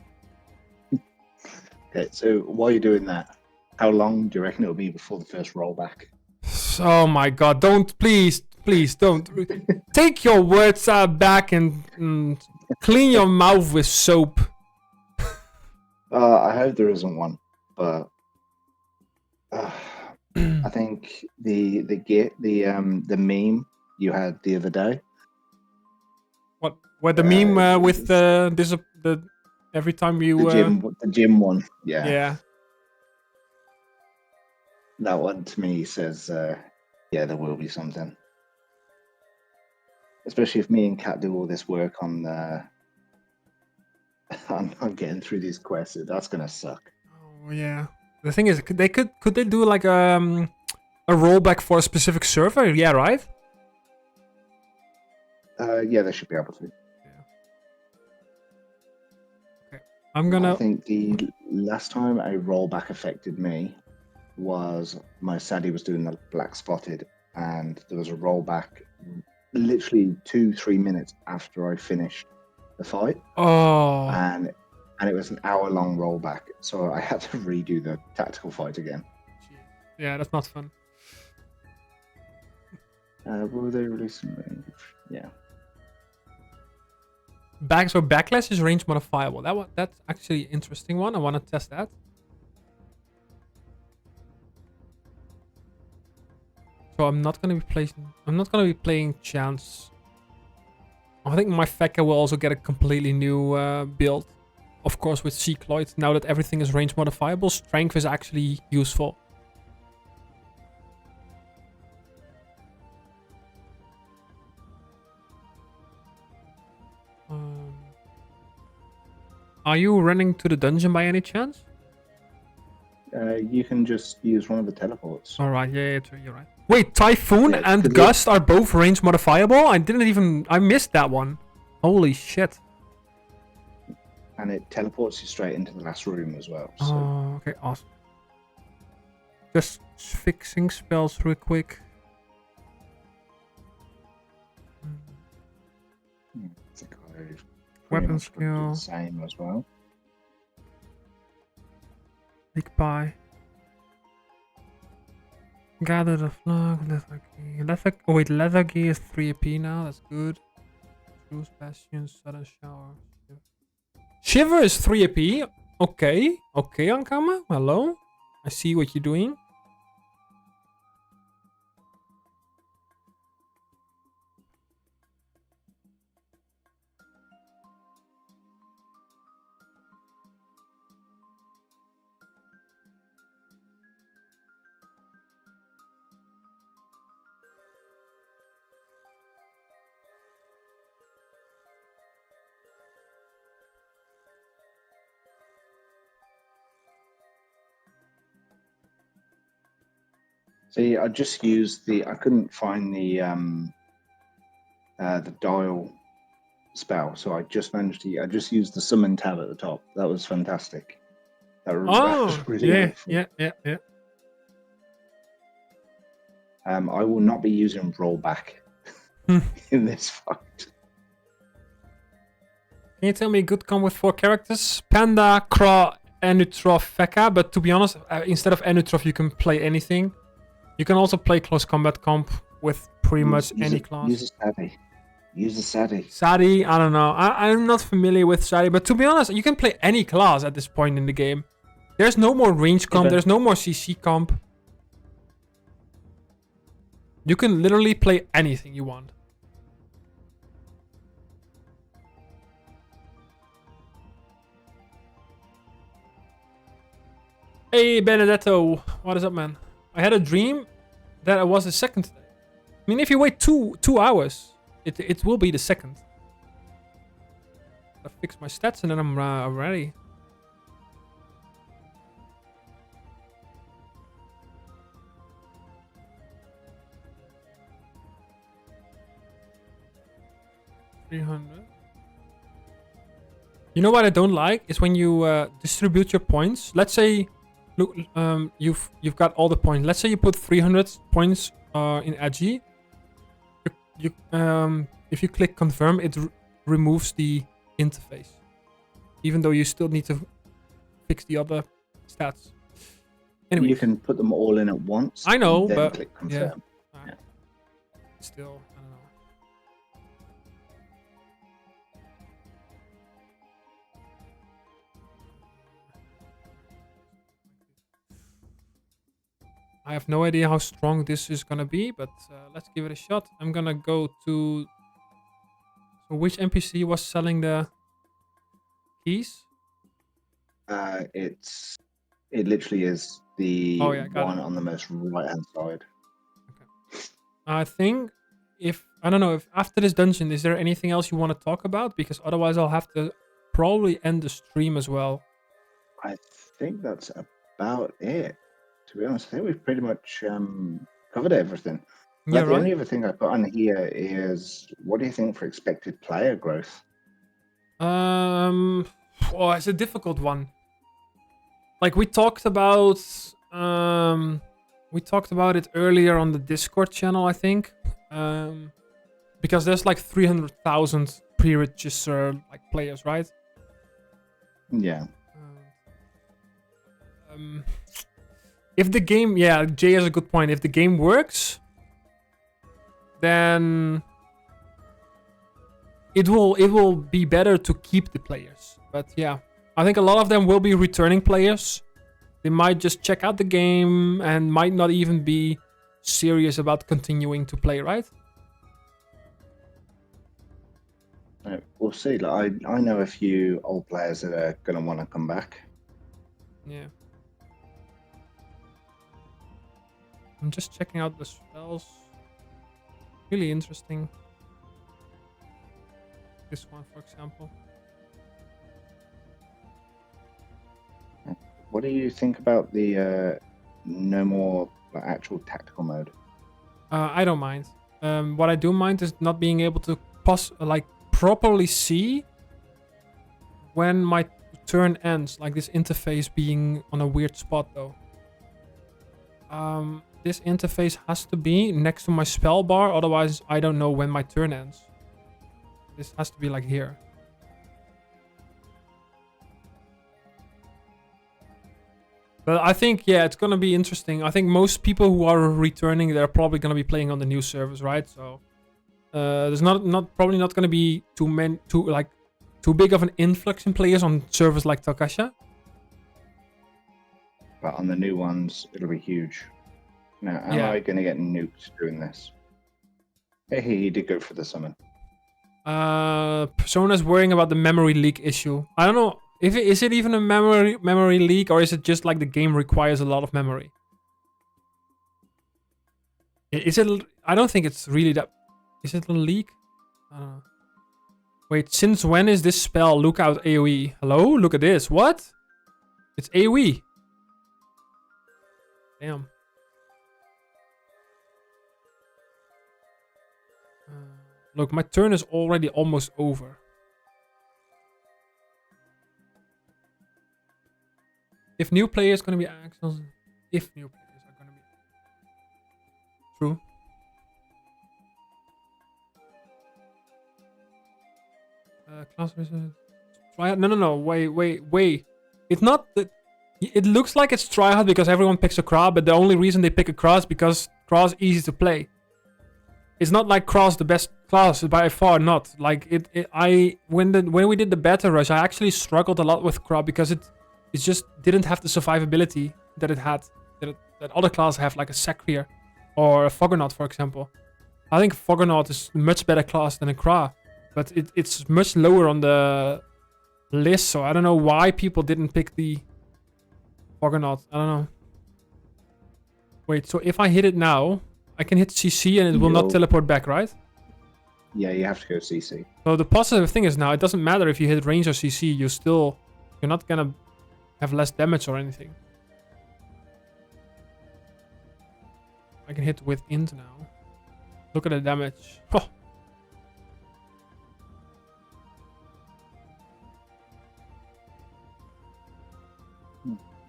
Okay, so while you're doing that, how long do you reckon it'll be before the first rollback? Oh my god! Don't please don't take your words back and clean your mouth with soap. I hope there isn't one, but I think the meme you had the other day. What the meme with the every time you the gym one, yeah. Yeah. That one to me says, yeah, there will be something. Especially if me and Kat do all this work on on getting through these quests, that's gonna suck. Oh yeah. The thing is, could they do like a rollback for a specific server? Yeah, right. Yeah, they should be able to. I think the last time a rollback affected me was my Sadie was doing the black spotted, and there was a rollback literally 2-3 minutes after I finished the fight. Oh. And it was an hour-long rollback, so I had to redo the tactical fight again. Yeah, that's not fun. Will they release some? Yeah. Backlash is range modifiable. That's actually an interesting one. I want to test that. So I'm not gonna be playing Chance. I think my Feca will also get a completely new build. Of course with Cycloid. Now that everything is range modifiable, strength is actually useful. Are you running to the dungeon by any chance? You can just use one of the teleports. Alright, yeah, you're right. Wait, Typhoon and Gust are both range modifiable? I missed that one. Holy shit. And it teleports you straight into the last room as well. So. Oh, okay, awesome. Just fixing spells real quick. Weapon skill. Same as well. Big pie. Gather the flag. Lethargy is 3 AP now. That's good. Bruce Bastion, Sudden Shower. Shiver is 3 AP. Okay. Okay, Ankama. Hello. I see what you're doing. See, I just used I couldn't find the dial spell, so I just used the summon tab at the top. That was fantastic. That was really helpful. Yeah. I will not be using rollback in this fight. Can you tell me a good comp with 4 characters? Panda, Craw, Enutrof, Feca, but to be honest, instead of Enutrof you can play anything. You can also play close combat comp with pretty much any class. Use a Sadie. Sadie, I don't know. I'm not familiar with Sadie, but to be honest, you can play any class at this point in the game. There's no more range comp, there's no more CC comp. You can literally play anything you want. Hey Benedetto, what is up, man? I had a dream that it was the second. I mean, if you wait two hours, it will be the second. I fix my stats and then I'm ready. $300. You know what I don't like is when you distribute your points. Let's say, look, you've got all the points. Let's say you put 300 points in Agi. If you click confirm, it removes the interface, even though you still need to fix the other stats. Anyway, you can put them all in at once. I know, then but click confirm. Yeah. Still, I don't know. I have no idea how strong this is gonna be, but let's give it a shot. I'm gonna go to... So which NPC was selling the keys? It literally is the Oh, yeah, got one it. on the most right-hand side. I think I don't know if after this dungeon, is there anything else you want to talk about? Because otherwise I'll have to probably end the stream as well. I think that's about it. To be honest, I think we've pretty much covered everything. Yeah, The right? only other thing I put on here is, what do you think for expected player growth? Oh, it's a difficult one. Like we talked about it earlier on the Discord channel, I think. Because there's like 300,000 pre-registered like players, right? Yeah. If the game, yeah, Jay has a good point. If the game works, then it will be better to keep the players. But yeah, I think a lot of them will be returning players. They might just check out the game and might not even be serious about continuing to play, right? We'll see. Like, I know a few old players that are going to want to come back. Yeah. I'm just checking out the spells. Really interesting. This one, for example. What do you think about the no more actual tactical mode? I don't mind. What I do mind is not being able to properly see when my turn ends. Like this interface being on a weird spot, though. This interface has to be next to my spell bar, otherwise I don't know when my turn ends. This has to be like here. But I think, yeah, it's gonna be interesting. I think most people who are returning, they're probably gonna be playing on the new servers, right? So there's probably not gonna be too big of an influx in players on servers like Takasha. But on the new ones, it'll be huge. Now, am Yeah. I going to get nuked doing this? Hey, he did go for the summon. Persona's worrying about the memory leak issue. I don't know. Is it even a memory leak, or is it just like the game requires a lot of memory? Is it? I don't think it's really that. Is it a leak? Wait, since when is this spell lookout AoE? Hello? Look at this. What? It's AoE. Damn. Look, my turn is already almost over. If new players gonna be actions, if new players are gonna be true. Class tryhard. No. Wait. It's not that. It looks like it's tryhard because everyone picks a Kra, but the only reason they pick a Kra is because Kra is easy to play. It's not like Kra's the best class, by far not. Like when we did the beta rush, I actually struggled a lot with Kra because it just didn't have the survivability that it had, that other classes have, like a Sacrier or a Foggernaut, for example. I think Foggernaut is a much better class than a Kra, but it's much lower on the list, so I don't know why people didn't pick the Foggernaut. I don't know. Wait, so if I hit it now, I can hit CC and it will not teleport back, right? Yeah, you have to go CC. So the positive thing is now, it doesn't matter if you hit range or CC, you're not gonna have less damage or anything. I can hit with int now. Look at the damage. Oh.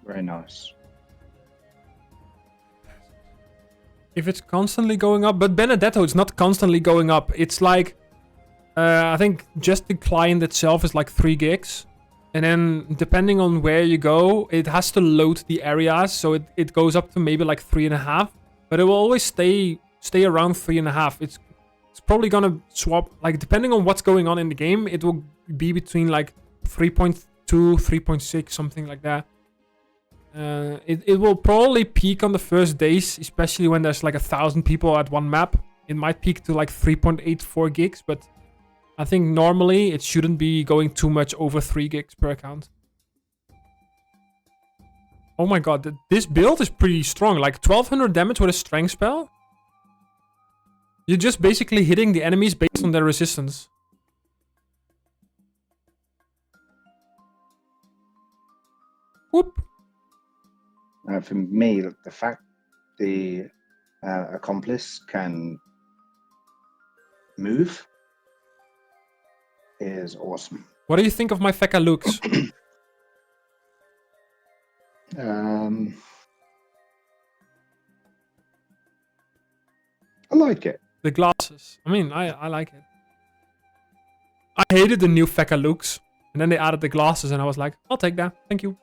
Very nice. If it's constantly going up, but Benedetto, it's not constantly going up. It's like, I think just the client itself is like 3 gigs. And then depending on where you go, it has to load the areas. So it goes up to maybe like 3.5. But it will always stay around 3.5. It's probably gonna swap, like depending on what's going on in the game, it will be between like 3.2, 3.6, something like that. It will probably peak on the first days, especially when there's like 1,000 people at one map. It might peak to like 3.84 gigs, but I think normally it shouldn't be going too much over 3 gigs per account. Oh my god, this build is pretty strong. Like 1200 damage with a strength spell. You're just basically hitting the enemies based on their resistance. Whoop. For me, the fact the accomplice can move is awesome. What do you think of my Feca looks? I like it. The glasses. I mean, I like it. I hated the new Feca looks. And then they added the glasses and I was like, I'll take that. Thank you.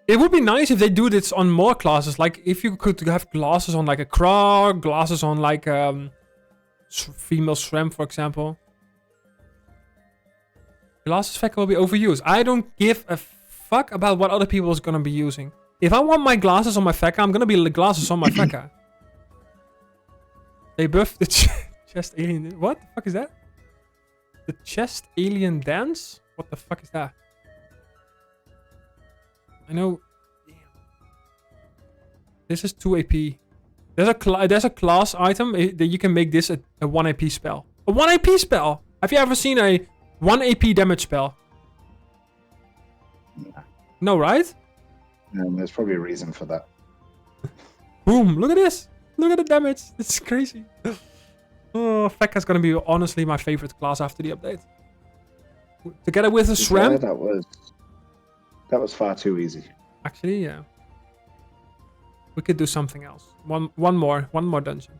It would be nice if they do this on more classes. Like, if you could have glasses on like a Krog, glasses on like female Sram, for example. Glasses Feca will be overused. I don't give a fuck about what other people is gonna be using. If I want my glasses on my Feca, I'm gonna be the glasses on my Feca. They buffed the chest alien. What the fuck is that? The chest alien dance? What the fuck is that? I know. Damn. This is 2 AP. There's a class item that you can make this a 1 AP spell. A 1 AP spell? Have you ever seen a 1 AP damage spell? Yeah. No, right? There's probably a reason for that. Boom! Look at this! Look at the damage! It's crazy. Oh, Feca's gonna be honestly my favorite class after the update. Together with the Sram. Yeah, that was far too easy. Actually, yeah. We could do something else. One more dungeon.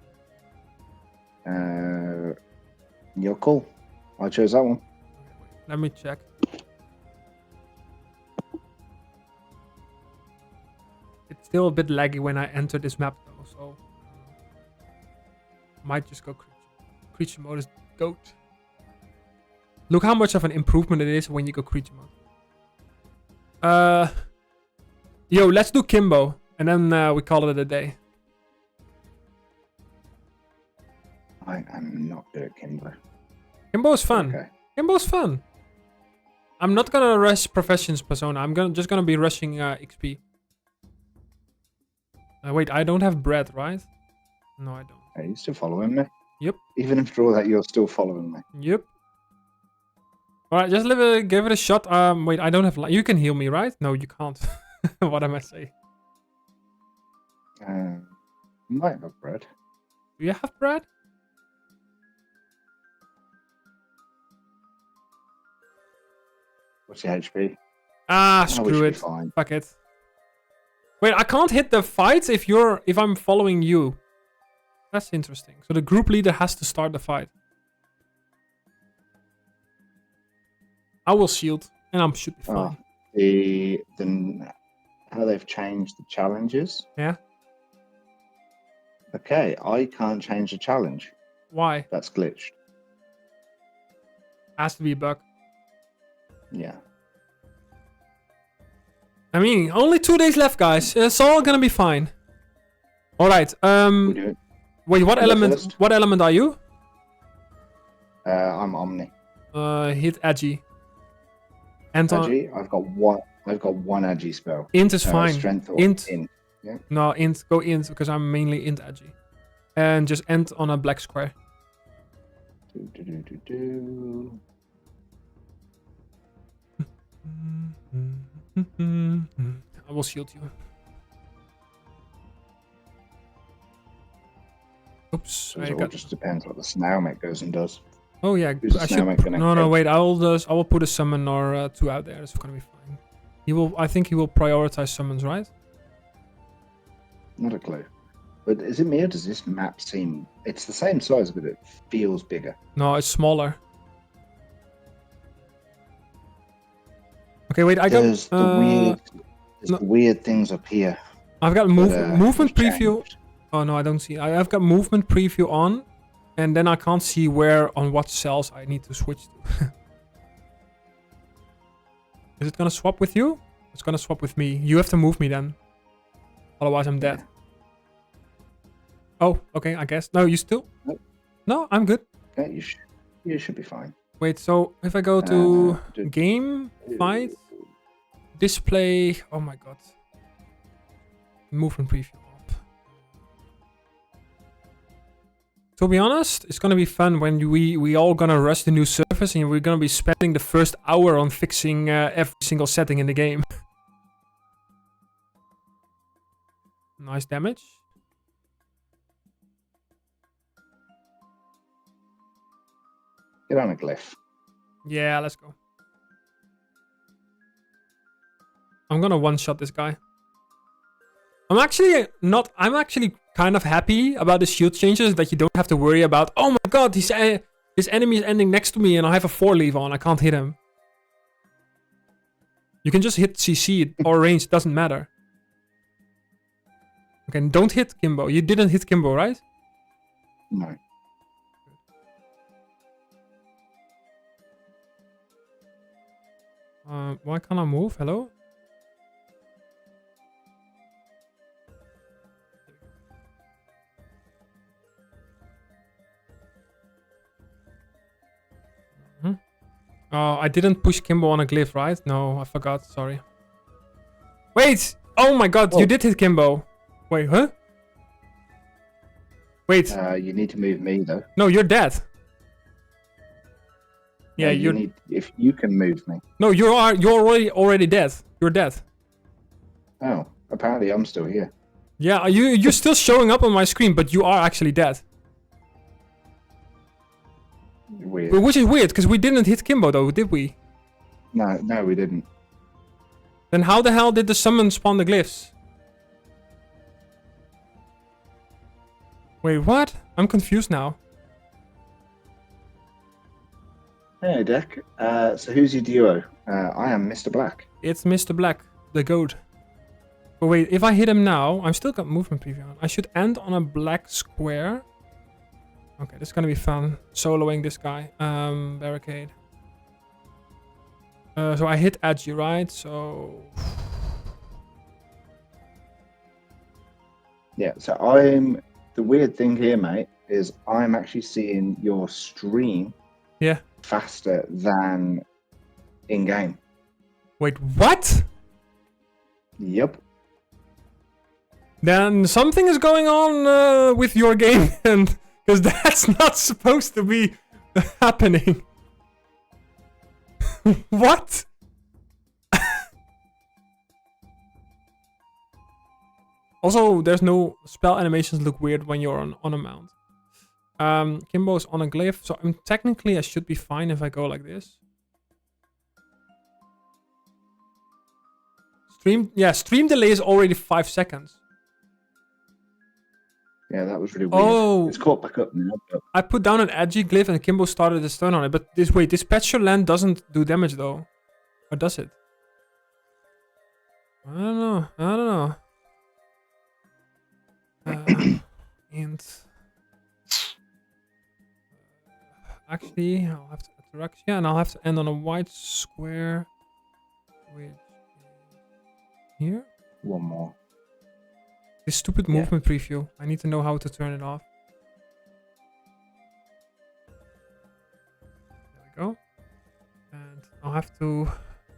You're cool. I chose that one. Let me check. It's still a bit laggy when I enter this map though, so might just go creature. Creature mode is goat. Look how much of an improvement it is when you go creature mode. Yo, let's do Kimbo, and then we call it a day. I'm not good at Kimbo. Kimbo is fun. Okay. Kimbo's fun. I'm not gonna rush Professions Persona. I'm just gonna be rushing XP. Wait, I don't have bread, right? No, I don't. Are you still following me? Yep. Even after all that, you're still following me. Yep. Alright, just give it a shot. Wait, I don't have... You can heal me, right? No, you can't. What am I saying? Might have bread. Do you have bread? What's your HP? Ah, screw it. Fine. Fuck it. Wait, I can't hit the fight if I'm following you. That's interesting. So the group leader has to start the fight. I will shield, and I should be fine. How they've changed the challenges. Yeah. Okay, I can't change the challenge. Why? That's glitched. Has to be a bug. Yeah. I mean, only 2 days left, guys. It's all gonna be fine. All right. Wait, what element? First. What element are you? I'm Omni. Hit Edgy. Anton. Edgy. I've got one Edgy spell. Int is fine. Strength or Int. Yeah. No, Int. Go Int because I'm mainly Int Edgy. And just end on a black square. I will shield you. Oops. It all just depends what the snail mate goes and does. Oh yeah, I should. No, wait. I will put a summon or 2 out there. It's gonna be fine. He will. I think he will prioritize summons, right? Not a clue. But is it me or does this map seem? It's the same size, but it feels bigger. No, it's smaller. Okay, wait. I got. There's the weird things up here. I've got movement preview. Changed. Oh no, I don't see. I've got movement preview on, and then I can't see where on what cells I need to switch to. Is it gonna swap with you? It's gonna swap with me. You have to move me then. Otherwise, I'm dead. Oh, okay, I guess. No, you still? Nope. No, I'm good. Okay, you should be fine. Wait, so if I go to do- game, fight, display... Oh my god. Movement preview up. To be honest, it's gonna be fun when we all gonna rush the new surface and we're gonna be spending the first hour on fixing every single setting in the game. Nice damage. Get on a glyph. Yeah, let's go. I'm gonna one-shot this guy. I'm actually kind of happy about the shield changes that you don't have to worry about. Oh my god, this enemy is ending next to me and I have a 4-leaf on. I can't hit him. You can just hit CC or range, doesn't matter. Okay, and don't hit Kimbo. You didn't hit Kimbo, right? No. Why can't I move? Hello? Oh, I didn't push Kimbo on a glyph, right? No, I forgot. Sorry. Wait! Oh my god, you did hit Kimbo. Wait, huh? Wait. You need to move me though. No, you're dead. Yeah, you need if you can move me. No, you're already dead. You're dead. Oh, apparently I'm still here. Yeah, you're still showing up on my screen, but you are actually dead. Weird. Which is weird, because we didn't hit Kimbo though, did we? No, we didn't. Then how the hell did the summon spawn the glyphs? Wait, what? I'm confused now. Hey, Deck. So who's your duo? I am MrBlack. It's MrBlack, the goat. But wait, if I hit him now, I'm still got movement preview on. I should end on a black square. Okay, this is gonna be fun. Soloing this guy. Barricade. So I hit Edgy, right? So... Yeah, so the weird thing here, mate, is I'm actually seeing your stream faster than in-game. Wait, what? Yep. Then something is going on with your game, and because that's not supposed to be happening. What? Also, there's no spell animations look weird when you're on a mount. Kimbo's on a glyph, so technically I should be fine if I go like this. Stream delay is already 5 seconds. Yeah, that was really weird. Oh, it's caught back up now. But... I put down an edgy glyph and Kimbo started his turn on it. But dispatch your land doesn't do damage though. Or does it? I don't know. And actually, I'll have to interact. Yeah, and I'll have to end on a white square, which is here. One more. This stupid movement preview. I need to know how to turn it off. There we go. And I'll have to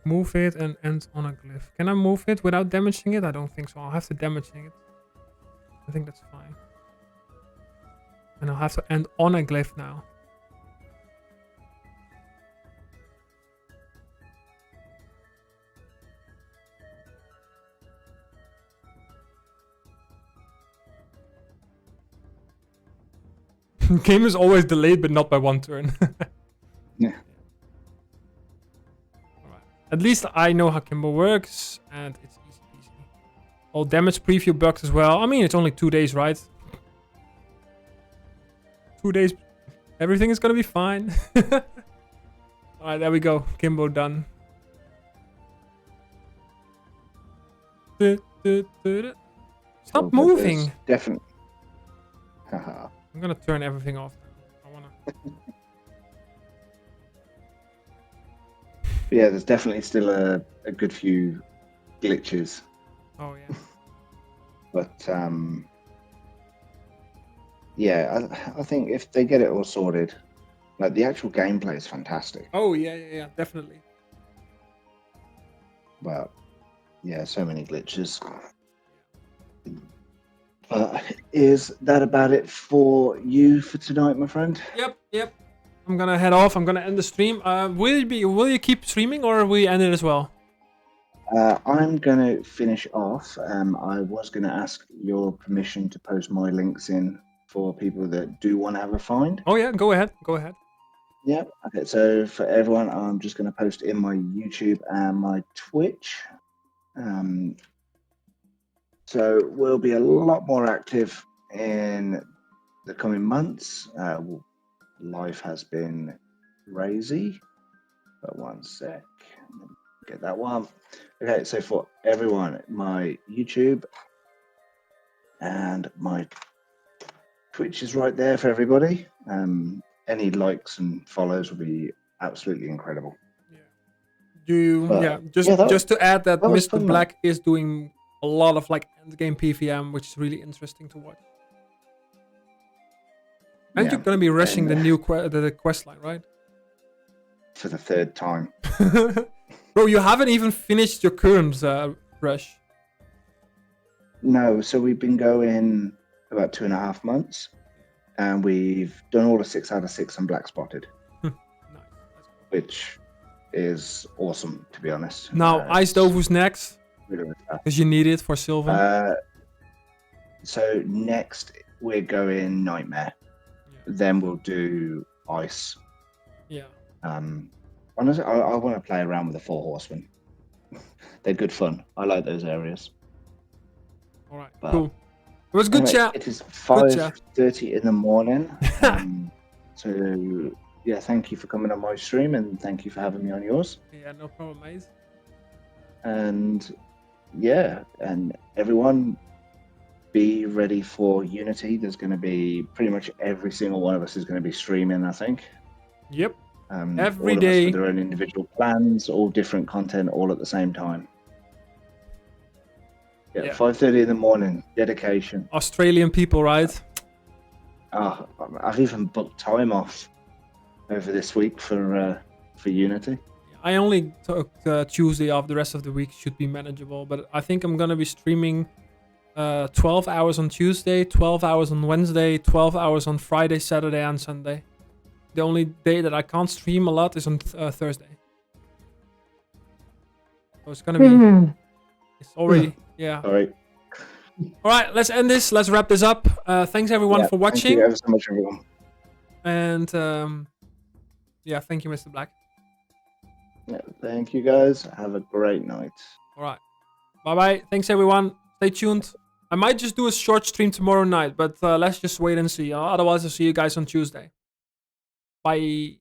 move it and end on a glyph. Can I move it without damaging it? I don't think so. I'll have to damage it. I think that's fine. And I'll have to end on a glyph now. Game is always delayed, but not by one turn. Yeah. Alright. At least I know how Kimbo works, and it's easy peasy. All damage preview bugs as well. I mean, it's only 2 days, right? 2 days. Everything is gonna be fine. Alright, there we go. Kimbo done. Stop moving! Definitely. Haha. I'm gonna turn everything off. I wanna. Yeah, there's definitely still a good few glitches. Oh yeah. But yeah, I think if they get it all sorted, like the actual gameplay is fantastic. Oh yeah, definitely. But yeah, so many glitches. But is that about it for you for tonight, my friend? Yep. I'm gonna head off. I'm gonna end the stream. Will you keep streaming or will you end it as well? I'm gonna finish off. I was gonna ask your permission to post my links in for people that do want to have a find. Oh yeah, go ahead. Yeah. Okay. So for everyone, I'm just gonna post in my YouTube and my Twitch. So we'll be a lot more active in the coming months. Life has been crazy. But one sec. Get that one. Okay, so for everyone, my YouTube and my Twitch is right there for everybody. Any likes and follows will be absolutely incredible. Just to add that was Mr. fun, Black is doing a lot of like endgame PVM, which is really interesting to watch. And Yeah, you're gonna be rushing and the new the quest line, right? for the third time. Bro, you haven't even finished your current rush. No, so we've been going about 2.5 months, and we've done all the 6 out of 6 and black spotted, Nice. which is awesome, to be honest. Now, Ice Dofus next, Really because you need it for Sylvan. So next we're going Nightmare. Yeah. Then we'll do Ice. Yeah. Honestly, I want to play around with the 4 horsemen. They're good fun. I like those areas. All right. But cool. It was good anyway, chat. It is 5:30 in the morning. So yeah, thank you for coming on my stream and thank you for having me on yours. Yeah, no problem, mate. And yeah, and everyone be ready for Unity. There's going to be pretty much every single one of us is going to be streaming, I think. Yep. Every day. All of us with their own individual plans, all different content, all at the same time. Yeah. 5:30 in the morning, dedication. Australian people, right? I've even booked time off over this week for Unity. I only took Tuesday off. The rest of the week should be manageable. But I think I'm gonna be streaming 12 hours on Tuesday, 12 hours on Wednesday, 12 hours on Friday, Saturday, and Sunday. The only day that I can't stream a lot is on Thursday. So it's gonna be. It's already. Yeah. All right. All right. Let's end this. Let's wrap this up. Thanks everyone for watching. Thank you ever so much, everyone. And yeah, thank you, Mr. Black. Yeah, thank you guys. Have a great night. All right. Bye bye. Thanks everyone. Stay tuned. I might just do a short stream tomorrow night, but let's just wait and see. Otherwise, I'll see you guys on Tuesday. Bye.